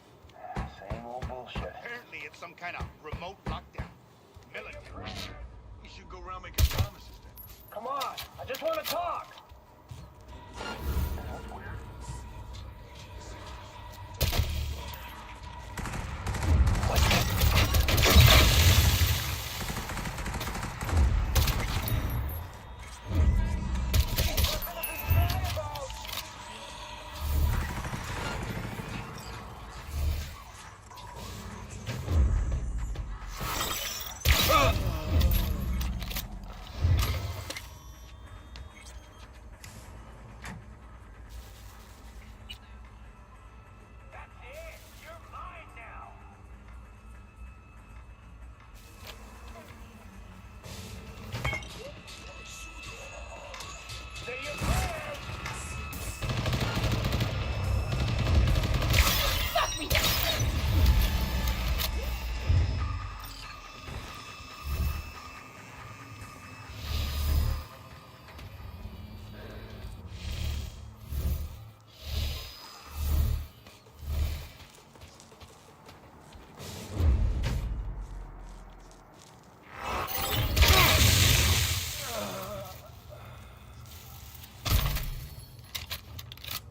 L: Same old bullshit.
F: Apparently it's some kind of remote lockdown. Military. We should go around making promises then.
L: Come on, I just want to talk. That's weird.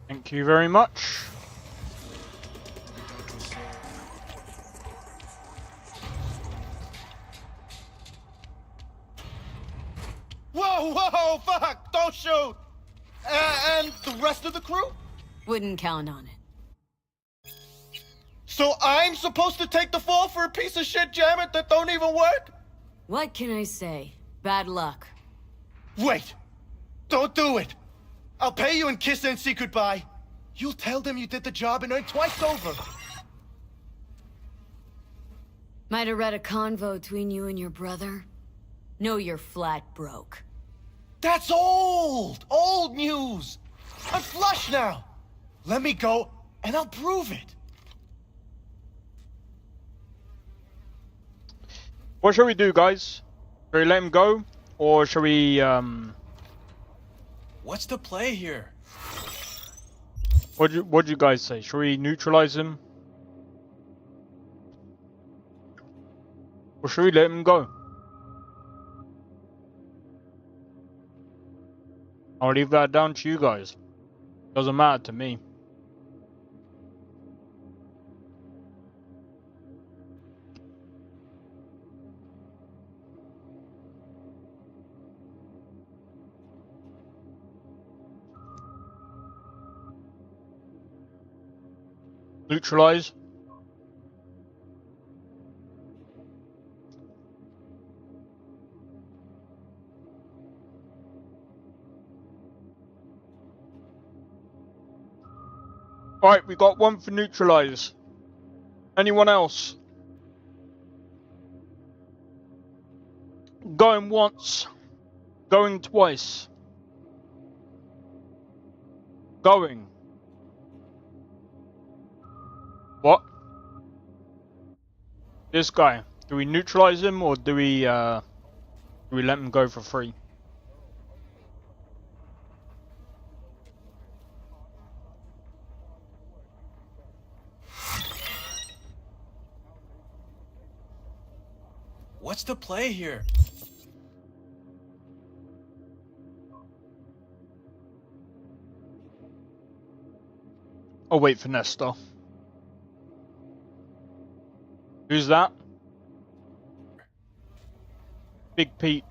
B: Thank you very much.
L: Whoa, whoa, fuck! Don't shoot! And the rest of the crew?
I: Wouldn't count on it.
L: So I'm supposed to take the fall for a piece of shit jammer that don't even work?
I: What can I say? Bad luck.
L: Wait! Don't do it! I'll pay you and kiss and say goodbye. You'll tell them you did the job and earn twice over.
I: Might have read a convo between you and your brother. Know you're flat broke.
L: That's old! Old news! I'm flush now! Let me go, and I'll prove it.
B: What shall we do, guys? Shall we let him go? Or shall we,
L: What's the play here?
B: What'd you guys say? Shall we neutralize him? Or shall we let him go? I'll leave that down to you guys. Doesn't matter to me. Neutralize. Alright, we got one for neutralize. Anyone else? Going once. Going twice. Going. What? This guy. Do we neutralize him or do we let him go for free?
L: What's the play here?
B: I'll wait for Nestor. Who's that? Big Pete.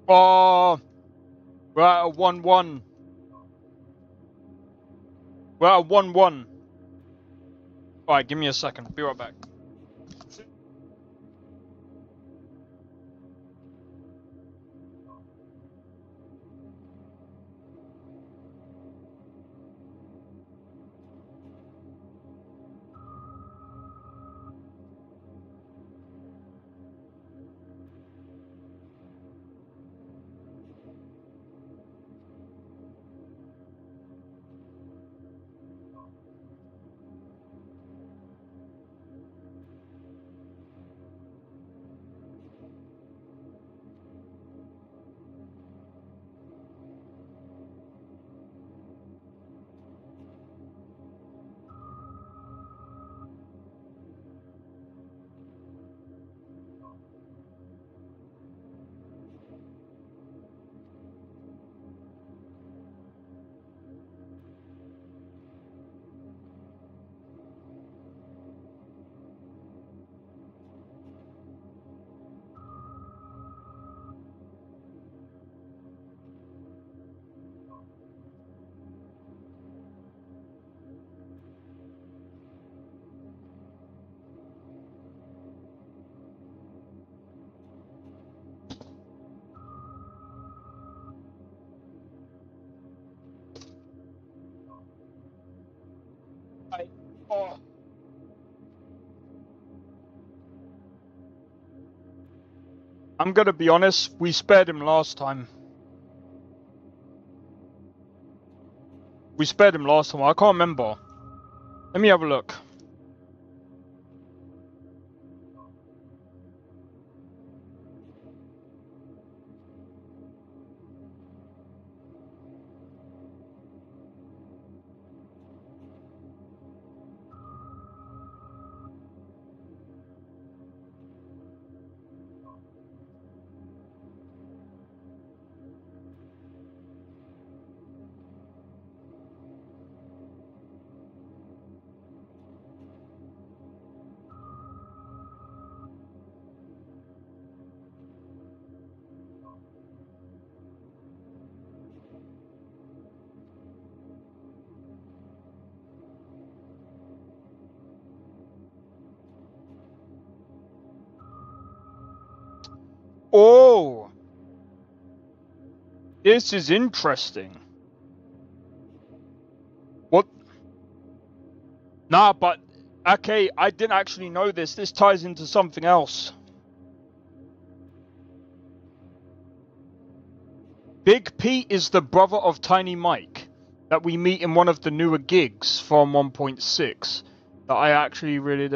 B: Oh, we're at a 1-1. We're at a 1-1. Alright, give me a second. Be right back. Oh. I'm gonna be honest, we spared him last time. We spared him last time, I can't remember. Let me have a look. Oh! This is interesting. What? Nah, but... Okay, I didn't actually know this. This ties into something else. Big Pete is the brother of Tiny Mike that we meet in one of the newer gigs from 1.6 that I actually really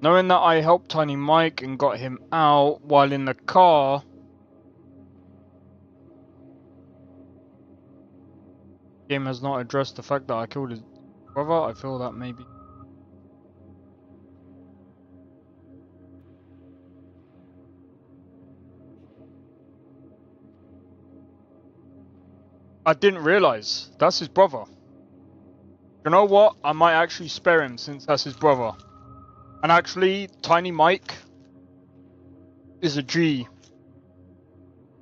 B: Knowing that I helped Tiny Mike and got him out while in the car, game has not addressed the fact that I killed his brother. I feel that maybe. I didn't realize that's his brother. You know what? I might actually spare him since that's his brother. And actually, Tiny Mike is a G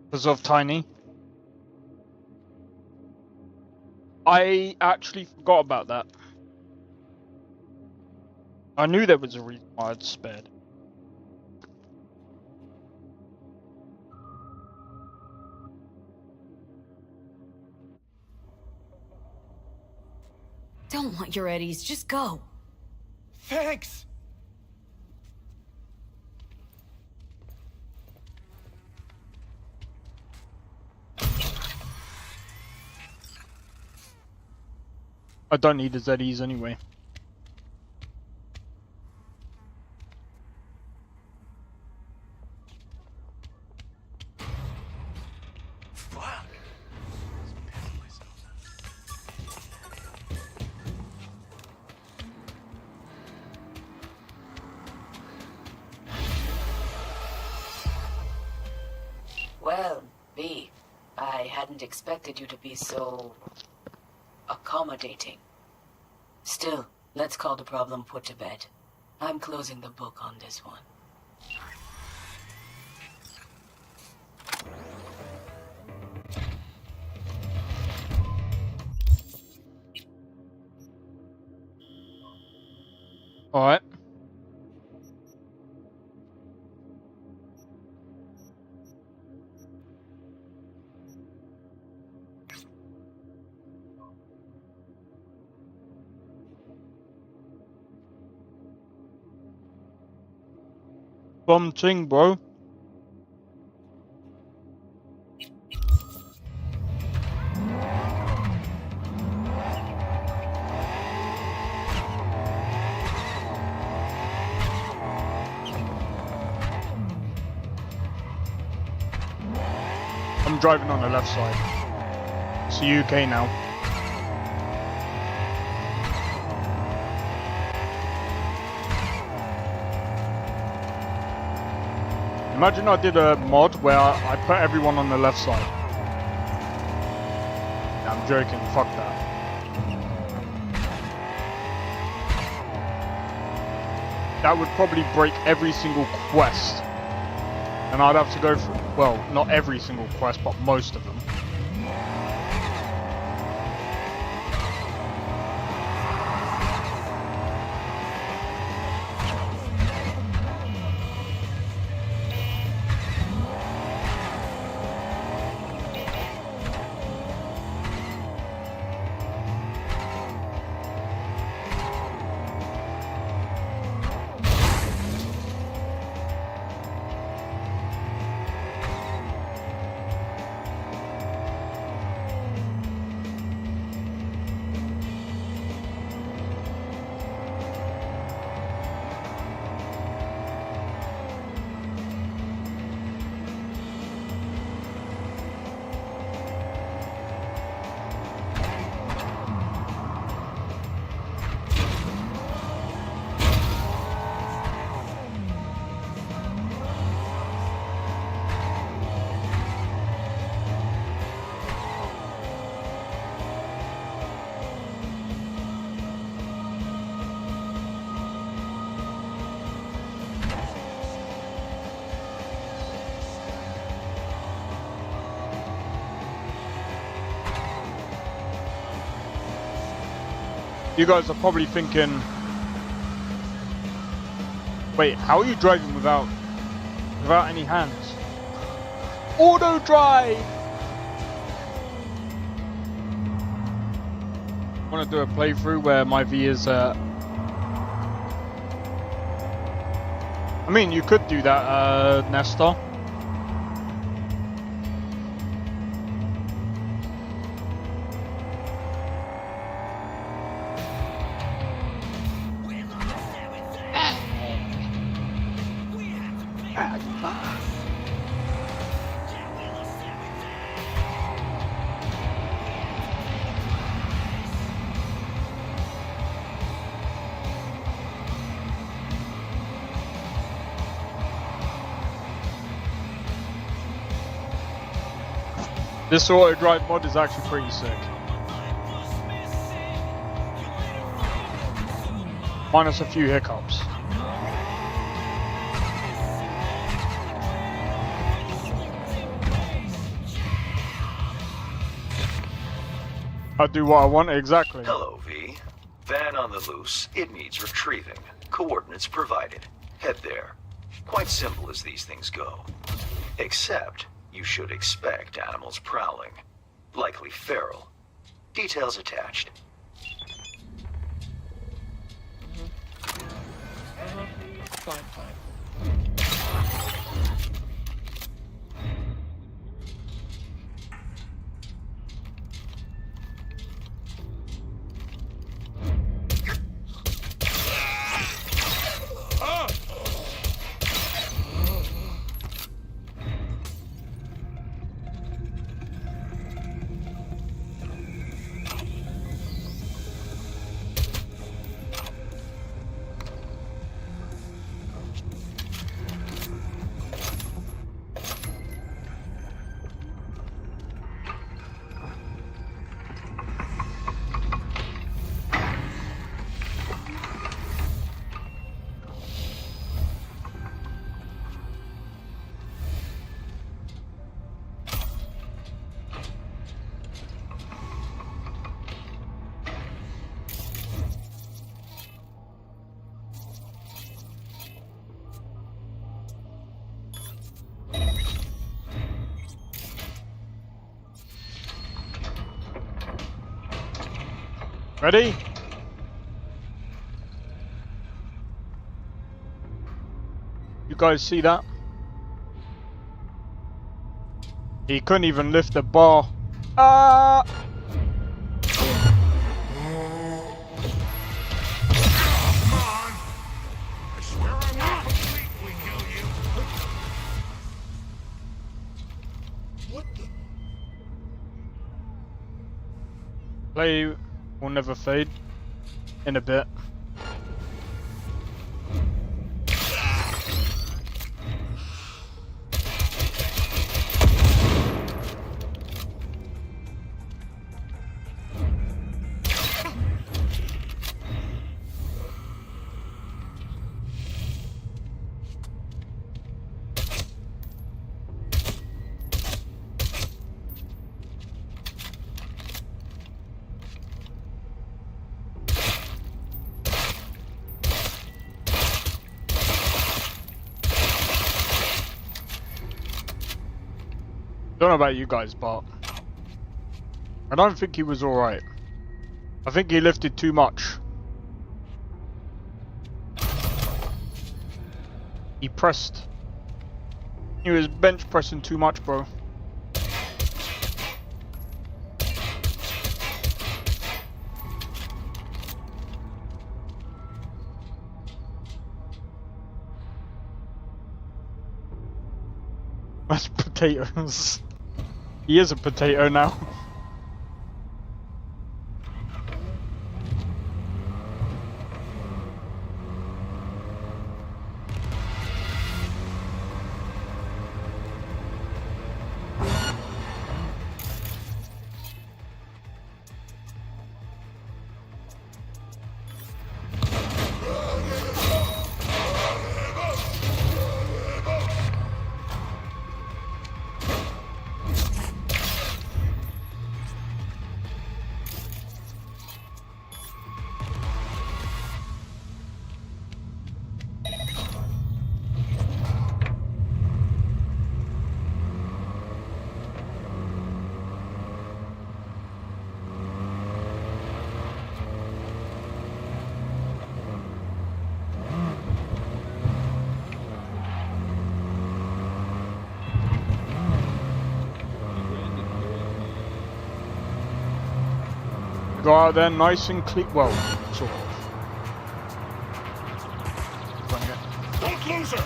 B: because of Tiny. I actually forgot about that. I knew there was a reason why I'd spared.
I: Don't want your eddies, just go.
L: Thanks!
B: I don't need his eddies anyway.
G: Well, V, I hadn't expected you to be so accommodating. Still, let's call the problem put to bed. I'm closing the book on this one.
B: Alright. Bomb ting, bro. I'm driving on the left side. It's the UK now. Imagine I did a mod where I put everyone on the left side. Yeah, I'm joking, fuck that. That would probably break every single quest. And I'd have to go for, well, not every single quest, but most of them. You guys are probably thinking, wait, how are you driving without any hands? Auto drive! I want to do a playthrough where my V is I mean, you could do that, Nestor. This auto drive mod is actually pretty sick. Minus a few hiccups. I do what I want, exactly.
M: Hello, V. Van on the loose. It needs retrieving. Coordinates provided. Head there. Quite simple as these things go. Except, you should expect animals prowling. Likely feral. Details attached.
N: fine.
B: Ready? You guys see that? He couldn't even lift the bar. Ah!
F: I swear I will completely kill you. What the?
B: Play will never fade. In a bit. Don't know about you guys, but I don't think he was alright. I think he lifted too much. He pressed. He was bench pressing too much, bro. Mashed potatoes. He is a potato now. Go out there nice and clean. Well, sort of.
F: Don't lose her!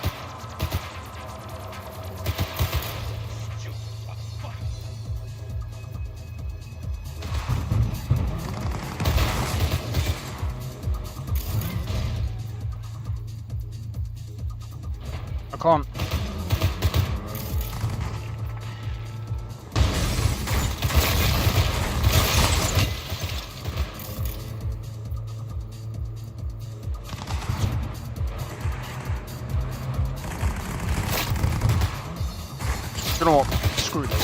B: I can't. You know what? Screw this.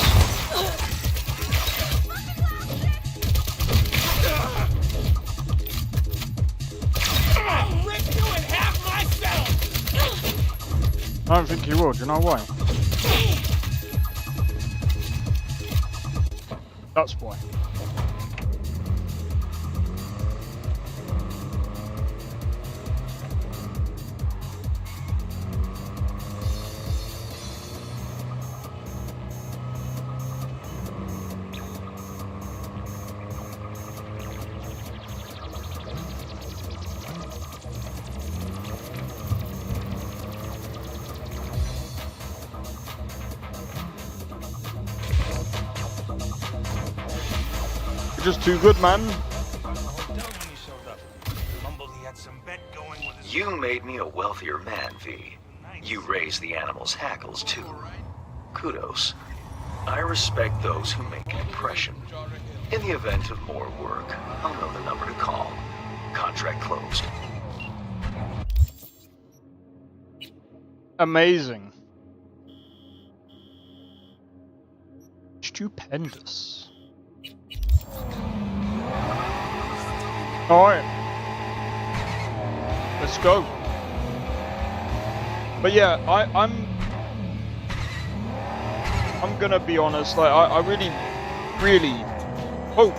F: I'll rip you in half myself!
B: I don't think he will. Do you know why? That's why. just too good, man.
M: You made me a wealthier man, V. You raised the animal's hackles, too. Kudos. I respect those who make an impression. In the event of more work, I'll know the number to call. Contract closed.
B: Amazing. Stupendous. Alright. Let's go. But yeah, I'm gonna be honest, like I really hope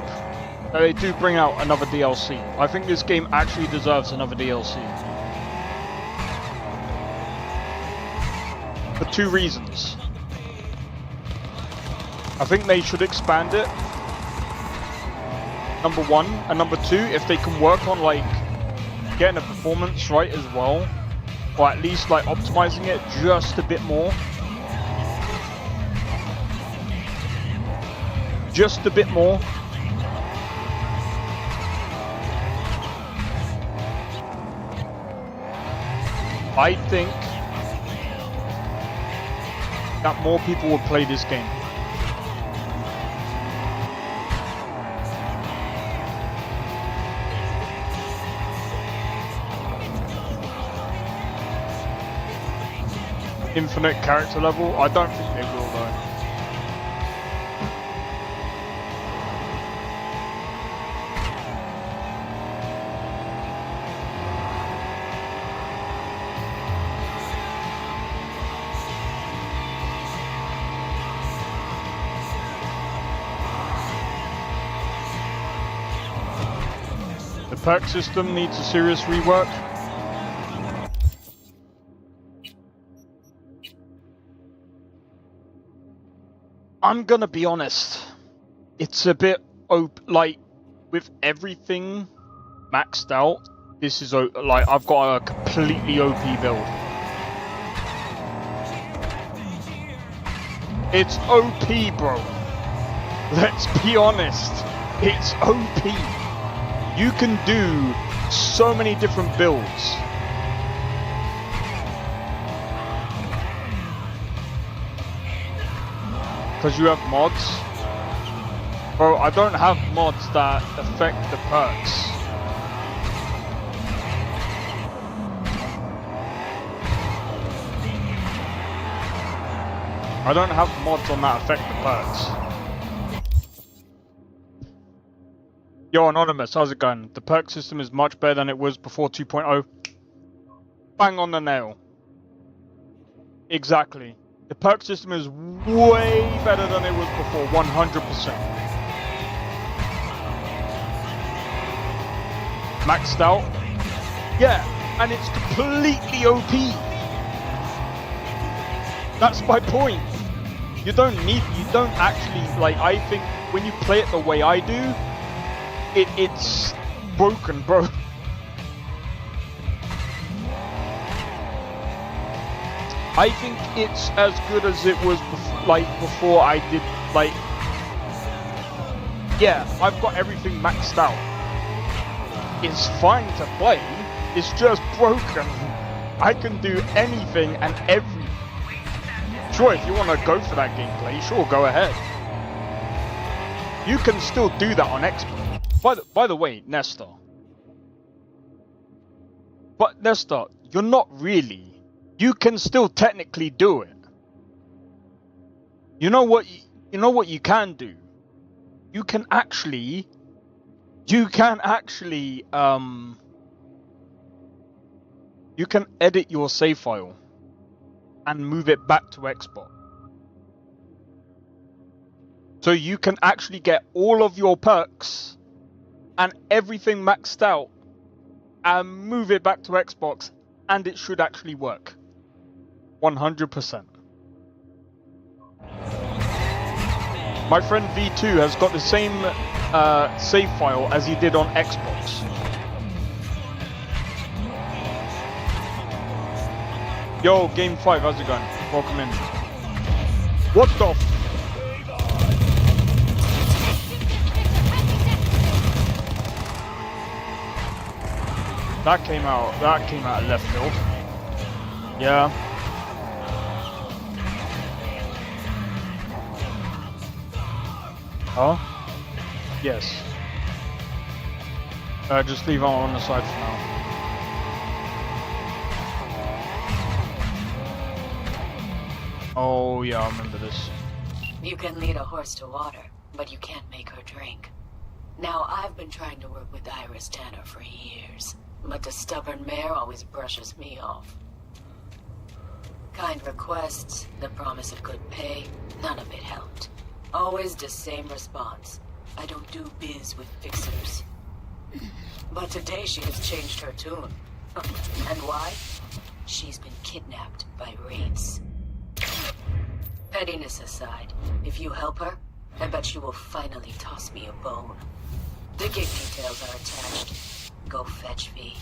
B: that they do bring out another DLC. I think this game actually deserves another DLC. For two reasons. I think they should expand it, number one, and number two, if they can work on like getting the performance right as well, or at least like optimizing it just a bit more. Just a bit more. I think that more people will play this game. Infinite character level? I don't think they will though. The perk system needs a serious rework. I'm gonna be honest, it's a bit like with everything maxed out, this is like I've got a completely OP build. It's OP, bro. Let's be honest, it's OP. You can do so many different builds. Because you have mods? Bro, I don't have mods that affect the perks. I don't have mods on that affect the perks. Yo, Anonymous, how's it going? The perk system is much better than it was before 2.0. Bang on the nail. Exactly. The perk system is way better than it was before, 100%. Maxed out? Yeah, and it's completely OP. That's my point. You don't actually, like, I think when you play it the way I do, it's broken, bro. I think it's as good as it was before I did, like, yeah, I've got everything maxed out. It's fine to play, it's just broken. I can do anything and everything. Sure, if you want to go for that gameplay, sure, go ahead. You can still do that on Xbox. By the way, Nestor. But Nestor, you're not really. You can still technically do it. You know what you can do? You can actually you can edit your save file and move it back to Xbox. So you can actually get all of your perks and everything maxed out and move it back to Xbox, and it should actually work. 100%. My friend V2 has got the same save file as he did on Xbox. Yo, Game 5, how's it going? Welcome in. What the f- That came out of left field. Yeah. Oh? Yes. Just leave it on the side for now. Oh yeah, I remember this.
G: You can lead a horse to water, but you can't make her drink. Now, I've been trying to work with Iris Tanner for years, but the stubborn mayor always brushes me off. Kind requests, the promise of good pay, none of it helped. Always the same response. I don't do biz with fixers. But today she has changed her tune. And why? She's been kidnapped by Wraiths. Pettiness aside, if you help her, I bet she will finally toss me a bone. The gig details are attached. Go fetch V.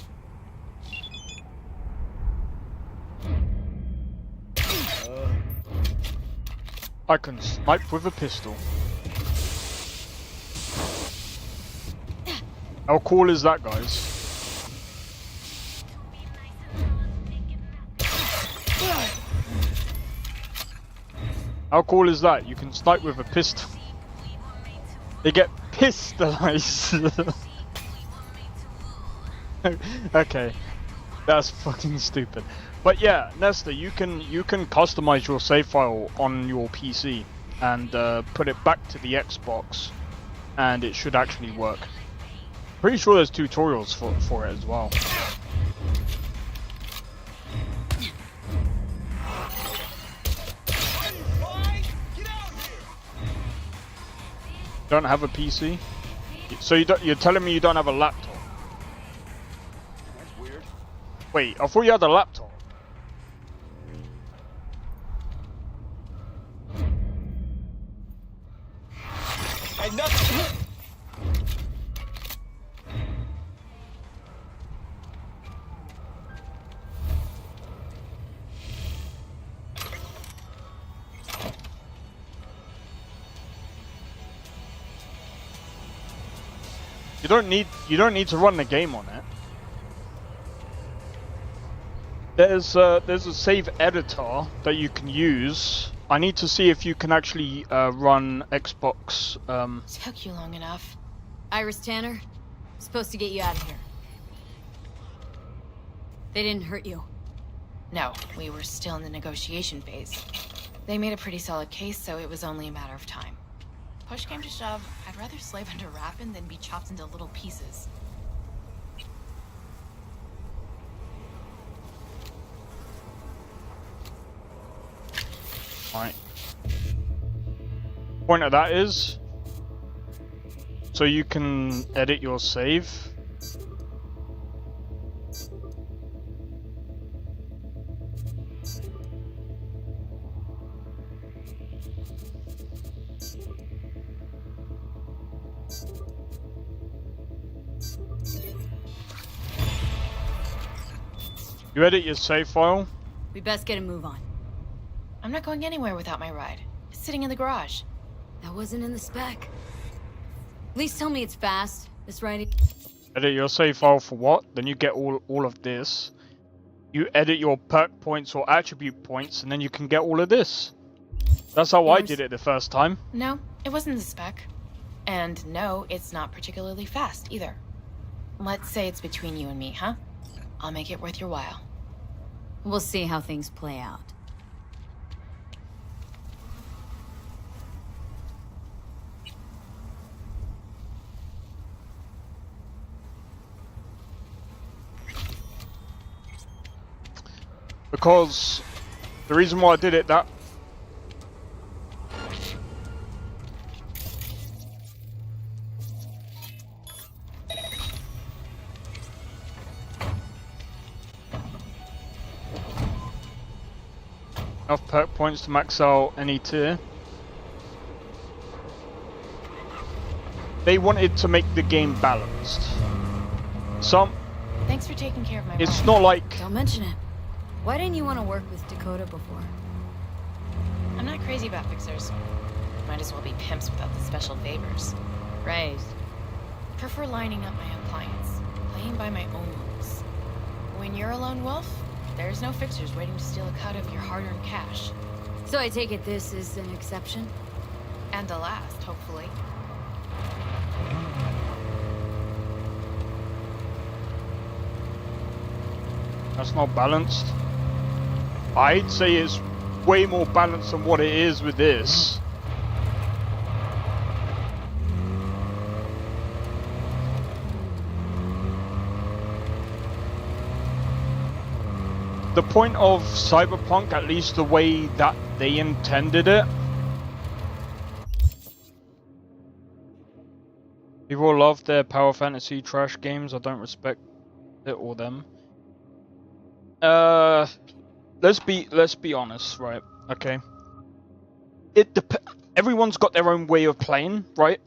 B: I can snipe with a pistol. How cool is that, guys? How cool is that? You can snipe with a pistol. They get pistolized. Okay, that's fucking stupid. But yeah, Nesta, you can customize your save file on your PC and put it back to the Xbox, and it should actually work. Pretty sure there's tutorials for it as well. Don't have a PC? So you're telling me you don't have a laptop?
L: That's weird.
B: Wait, I thought you had a laptop.
L: Hey, nothing.
B: You don't need to run the game on it. There's a save editor that you can use. I need to see if you can actually run Xbox.
K: Took you long enough.
I: Iris Tanner, supposed to get you out of here. They didn't hurt you.
K: No, we were still in the negotiation phase. They made a pretty solid case, so it was only a matter of time. Push came to shove, I'd rather slave under Rappin than be chopped into little pieces.
B: Alright. Point of that is, so you can edit your save. You edit your save file.
I: We best get a move on.
K: I'm not going anywhere without my ride. It's sitting in the garage.
I: That wasn't in the spec. At least tell me it's fast. This riding.
B: Edit your save file for what? Then you get all of this. You edit your perk points or attribute points, and then you can get all of this. That's how I did it the first time.
K: No, it wasn't the spec. And no, it's not particularly fast either. Let's say it's between you and me, huh? I'll make it worth your while.
I: We'll see how things play out.
B: Because the reason why I did it that enough perk points to max out any tier. They wanted to make the game balanced.
K: Thanks for taking care of my
B: It's
K: ride.
B: not like...
I: Don't mention it. Why didn't you want to work with Dakota before?
K: I'm not crazy about fixers. Might as well be pimps without the special favors.
I: Right.
K: Prefer lining up my own clients. Playing by my own rules. When you're a lone wolf, there's no fixers waiting to steal a cut of your hard-earned cash.
I: So I take it this is an exception?
K: And the last, hopefully.
B: That's not balanced. I'd say it's way more balanced than what it is with this. The point of Cyberpunk, at least the way that they intended it. People love their power fantasy trash games. I don't respect it or them. Let's be honest, right? Okay. Everyone's got their own way of playing, right?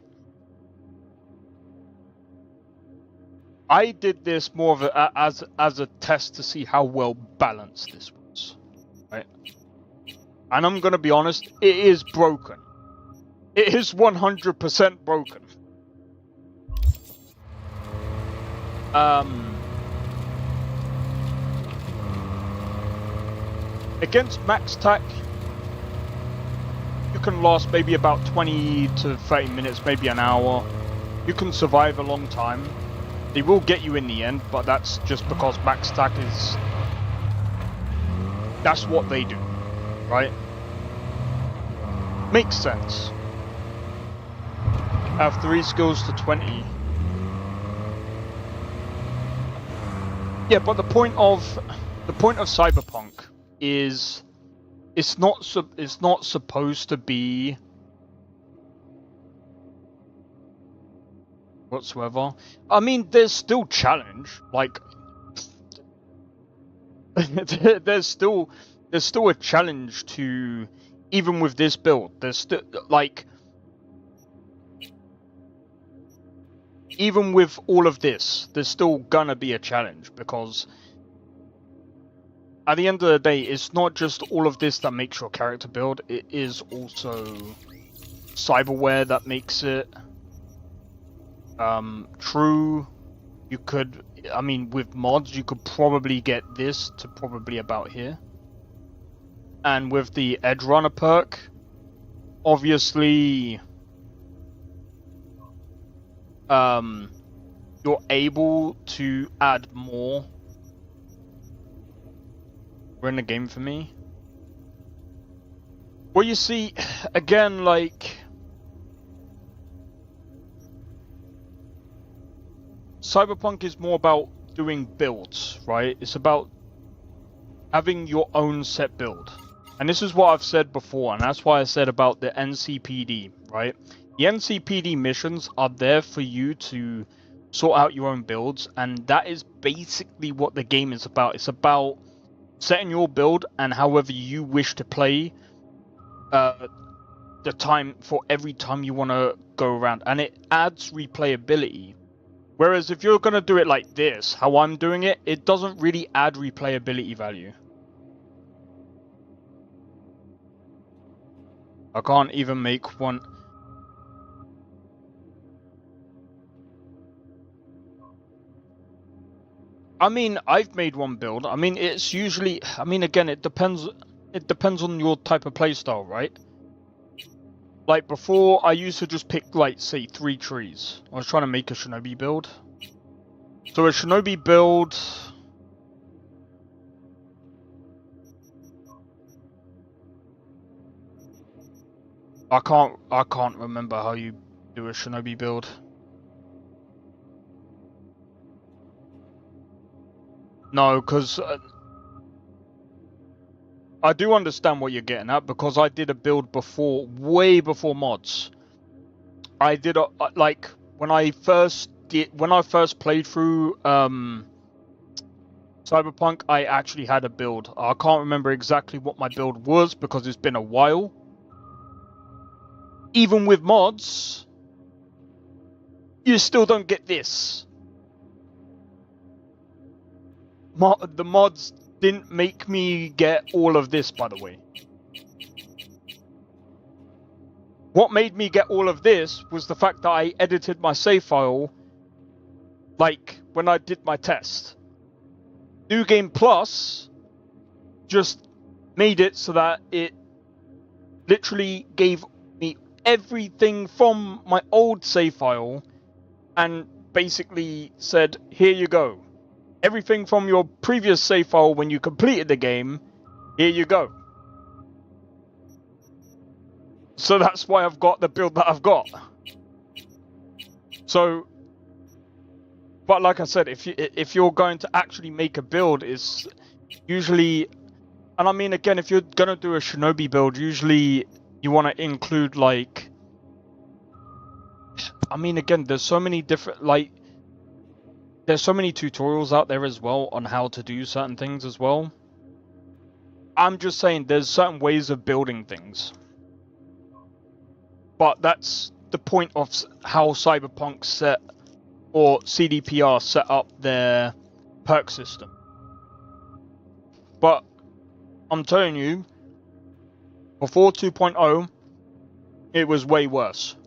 B: I did this more of as a test to see how well balanced this was, right? And I'm gonna be honest, it is broken. It is 100% broken. Against max tack, you can last maybe about 20 to 30 minutes, maybe an hour. You can survive a long time. They will get you in the end, but that's just because max tack is... That's what they do, right? Makes sense. Have 3 skills to 20. Yeah, but the point of Cyberpunk is it's not supposed to be whatsoever. I mean, there's still challenge, like there's still a challenge to, even with this build. There's still, like, even with all of this, there's still gonna be a challenge, because at the end of the day, it's not just all of this that makes your character build, it is also cyberware that makes it true. You could, I mean, with mods, you could probably get this to probably about here. And with the Edge Runner perk, obviously, you're able to add more. We're in the game for me. Well, you see, again, like, Cyberpunk is more about doing builds, right? It's about having your own set build. And this is what I've said before, and that's why I said about the NCPD, right? The NCPD missions are there for you to sort out your own builds, and that is basically what the game is about. It's about setting your build and however you wish to play the time for every time you want to go around, and it adds replayability. Whereas if you're going to do it like this, how I'm doing it, it doesn't really add replayability value. I can't even make one. I mean, I've made one build. I mean, it's usually, I mean, again, it depends on your type of playstyle, right? Like before, I used to just pick, like, say, 3 trees. I was trying to make a shinobi build. So a shinobi build... I can't remember how you do a shinobi build. No, because I do understand what you're getting at, because I did a build before, way before mods. I did a, like, when I first played through Cyberpunk, I actually had a build. I can't remember exactly what my build was because it's been a while. Even with mods, you still don't get this. The mods didn't make me get all of this, by the way. What made me get all of this was the fact that I edited my save file, like, when I did my test. New Game Plus just made it so that it literally gave me everything from my old save file and basically said, here you go. Everything from your previous save file when you completed the game, here you go. So that's why I've got the build that I've got. So, but like I said, if you're going to actually make a build, it's usually, and I mean again, if you're gonna do a Shinobi build, usually you want to include like, I mean again, there's so many different like. There's so many tutorials out there as well on how to do certain things as well. I'm just saying there's certain ways of building things. But that's the point of how Cyberpunk set, or CDPR set up their perk system. But I'm telling you, before 2.0, it was way worse.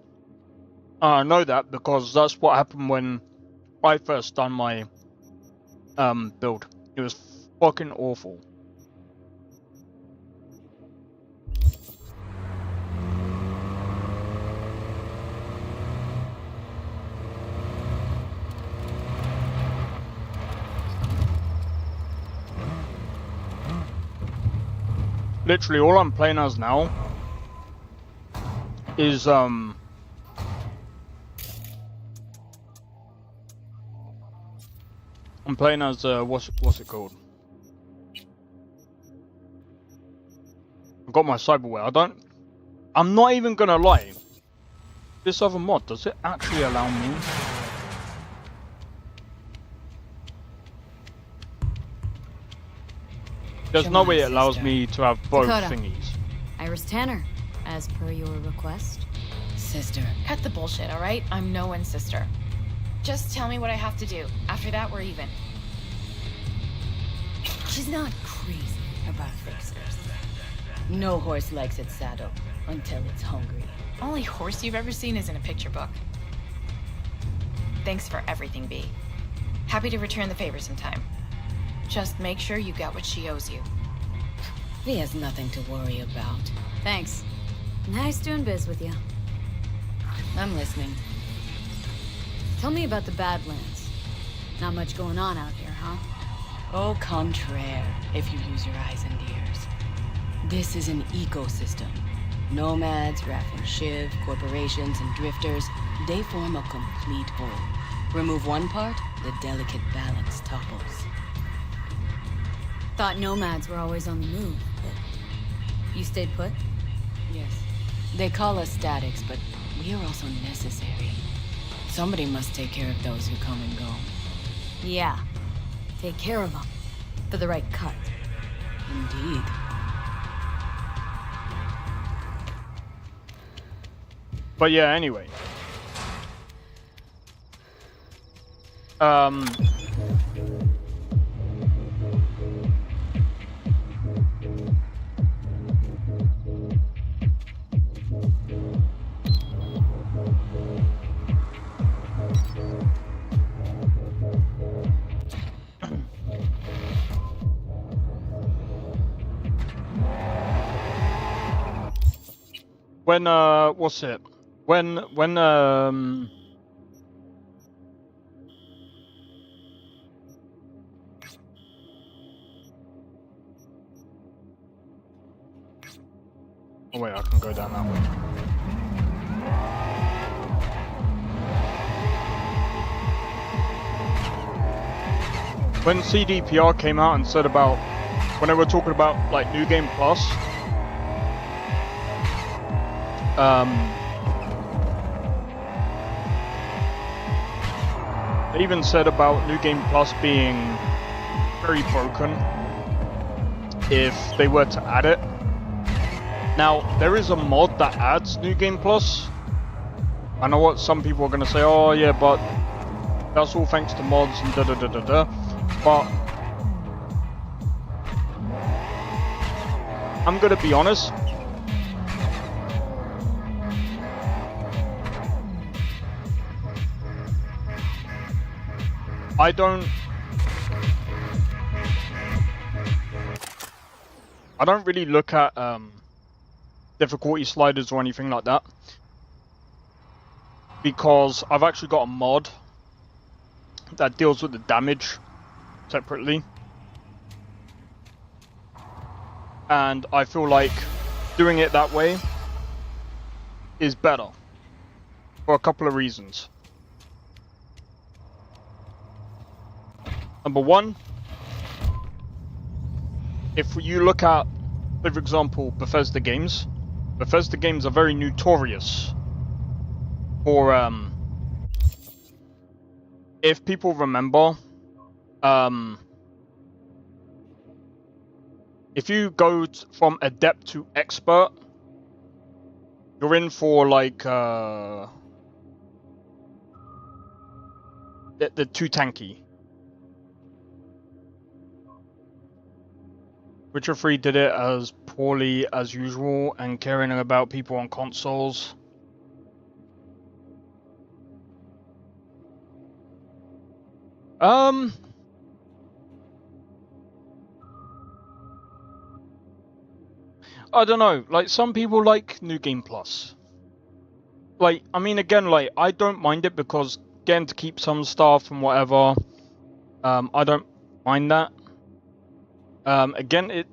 B: I know that because that's what happened when I first done my build. It was fucking awful. Literally all I'm playing as now is I'm playing as what's it called? I've got my cyberware. I'm not even gonna lie. This other mod, does it actually allow me? There's no way it allows me to have both thingies.
I: Iris Tanner, as per your request.
K: Sister. Cut the bullshit, alright? I'm no one's sister. Just tell me what I have to do. After that, we're even.
G: She's not crazy about fixers. No horse likes its saddle until it's hungry.
K: Only horse you've ever seen is in a picture book. Thanks for everything, B. Happy to return the favor sometime. Just make sure you get what she owes you.
G: He has nothing to worry about.
I: Thanks. Nice doing biz with you.
G: I'm listening.
I: Tell me about the Badlands. Not much going on out here, huh?
G: Au contraire, if you use your eyes and ears. This is an ecosystem. Nomads, Raff and Shiv, corporations, and drifters, they form a complete whole. Remove one part, the delicate balance topples.
I: Thought nomads were always on the move, but you stayed put?
G: Yes. They call us statics, but we are also necessary. Somebody must take care of those who come and go.
I: Yeah. Take care of them. For the right cut.
G: Indeed.
B: But yeah, anyway. When what's it? When oh wait, I can go down that way. When CDPR came out and said about, when they were talking about like New Game Plus, they even said about New Game Plus being very broken if they were to add it. Now, there is a mod that adds New Game Plus. I know what some people are going to say, oh yeah, but that's all thanks to mods and da-da-da-da-da. But I'm going to be honest. I don't really look at difficulty sliders or anything like that, because I've actually got a mod that deals with the damage separately, and I feel like doing it that way is better for a couple of reasons. Number one, if you look at, for example, Bethesda games are very notorious for, if people remember, if you go from adept to expert, you're in for like the too tanky. Witcher 3 did it as poorly as usual and caring about people on consoles. I don't know, like some people like New Game Plus. Like, I mean, again, like, I don't mind it because getting to keep some stuff and whatever, I don't mind that. Again,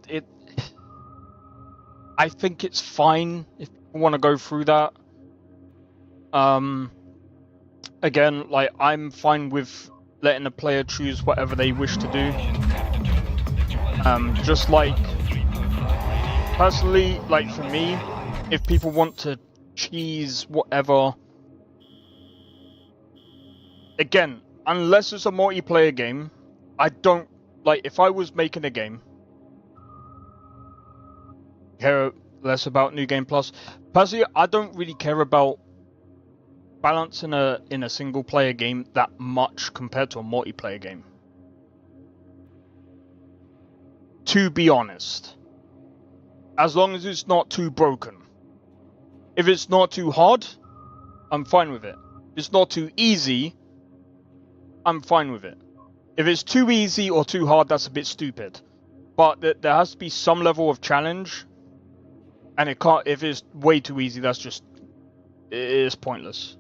B: I think it's fine if people want to go through that. Again, like, I'm fine with letting the player choose whatever they wish to do. Just like, personally, like for me, if people want to cheese whatever, again, unless it's a multiplayer game, I don't, like, if I was making a game, care less about New Game Plus. Personally, I don't really care about balance in a single player game that much compared to a multiplayer game. To be honest. As long as it's not too broken. If it's not too hard, I'm fine with it. If it's not too easy, I'm fine with it. If it's too easy or too hard, that's a bit stupid. But there has to be some level of challenge. And it can't, if it's way too easy, that's just, it is pointless.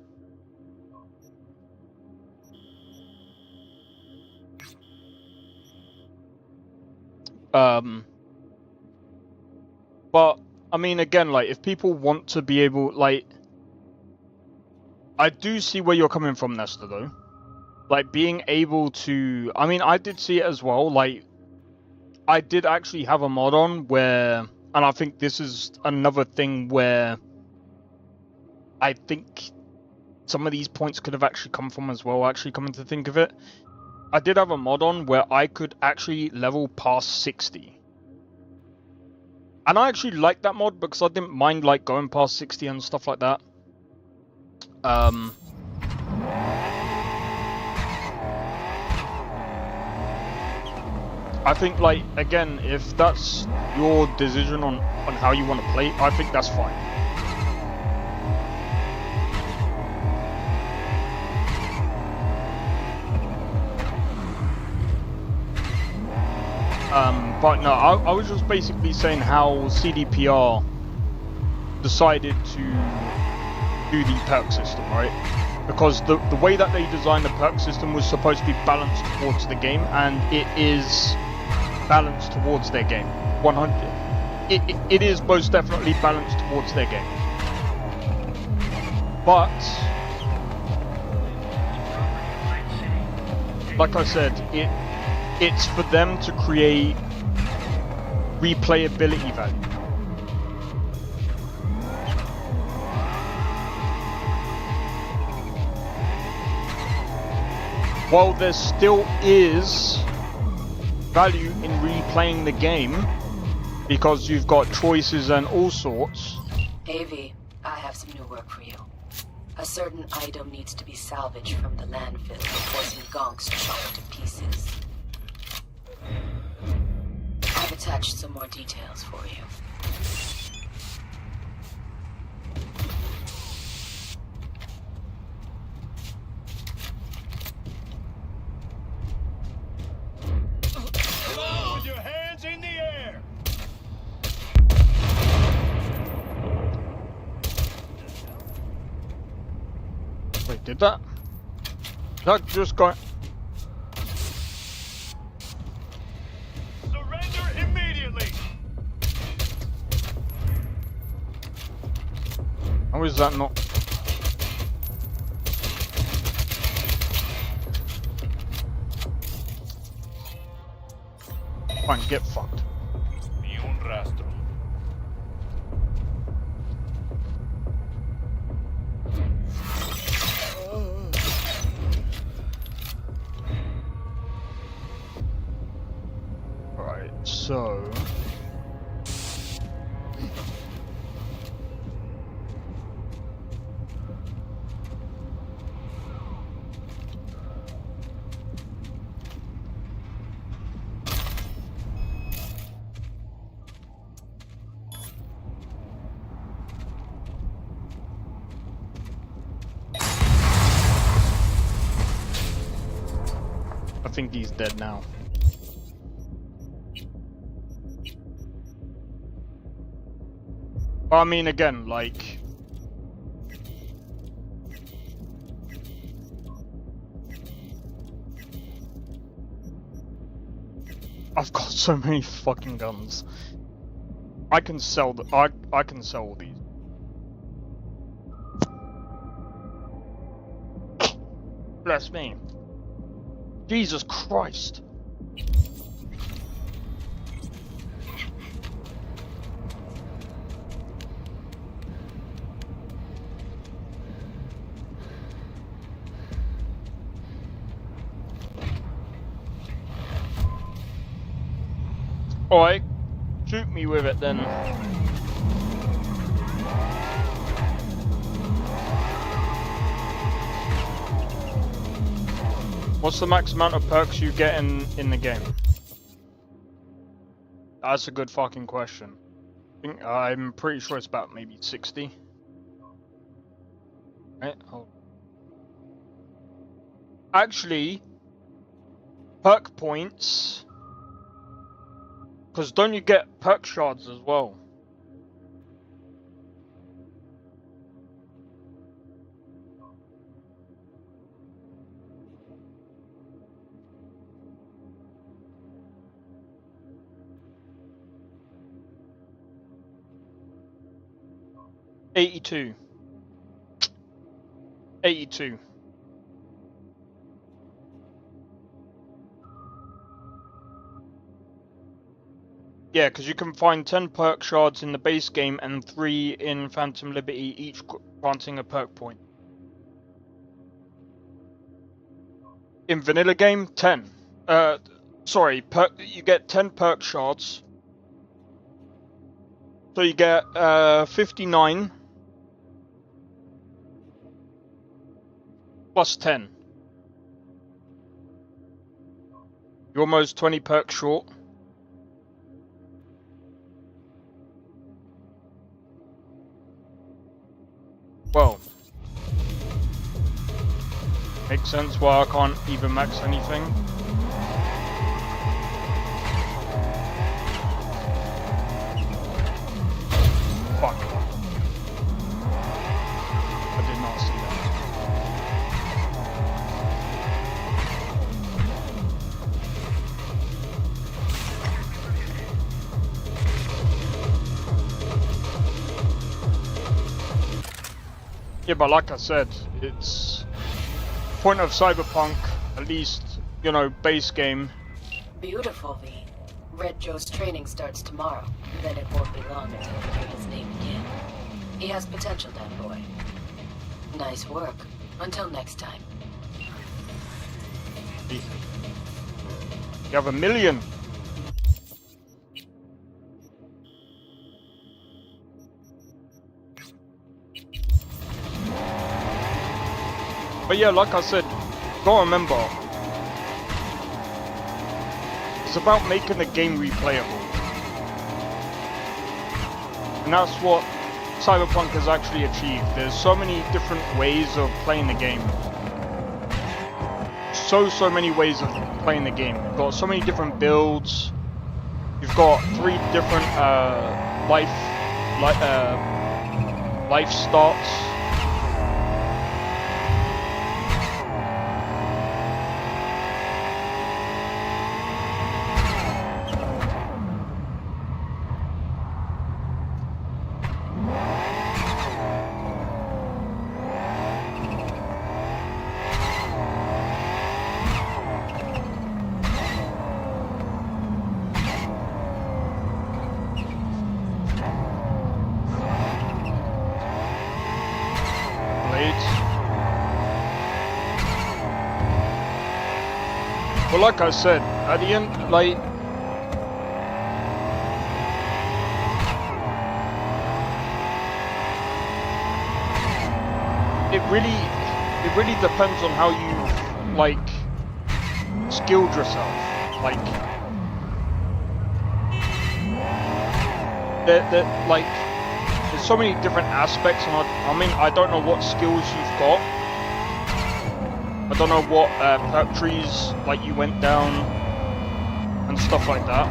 B: But, I mean, again, like, if people want to be able, like, I do see where you're coming from, Nesta, though. Like, being able to, I mean, I did see it as well, like, I did actually have a mod on where, and I think this is another thing where I think some of these points could have actually come from as well, actually coming to think of it. I did have a mod on where I could actually level past 60. And I actually liked that mod because I didn't mind, like, going past 60 and stuff like that. I think, like, again, if that's your decision on how you want to play, I think that's fine. But no, I was just basically saying how CDPR decided to do the perk system, right? Because the way that they designed the perk system was supposed to be balanced towards the game, and it is balanced towards their game. 100. It is most definitely balanced towards their game. But, like I said, it's for them to create replayability value. While there still is value in replaying the game, because you've got choices and all sorts.
G: AV, I have some new work for you. A certain item needs to be salvaged from the landfill before some gonks chop it to pieces. I've attached some more details for you.
F: Come on, with your hands in the air!
B: Did that? That just got...
F: Surrender immediately!
B: How is that not... Fine, get fucked.
F: Ni un rastro.
B: Right, so... I think he's dead now. But I mean, again, like... I've got so many fucking guns. I can sell I can sell all these. Bless me. Jesus Christ. Alright, shoot me with it then. What's the max amount of perks you get in the game? That's a good fucking question. I'm pretty sure it's about maybe 60. Right, hold on. Actually, perk points... Because don't you get perk shards as well? $82. Yeah, because you can find 10 perk shards in the base game and 3 in Phantom Liberty, each granting a perk point. In vanilla game, 10. Sorry, you get 10 perk shards. So you get 59 plus 10. You're almost 20 perks short. Well, makes sense why I can't even max anything. Fuck. I did not see that. Yeah, but like I said, it's point of Cyberpunk, at least, you know, base game.
G: Beautiful, V. Red Joe's training starts tomorrow. Then it won't be long until we hear his name again. He has potential, that boy. Nice work. Until next time.
B: You have 1 million. But yeah, like I said, gotta remember, it's about making the game replayable. And that's what Cyberpunk has actually achieved. There's so many different ways of playing the game. So many ways of playing the game. You've got so many different builds. You've got 3 different life starts. like I said, at the end, like, it really depends on how you like skilled yourself. Like, like, there's so many different aspects, and I mean, I don't know what skills you've got. I don't know what perk trees like you went down and stuff like that.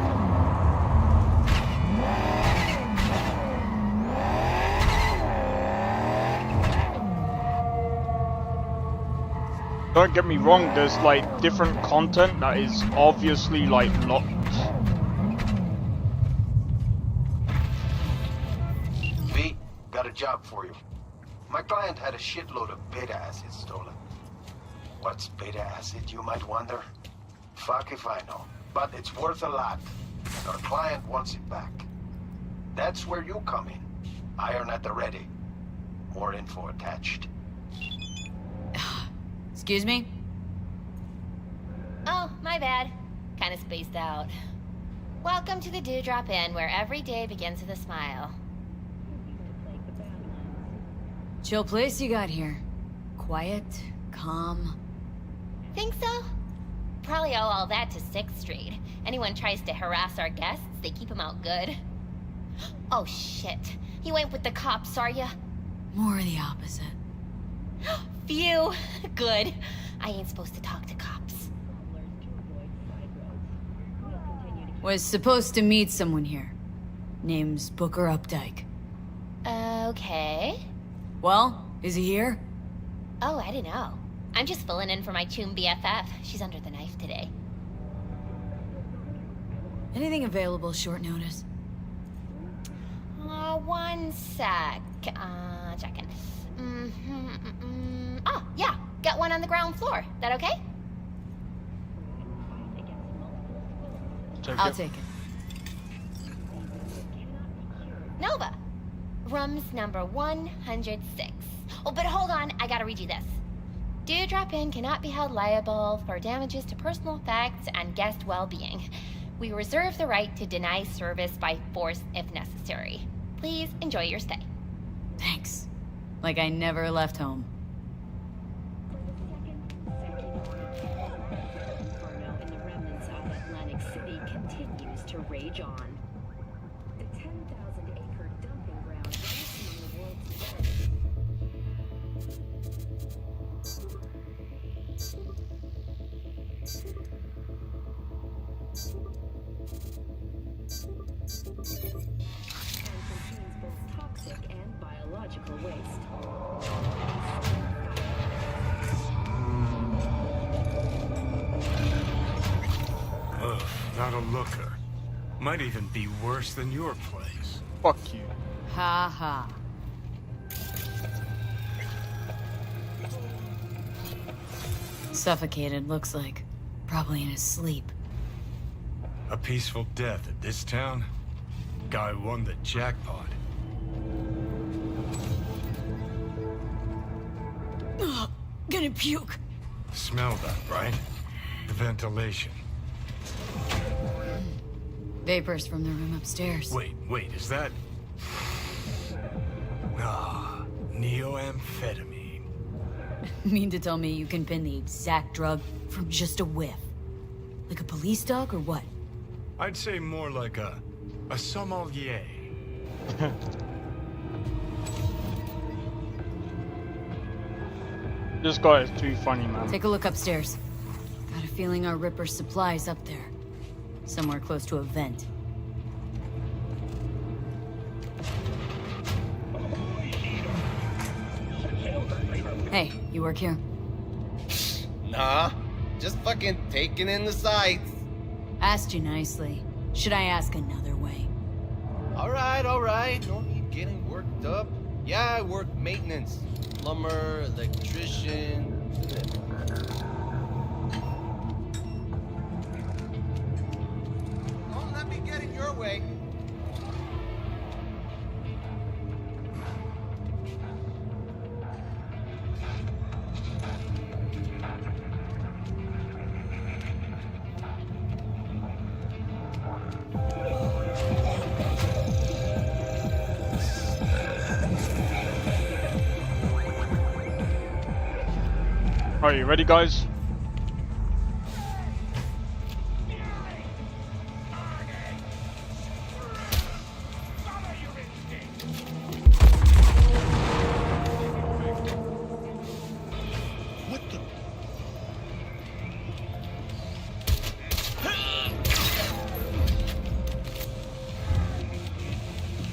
B: Don't get me wrong, there's like different content that is obviously like locked.
J: V, got a job for you. My client had a shitload of beta acid stolen. What's beta acid, you might wonder? Fuck if I know, but it's worth a lot, and our client wants it back. That's where you come in. Iron at the ready. More info attached.
I: Excuse me?
N: Oh, my bad. Kinda spaced out. Welcome to the Dewdrop Inn, where every day begins with a smile.
I: Chill place you got here. Quiet, calm.
N: Think so? Probably owe all that to 6th Street. Anyone tries to harass our guests, they keep them out good. Oh shit. You ain't with the cops, are ya?
I: More of the opposite.
N: Phew. Good. I ain't supposed to talk to cops.
I: Was supposed to meet someone here. Name's Booker Updike.
N: Okay.
I: Well, is he here?
N: Oh, I don't know. I'm just filling in for my Choom BFF. She's under the knife today.
I: Anything available short notice?
N: One sec. Checking. Oh, yeah. Got one on the ground floor. That okay?
I: I'll take it.
N: Nova. Room's number 106. Oh, but hold on. I gotta read you this. Dewdrop Inn cannot be held liable for damages to personal effects and guest well-being. We reserve the right to deny service by force if necessary. Please enjoy your stay.
I: Thanks. Like I never left home.
O: Continues to rage on. The 10,000-acre dumping ground ranks among the world's best. And contains both toxic and biological waste.
H: Ugh, not a looker. Might even be worse than your place.
B: Fuck you.
I: Ha ha. Suffocated, looks like. Probably in his sleep.
H: A peaceful death at this town? Guy won the jackpot.
I: Ugh, gonna puke.
H: Smell that, right? The ventilation.
I: Vapors from the room upstairs.
H: Wait, is that... Ah, neoamphetamine.
I: Mean to tell me you can pin the exact drug from just a whiff? Like a police dog or what?
H: I'd say more like a sommelier.
B: This guy is too funny, man.
I: Take a look upstairs. Got a feeling our Ripper's supply's up there. Somewhere close to a vent. Hey, you work here?
D: Nah, just fucking taking in the sights.
I: Asked you nicely. Should I ask another way?
D: Alright. No need getting worked up. Yeah, I work maintenance. Plumber, electrician. Don't let me get in your way.
B: Are you ready, guys?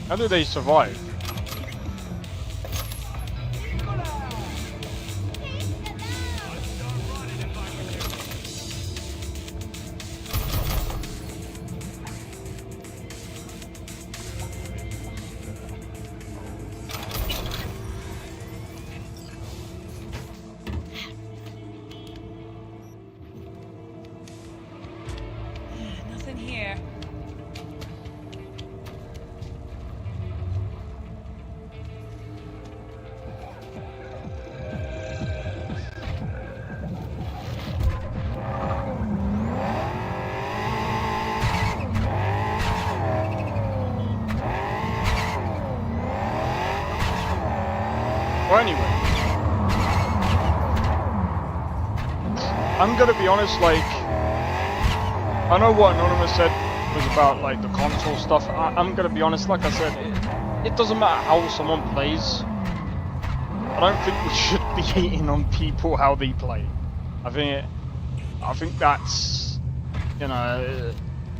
B: How do they survive?
P: Nothing here.
B: Well, anyway, I'm gonna be honest, like, I know what Anonymous said was about, like, the console stuff. I'm gonna be honest, like I said, it doesn't matter how someone plays. I don't think we should be hating on people how they play. I think that's, you know,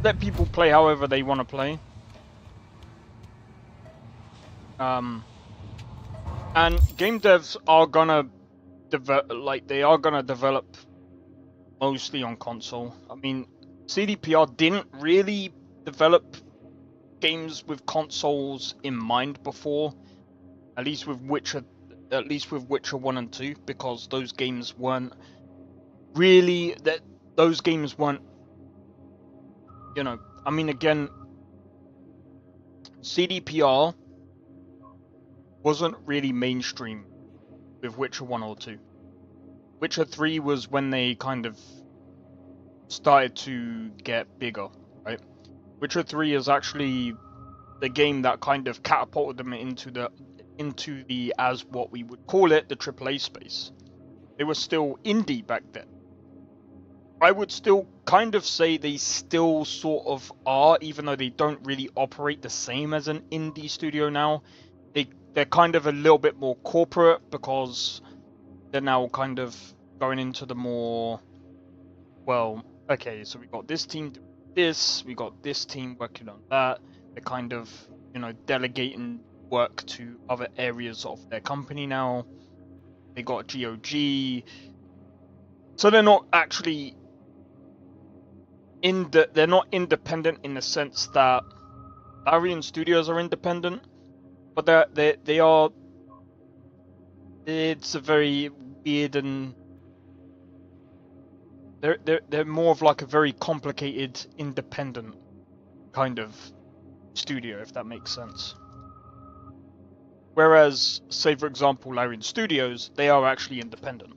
B: let people play however they want to play. And game devs are gonna develop mostly on console. I mean, CDPR didn't really develop games with consoles in mind before, at least with Witcher 1 and 2, because those games weren't really you know, I mean, again, CDPR wasn't really mainstream with Witcher 1 or 2. Witcher 3 was when they kind of started to get bigger, right? Witcher 3 is actually the game that kind of catapulted them into the as what we would call it, the AAA space. They were still indie back then. I would still kind of say they still sort of are, even though they don't really operate the same as an indie studio now. They're kind of a little bit more corporate because they're now kind of going into the more, well, okay, so we got this team doing this, we got this team working on that. They're kind of, you know, delegating work to other areas of their company now. They got GOG. So they're not actually they're not independent in the sense that Larian Studios are independent, but they are. It's a very weird, and they're more of like a very complicated independent kind of studio, if that makes sense. Whereas, say for example, Larian Studios, they are actually independent.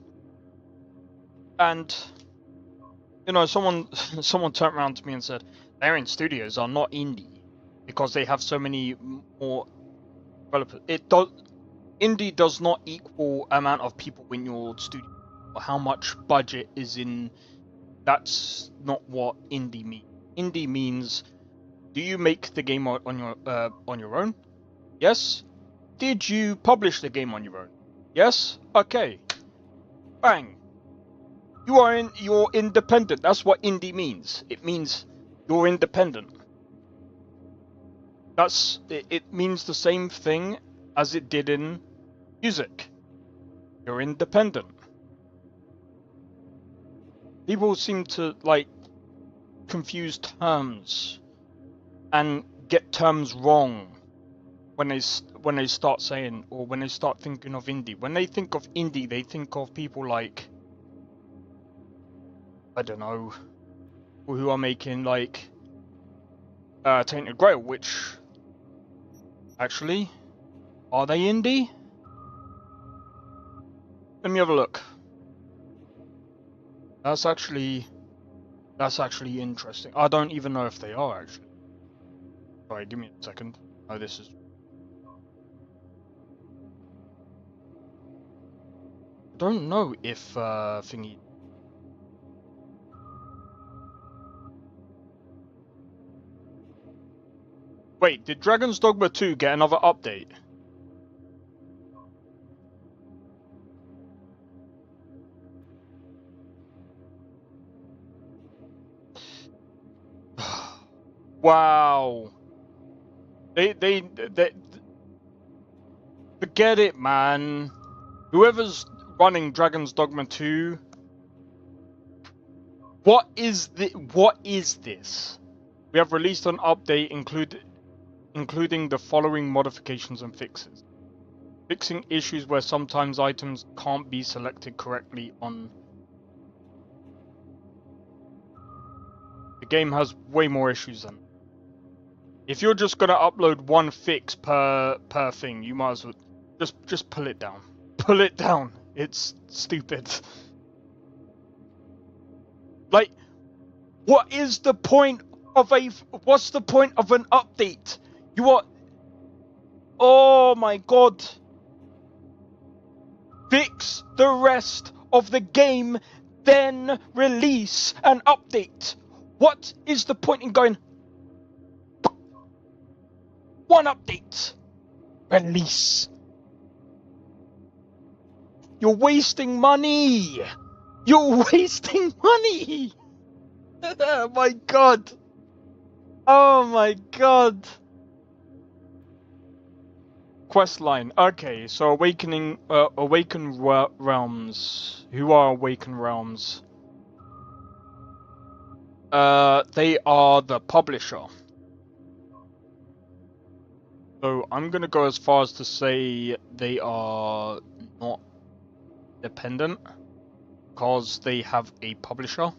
B: And you know, someone turned around to me and said, Larian Studios are not indie because they have so many more developers. Indie does not equal amount of people in your studio or how much budget is in. That's not what indie means. Indie means, do you make the game on your own? Yes. Did you publish the game on your own? Yes. Okay. Bang. You're independent. That's what indie means. It means you're independent. It means the same thing as it did in music. You're independent. People seem to like confuse terms and get terms wrong when they start saying, or when they start thinking of indie. When they think of indie, they think of people like, I don't know, who are making like Tainted Grail, which actually, are they indie? Let me have a look. That's actually interesting. I don't even know if they are actually. Sorry, give me a second. Oh, this is don't know if thingy. Wait, did Dragon's Dogma 2 get another update? Wow. They forget it, man. Whoever's running Dragon's Dogma 2, what is this? We have released an update including the following modifications and fixes. Fixing issues where sometimes items can't be selected correctly on... The game has way more issues than... If you're just gonna upload one fix per thing, you might as well just pull it down. Pull it down. It's stupid. Like, what's the point of an update? You are... Oh my god. Fix the rest of the game, then release an update. What is the point in going... One update. Release. You're wasting money. You're wasting money. Oh my god. Oh my god. Questline. Okay, so Awaken Realms. Who are Awaken Realms? They are the publisher. So I'm gonna go as far as to say they are not dependent because they have a publisher.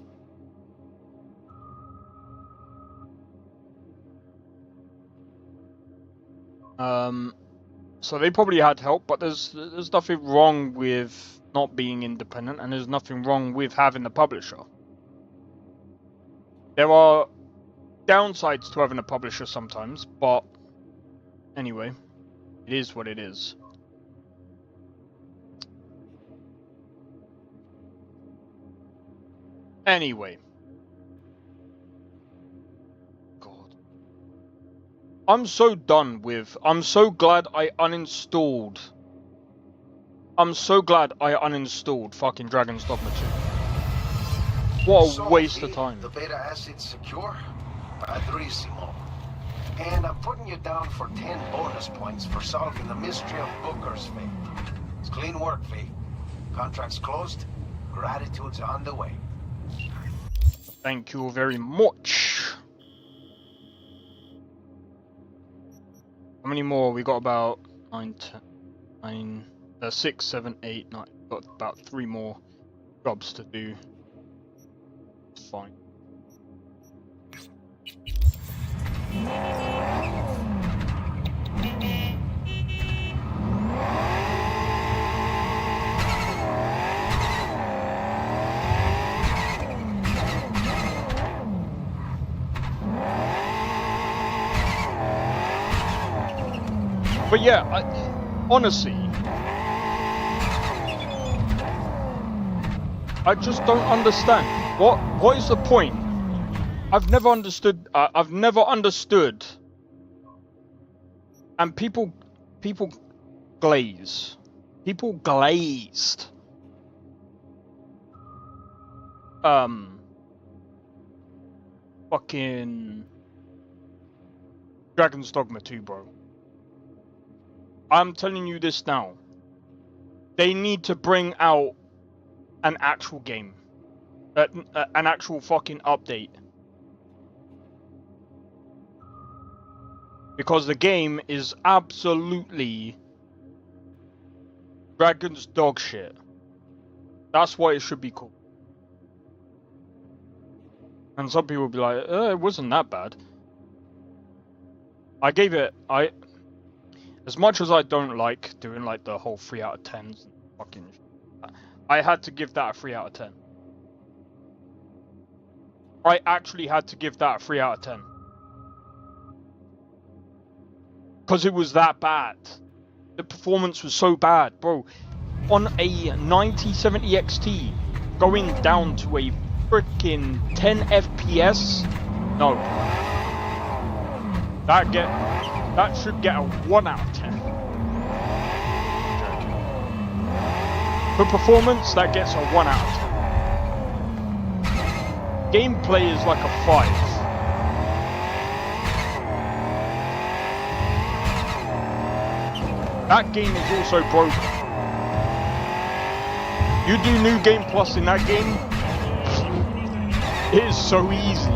B: So they probably had help, but there's nothing wrong with not being independent, and there's nothing wrong with having a publisher. There are downsides to having a publisher sometimes, but anyway, it is what it is. Anyway. God. I'm so done with... I'm so glad I uninstalled... I'm so glad I uninstalled fucking Dragon's Dogma 2. What a waste of time.
J: The beta asset's secure? Padrissimo. And I'm putting you down for 10 bonus points for solving the mystery of Booker's fate. It's clean work, V. Contract's closed. Gratitude's on the way.
B: Thank you very much. How many more? We got about 6, 7, 8, 9. Got about 3 more jobs to do. It's fine. But yeah, honestly, I just don't understand. What is the point? I've never understood. And people glaze. People glazed. Fucking Dragon's Dogma 2, bro. I'm telling you this now. They need to bring out an actual game. An actual fucking update. Because the game is absolutely Dragon's dog shit. That's what it should be called. And some people will be like, it wasn't that bad. I gave it... As much as I don't like doing like the whole 3 out of 10s, fucking, I had to give that a 3 out of 10. I actually had to give that a 3 out of 10. Because it was that bad. The performance was so bad, bro. on a 9070 XT going down to a freaking 10 FPS? No. That should get a 1 out of 10. For performance, that gets a 1 out of 10. Gameplay is like a 5. That game is also broken. You do New Game Plus in that game, it is so easy.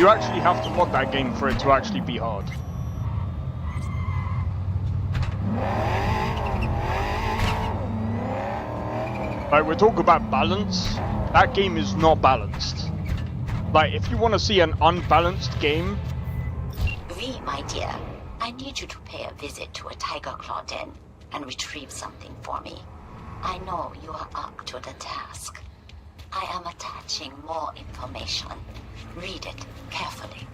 B: You actually have to mod that game for it to actually be hard. Like, we're talking about balance. That game is not balanced. Like, if you want to see an unbalanced game...
Q: V, my dear, I need you to pay a visit to a tiger claw den and retrieve something for me. I know you are up to the task. I am attaching more information. Read it carefully.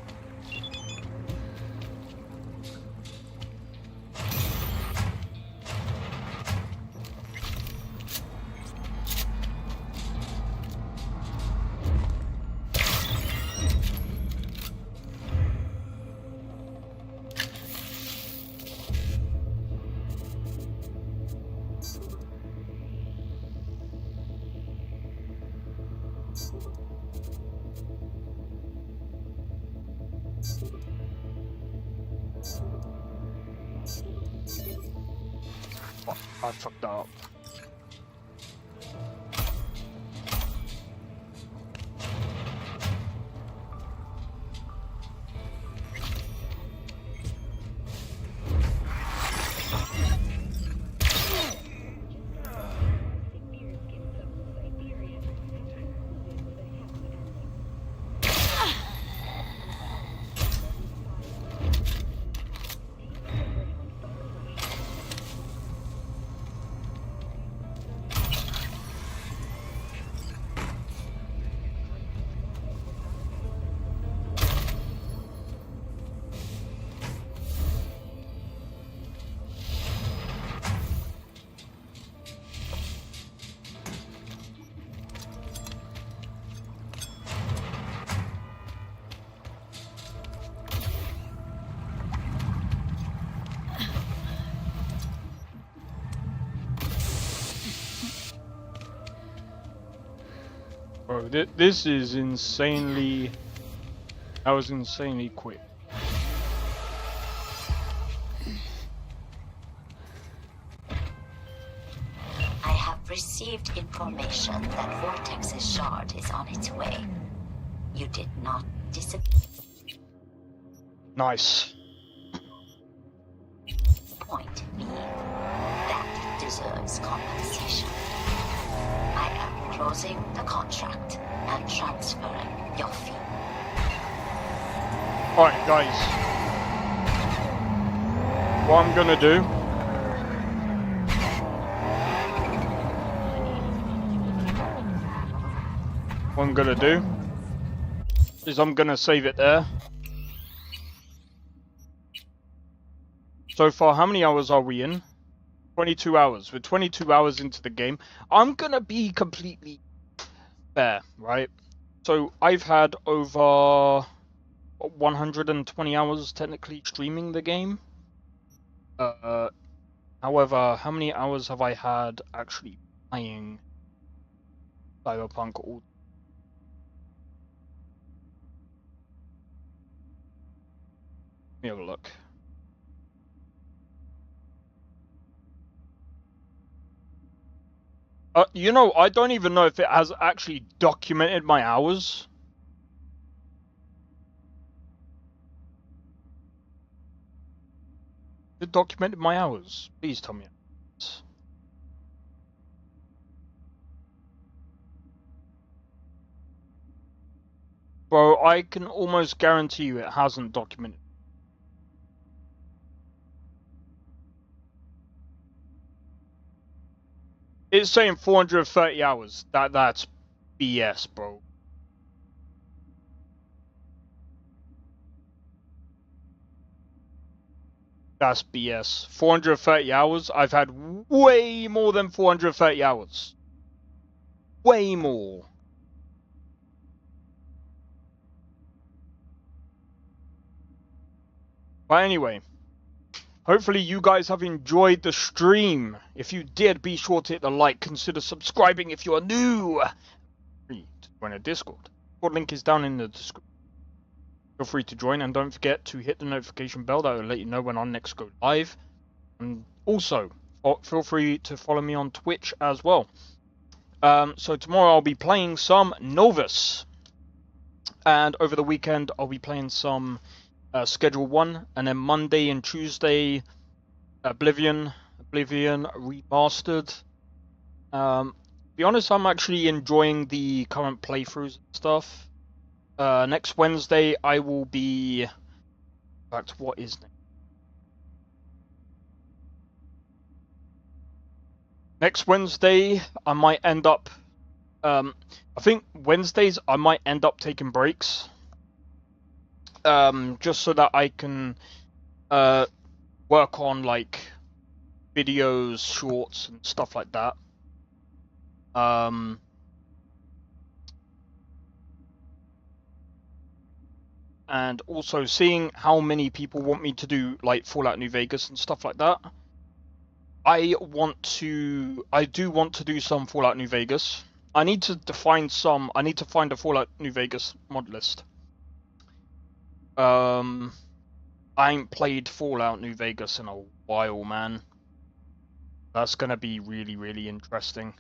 B: I fucked that up. Bro, this is insanely... That was insanely quick.
Q: I have received information that Vortex's shard is on its way. You did not disappoint
B: Nice.
Q: me. That deserves compensation. I am closing the contract and transferring your fee.
B: Alright, guys. What I'm gonna do... What I'm gonna do... is I'm gonna save it there. So far, how many hours are we in? 22 hours. We're 22 hours into the game. I'm gonna be completely fair, right? So I've had over 120 hours technically streaming the game. However, how many hours have I had actually playing Cyberpunk all? Let me have a look. You know, I don't even know if it has actually documented my hours. It documented my hours. Please tell me. Bro, I can almost guarantee you it hasn't documented. It's saying 430 hours. That's BS, bro. That's BS. 430 hours? I've had way more than 430 hours. Way more. But anyway, hopefully you guys have enjoyed the stream. If you did, be sure to hit the like. Consider subscribing if you are new. To join a Discord. Discord link is down in the description. Feel free to join, and don't forget to hit the notification bell. That will let you know when I next go live. And also, feel free to follow me on Twitch as well. So tomorrow I'll be playing some Novus. And over the weekend I'll be playing some Schedule 1. And then Monday and Tuesday, Oblivion Remastered. To be honest, I'm actually enjoying the current playthroughs and stuff. Next Wednesday I will be... In fact, what is next? Next Wednesday I might end up... I think Wednesdays I might end up taking breaks. Just so that I can work on like videos, shorts and stuff like that. And also seeing how many people want me to do like Fallout New Vegas and stuff like that. I do want to do some Fallout New Vegas. I need to find a Fallout New Vegas mod list. I ain't played Fallout New Vegas in a while, man. That's gonna be really, really interesting.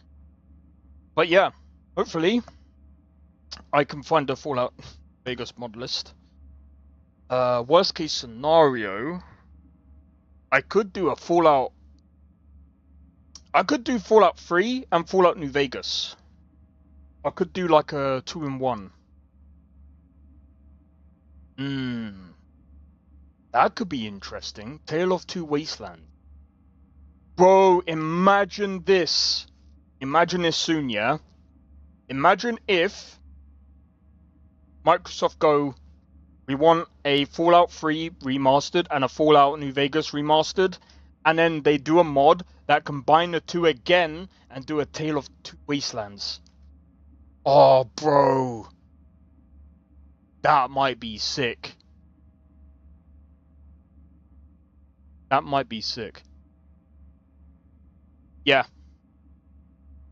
B: But yeah, hopefully I can find a Fallout Vegas mod list. Worst case scenario, I could do Fallout 3 and Fallout New Vegas. I could do like a 2-in-1. That could be interesting. Tale of Two Wastelands. Bro, imagine this. Imagine this soon, yeah? Imagine if Microsoft go, we want a Fallout 3 remastered and a Fallout New Vegas remastered, and then they do a mod that combine the two again and do a Tale of Two Wastelands. Oh, bro. That might be sick. That might be sick. Yeah.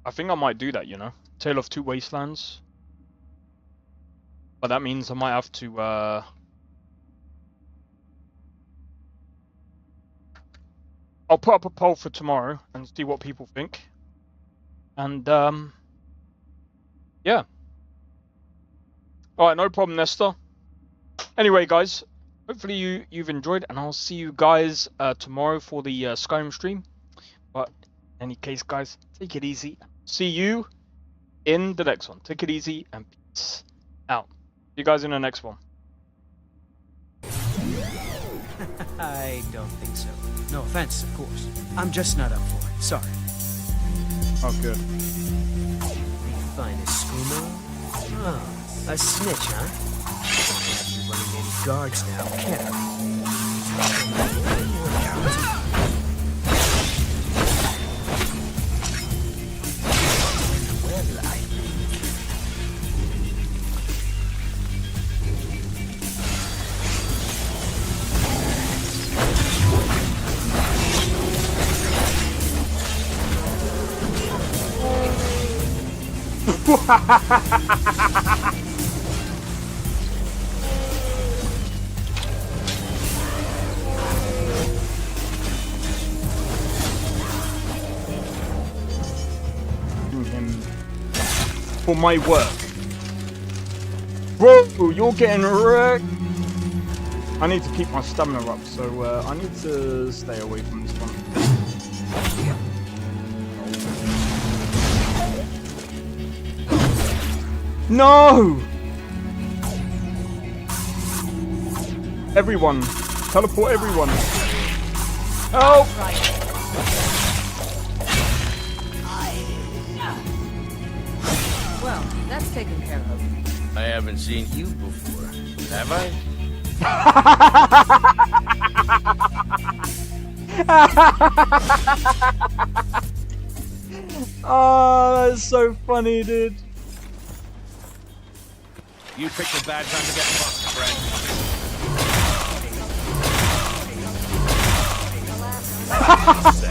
B: I think I might do that, you know? Tale of Two Wastelands. But that means I might have to, I'll put up a poll for tomorrow and see what people think. And, yeah. Alright, no problem, Nesta. Anyway, guys, hopefully you've enjoyed, and I'll see you guys tomorrow for the Skyrim stream. But in any case, guys, take it easy. See you in the next one. Take it easy and peace out. See you guys in the next one.
A: I don't think so. No offense, of course. I'm just not up for it. Sorry.
B: Oh, good.
A: The finest Screamo? Oh, a snitch, huh? Don't have you running any guards now, can
B: For my work. Bro, you're getting wrecked. I need to keep my stamina up, so I need to stay away from this one. No! Everyone. Teleport everyone. Help!
R: Well, that's taken care of.
S: I haven't seen you before, have I?
B: Oh, that's so funny, dude.
F: You picked a bad time to get fucked, friend.